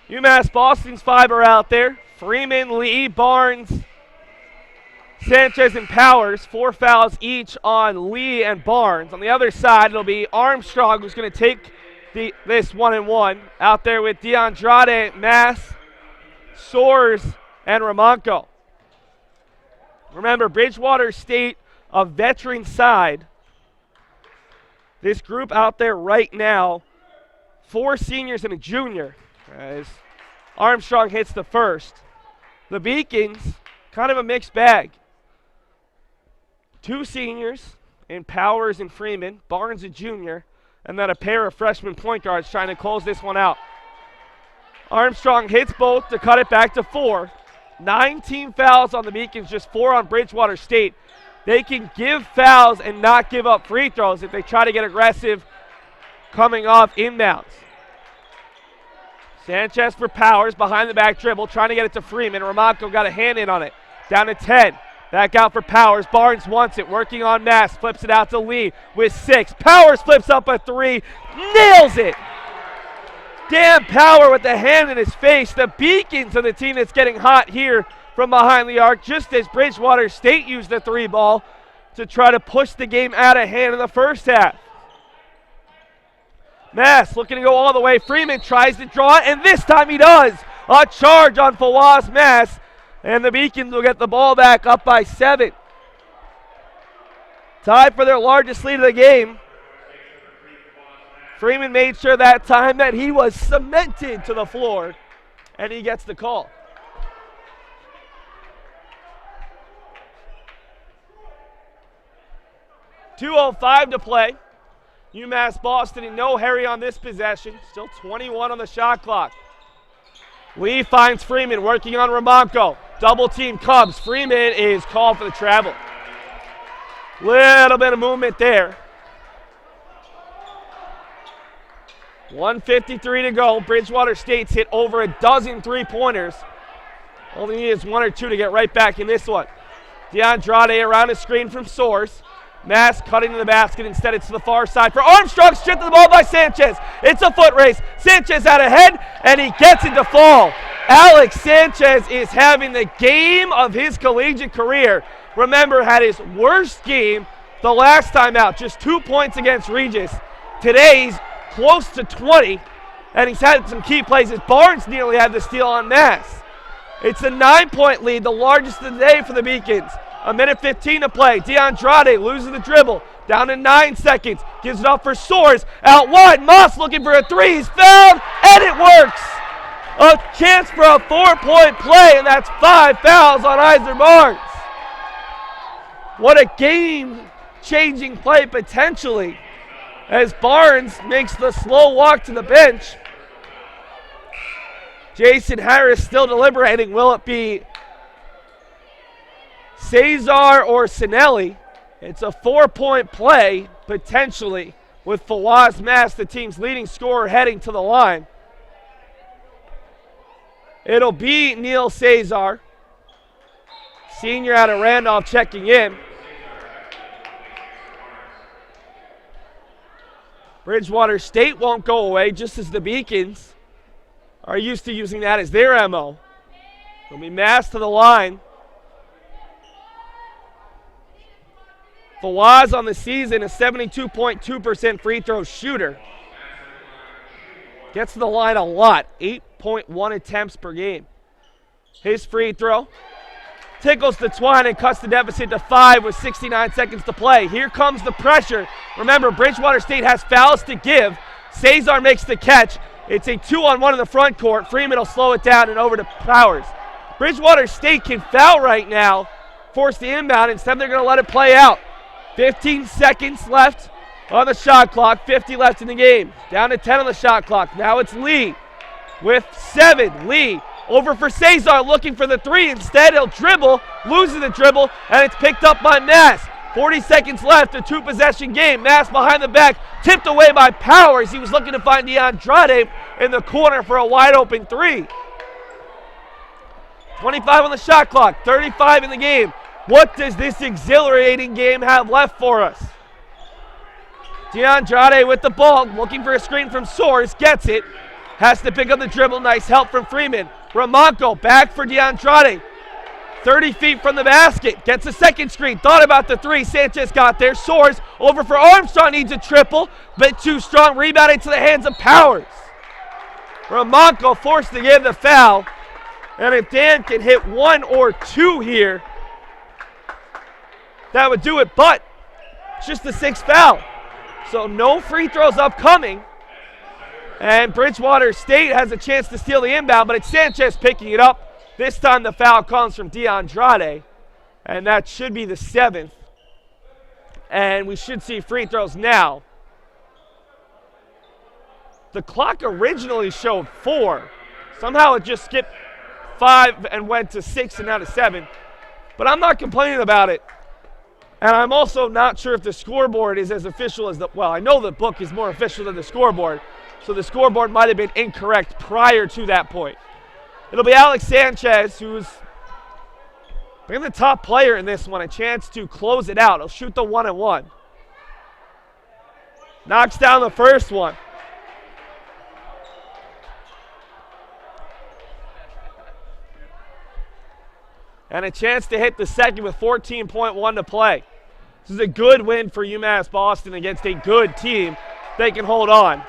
UMass Boston's 5 are out there. Freeman, Lee, Barnes, Sanchez, and Powers. 4 fouls each on Lee and Barnes. On the other side, it'll be Armstrong who's going to take this 1-and-1. Out there with DeAndrade, Mass, Soares, and Ramonko. Remember, Bridgewater State, a veteran side. This group out there right now, 4 seniors and a junior. As Armstrong hits the first. The Beacons, kind of a mixed bag. 2 seniors in Powers and Freeman, Barnes a junior, and then a pair of freshman point guards trying to close this one out. Armstrong hits both to cut it back to 4. 19 fouls on the Beacons, just 4 on Bridgewater State. They can give fouls and not give up free throws if they try to get aggressive coming off inbounds. Sanchez for Powers, behind the back dribble, trying to get it to Freeman. Ramonko got a hand in on it. Down to 10. Back out for Powers. Barnes wants it, working on Mass. Flips it out to Lee with 6. Powers flips up a 3. Nails it! Dan Power with the hand in his face. The Beacons are the team that's getting hot here from behind the arc, just as Bridgewater State used the 3 ball to try to push the game out of hand in the first half. Mass looking to go all the way. Freeman tries to draw it, and this time he does. A charge on Fawaz Mass, and the Beacons will get the ball back up by 7. Tied for their largest lead of the game. Freeman made sure that time that he was cemented to the floor, and he gets the call. .205 to play. UMass Boston in no hurry on this possession. Still 21 on the shot clock. Lee finds Freeman working on Ramonko. Double team Cubs. Freeman is called for the travel. Little bit of movement there. 1:53 to go. Bridgewater State's hit over a dozen 3-pointers. All they need is 1 or 2 to get right back in this one. DeAndrade around a screen from Soares. Mass cutting to the basket. Instead, it's to the far side for Armstrong. Stripped to the ball by Sanchez. It's a foot race. Sanchez out ahead, and he gets it to fall. Alex Sanchez is having the game of his collegiate career. Remember, had his worst game the last time out. Just 2 points against Regis. Today, he's close to 20, and he's had some key plays. As Barnes nearly had the steal on Mass. It's a 9-point lead, the largest of the day for the Beacons. 1:15 to play. DeAndrade loses the dribble. Down to 9 seconds. Gives it up for Soares. Out wide. Moss looking for a 3. He's fouled, and it works. A chance for a 4-point play, and that's 5 fouls on Isaac Barnes. What a game-changing play potentially, as Barnes makes the slow walk to the bench. Jason Harris still deliberating. Will it be Cesar or Sinelli? It's a 4-point play, potentially, with Fawaz Mass, the team's leading scorer, heading to the line. It'll be Neil Cesar, senior out of Randolph, checking in. Bridgewater State won't go away, just as the Beacons are used to using that as their MO. It'll be Mass to the line. Fawaz on the season, a 72.2% free throw shooter. Gets to the line a lot, 8.1 attempts per game. His free throw tickles the twine and cuts the deficit to 5 with 69 seconds to play. Here comes the pressure. Remember, Bridgewater State has fouls to give. Cesar makes the catch. It's a 2-on-1 in the front court. Freeman will slow it down and over to Powers. Bridgewater State can foul right now, force the inbound. Instead, they're going to let it play out. 15 seconds left on the shot clock, 50 left in the game. Down to 10 on the shot clock. Now it's Lee with 7. Lee over for Cesar, looking for the 3. Instead, he'll dribble, loses the dribble, and it's picked up by Mass. 40 seconds left, a 2-possession game. Mass behind the back, tipped away by Powers. He was looking to find DeAndrade in the corner for a wide-open 3. 25 on the shot clock, 35 in the game. What does this exhilarating game have left for us? DeAndrade with the ball, looking for a screen from Soares, gets it. Has to pick up the dribble, nice help from Freeman. Ramonko back for DeAndrade. 30 feet from the basket, gets a second screen, thought about the 3, Sanchez got there. Soares over for Armstrong, needs a triple, bit too strong, rebounded to the hands of Powers. Ramonko forced to give the foul, and if Dan can hit 1 or 2 here, that would do it, but it's just the 6th foul. So no free throws upcoming. And Bridgewater State has a chance to steal the inbound, but it's Sanchez picking it up. This time the foul comes from DeAndrade, and that should be the 7th. And we should see free throws now. The clock originally showed 4. Somehow it just skipped 5 and went to 6 and now to 7. But I'm not complaining about it. And I'm also not sure if the scoreboard is as official as well, I know the book is more official than the scoreboard, so the scoreboard might have been incorrect prior to that point. It'll be Alex Sanchez, who's been the top player in this one, a chance to close it out. He'll shoot the 1-and-1. Knocks down the first one. And a chance to hit the second with 14.1 to play. This is a good win for UMass Boston against a good team. They can hold on.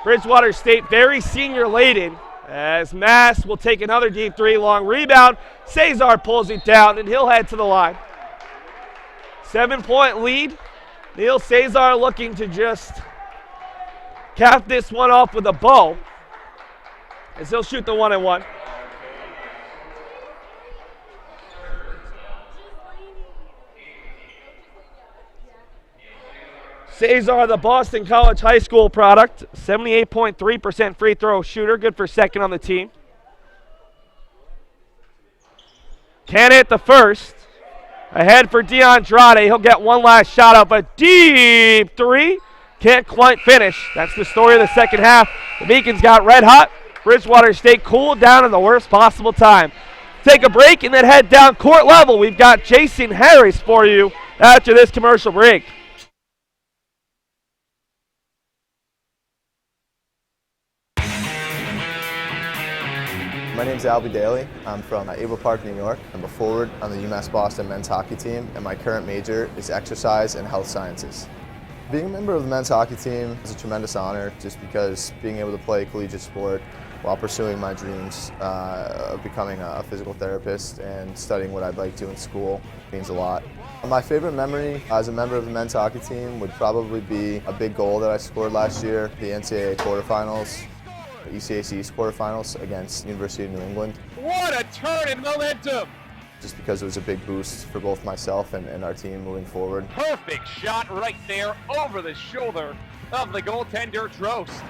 Bridgewater State very senior laden as Mass will take another deep 3, long rebound. Cesar pulls it down and he'll head to the line. 7-point lead. Neil Cesar looking to just cap this one off with a bow as he'll shoot the 1-and-1. Cesar, the Boston College High School product, 78.3% free throw shooter, good for 2nd on the team. Can't hit the first. Ahead for DeAndrade, he'll get one last shot up, a deep 3. Can't quite finish. That's the story of the second half. The Beacons got red hot. Bridgewater State cooled down in the worst possible time. Take a break and then head down court level. We've got Jason Harris for you after this commercial break. My name is Albie Daly. I'm from Able Park, New York. I'm a forward on the UMass Boston men's hockey team, and my current major is exercise and health sciences. Being a member of the men's hockey team is a tremendous honor just because being able to play collegiate sport while pursuing my dreams of becoming a physical therapist and studying what I'd like to in school means a lot. My favorite memory as a member of the men's hockey team would probably be a big goal that I scored last year, the NCAA quarterfinals. ECAC's quarterfinals against University of New England. What a turn in momentum! Just because it was a big boost for both myself and our team moving forward. Perfect shot right there over the shoulder of the goaltender, Drost.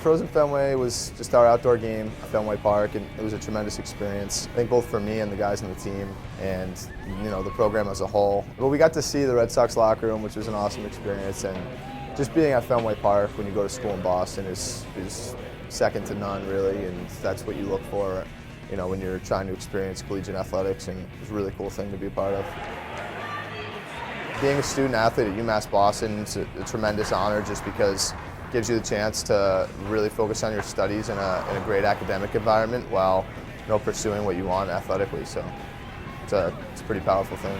Frozen Fenway was just our outdoor game at Fenway Park, and it was a tremendous experience. I think both for me and the guys on the team, and the program as a whole. But we got to see the Red Sox locker room, which was an awesome experience, and just being at Fenway Park when you go to school in Boston is second to none, really, and that's what you look for, when you're trying to experience collegiate athletics, and it's a really cool thing to be a part of. Being a student athlete at UMass Boston is a tremendous honor, just because it gives you the chance to really focus on your studies in a great academic environment while pursuing what you want athletically. So it's a pretty powerful thing.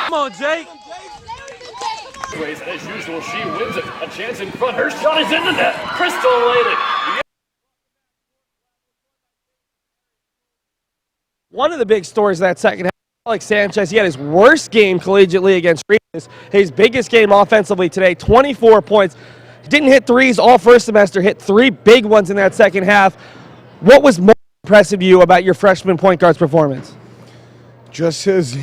Come on, Jake. As usual, she wins it. A chance in front. Her shot is in the net. Crystal elated. One of the big stories of that second half, Alex Sanchez, he had his worst game collegiately against Regis. His biggest game offensively today, 24 points. He didn't hit threes all first semester, hit 3 big ones in that second half. What was more impressive to you about your freshman point guard's performance? Just his,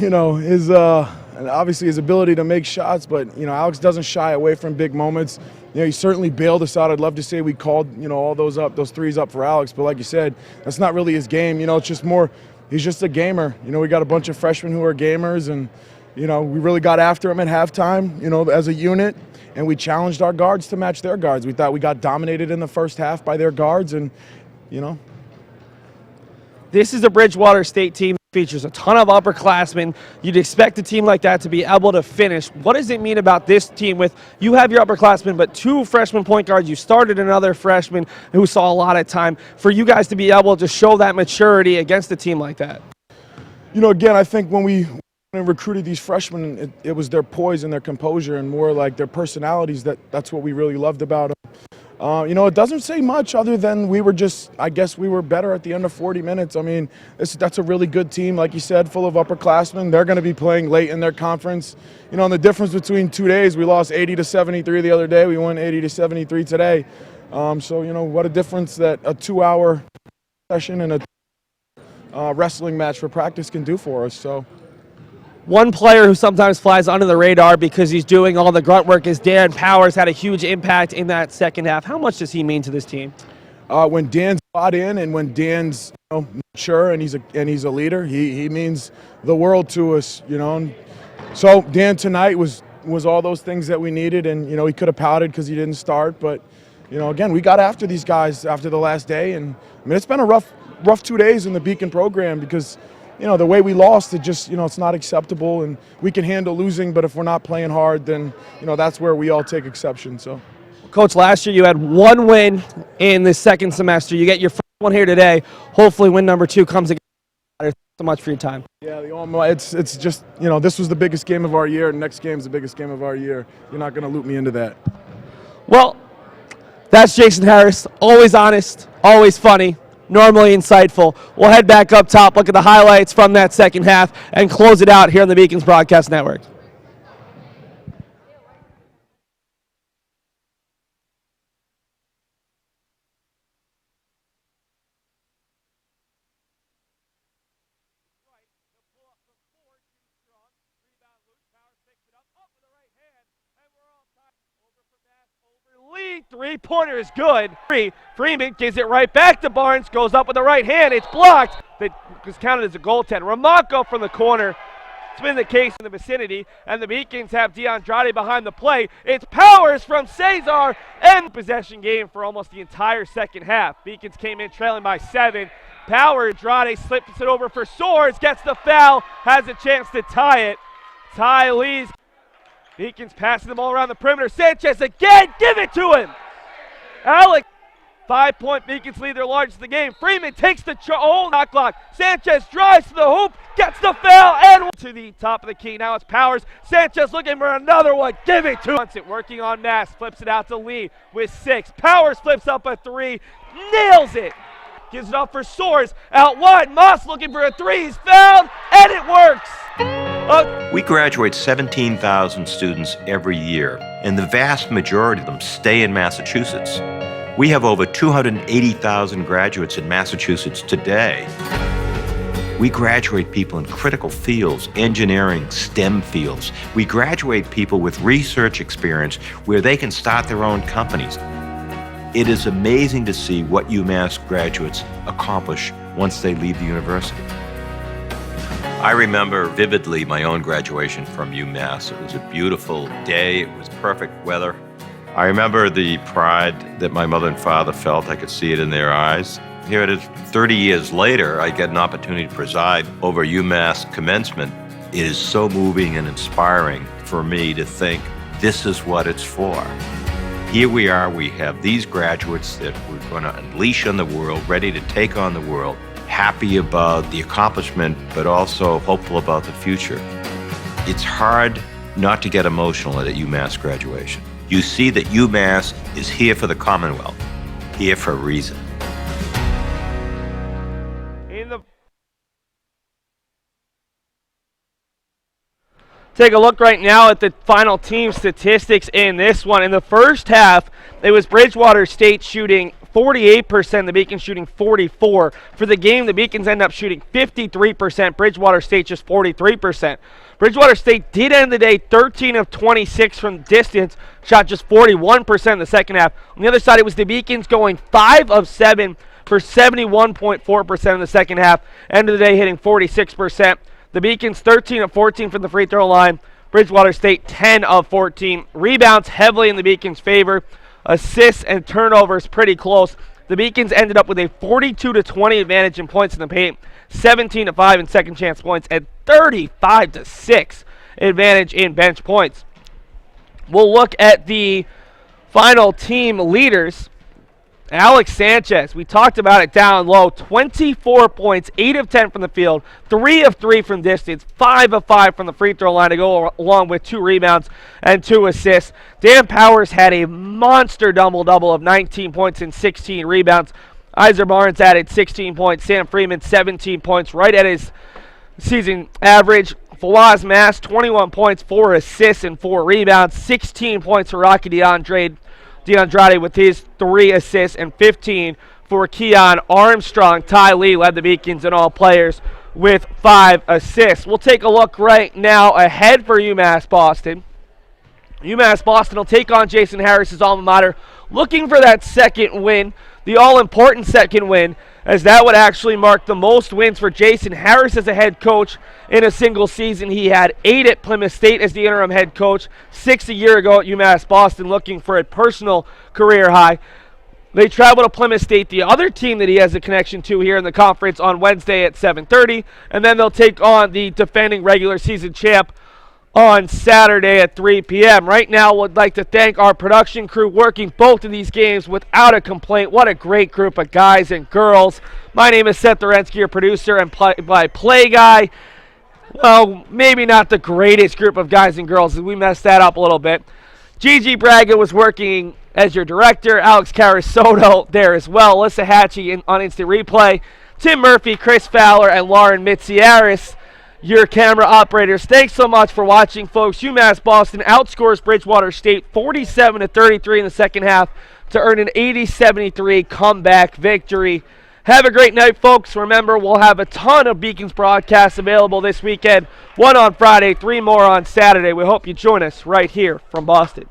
and obviously his ability to make shots, but Alex doesn't shy away from big moments. He certainly bailed us out. I'd love to say we called all those threes up for Alex, but like you said, that's not really his game. It's just more, he's just a gamer. We got a bunch of freshmen who are gamers, and we really got after him at halftime, as a unit, and we challenged our guards to match their guards. We thought we got dominated in the first half by their guards, and This is a Bridgewater State team that features a ton of upperclassmen. You'd expect a team like that to be able to finish. What does it mean about this team with, you have your upperclassmen, but 2 freshman point guards, you started another freshman who saw a lot of time, for you guys to be able to show that maturity against a team like that? Again, I think when we recruited these freshmen, it was their poise and their composure and more like their personalities. That's what we really loved about them. It doesn't say much other than I guess we were better at the end of 40 minutes. I mean, that's a really good team, like you said, full of upperclassmen. They're going to be playing late in their conference. And the difference between 2 days, we lost 80-73 the other day. We won 80-73 today. So, what a difference that a 2-hour session and a wrestling match for practice can do for us. So. One player who sometimes flies under the radar because he's doing all the grunt work is Dan Powers. Had a huge impact in that second half. How much does he mean to this team? When Dan's bought in and when Dan's mature and he's a leader, he means the world to us. So Dan tonight was all those things that we needed, and he could have pouted because he didn't start, but again, we got after these guys after the last day, and I mean it's been a rough 2 days in the Beacon program because. The way we lost, it just, it's not acceptable, and we can handle losing, but if we're not playing hard, then, that's where we all take exception. So, Coach, last year you had 1 win in the second semester. You get your first one here today. Hopefully win number 2 comes again. Thanks so much for your time. Yeah, it's just, this was the biggest game of our year, and next game's the biggest game of our year. You're not going to loop me into that. Well, that's Jason Harris. Always honest, always funny. Normally insightful. We'll head back up top, look at the highlights from that second half, and close it out here on the Beacons Broadcast Network. Three-pointer is good. Freeman gives it right back to Barnes, goes up with the right hand. It's blocked. That was counted as a goaltend. Ramonko from the corner. It's been the case in the vicinity, and the Beacons have DeAndrade behind the play. It's Powers from Cesar, and possession game for almost the entire second half. Beacons came in trailing by 7. Powers, Andrade slips it over for Soares, gets the foul, has a chance to tie it. Ty leads. Beacons passing the ball around the perimeter. Sanchez again, give it to him. Alex, 5-point Beacons lead, their largest of the game. Freeman takes the knock clock. Sanchez drives to the hoop, gets the foul, and to the top of the key. Now it's Powers. Sanchez looking for another one. Give it to him. Working on Mass, flips it out to Lee with 6. Powers flips up a 3, nails it. Gives it up for Soares. Out wide, Moss looking for a 3. He's fouled, and it works. We graduate 17,000 students every year, and the vast majority of them stay in Massachusetts. We have over 280,000 graduates in Massachusetts today. We graduate people in critical fields, engineering, STEM fields. We graduate people with research experience where they can start their own companies. It is amazing to see what UMass graduates accomplish once they leave the university. I remember vividly my own graduation from UMass. It was a beautiful day. It was perfect weather. I remember the pride that my mother and father felt. I could see it in their eyes. Here it is, 30 years later, I get an opportunity to preside over UMass commencement. It is so moving and inspiring for me to think this is what it's for. Here we are, we have these graduates that we're going to unleash on the world, ready to take on the world, happy about the accomplishment, but also hopeful about the future. It's hard not to get emotional at a UMass graduation. You see that UMass is here for the Commonwealth, here for a reason. Take a look right now at the final team statistics in this one. In the first half, it was Bridgewater State shooting 48%, the Beacons shooting 44%. For the game, the Beacons end up shooting 53%, Bridgewater State just 43%. Bridgewater State did end the day 13 of 26 from distance, shot just 41% in the second half. On the other side, it was the Beacons going 5 of 7 for 71.4% in the second half. End of the day hitting 46%. The Beacons 13 of 14 from the free throw line. Bridgewater State 10 of 14. Rebounds heavily in the Beacons' favor. Assists and turnovers pretty close. The Beacons ended up with a 42-20 advantage in points in the paint, 17-5 in second chance points, and 35-6 advantage in bench points. We'll look at the final team leaders. Alex Sanchez, we talked about it down low, 24 points, 8 of 10 from the field, 3 of 3 from distance, 5 of 5 from the free throw line to go along with 2 rebounds and 2 assists. Dan Powers had a monster double-double of 19 points and 16 rebounds. Iser Barnes added 16 points, Sam Freeman 17 points, right at his season average. Fawaz Mass, 21 points, 4 assists and 4 rebounds, 16 points for Rocky DeAndrade with his 3 assists and 15 for Keon Armstrong. Ty Lee led the Beacons in all players with 5 assists. We'll take a look right now ahead for UMass Boston. UMass Boston will take on Jason Harris's alma mater, looking for that second win, the all-important second win, as that would actually mark the most wins for Jason Harris as a head coach in a single season. He had 8 at Plymouth State as the interim head coach, 6 a year ago at UMass Boston, looking for a personal career high. They travel to Plymouth State, the other team that he has a connection to here in the conference, on Wednesday at 7:30, and then they'll take on the defending regular season champ on Saturday at 3 p.m. Right now, would like to thank our production crew working both of these games without a complaint. What a great group of guys and girls. My name is Seth Dorensky, your producer and play-by-play guy. Well, maybe not the greatest group of guys and girls. We messed that up a little bit. Gigi Braga was working as your director. Alex Carasoto there as well. Alyssa Hatchie on Instant Replay. Tim Murphy, Chris Fowler, and Lauren Mitziaris, your camera operators. Thanks so much for watching, folks. UMass Boston outscores Bridgewater State 47-33 in the second half to earn an 80-73 comeback victory. Have a great night, folks. Remember, we'll have a ton of Beacons broadcasts available this weekend. 1 on Friday, 3 more on Saturday. We hope you join us right here from Boston.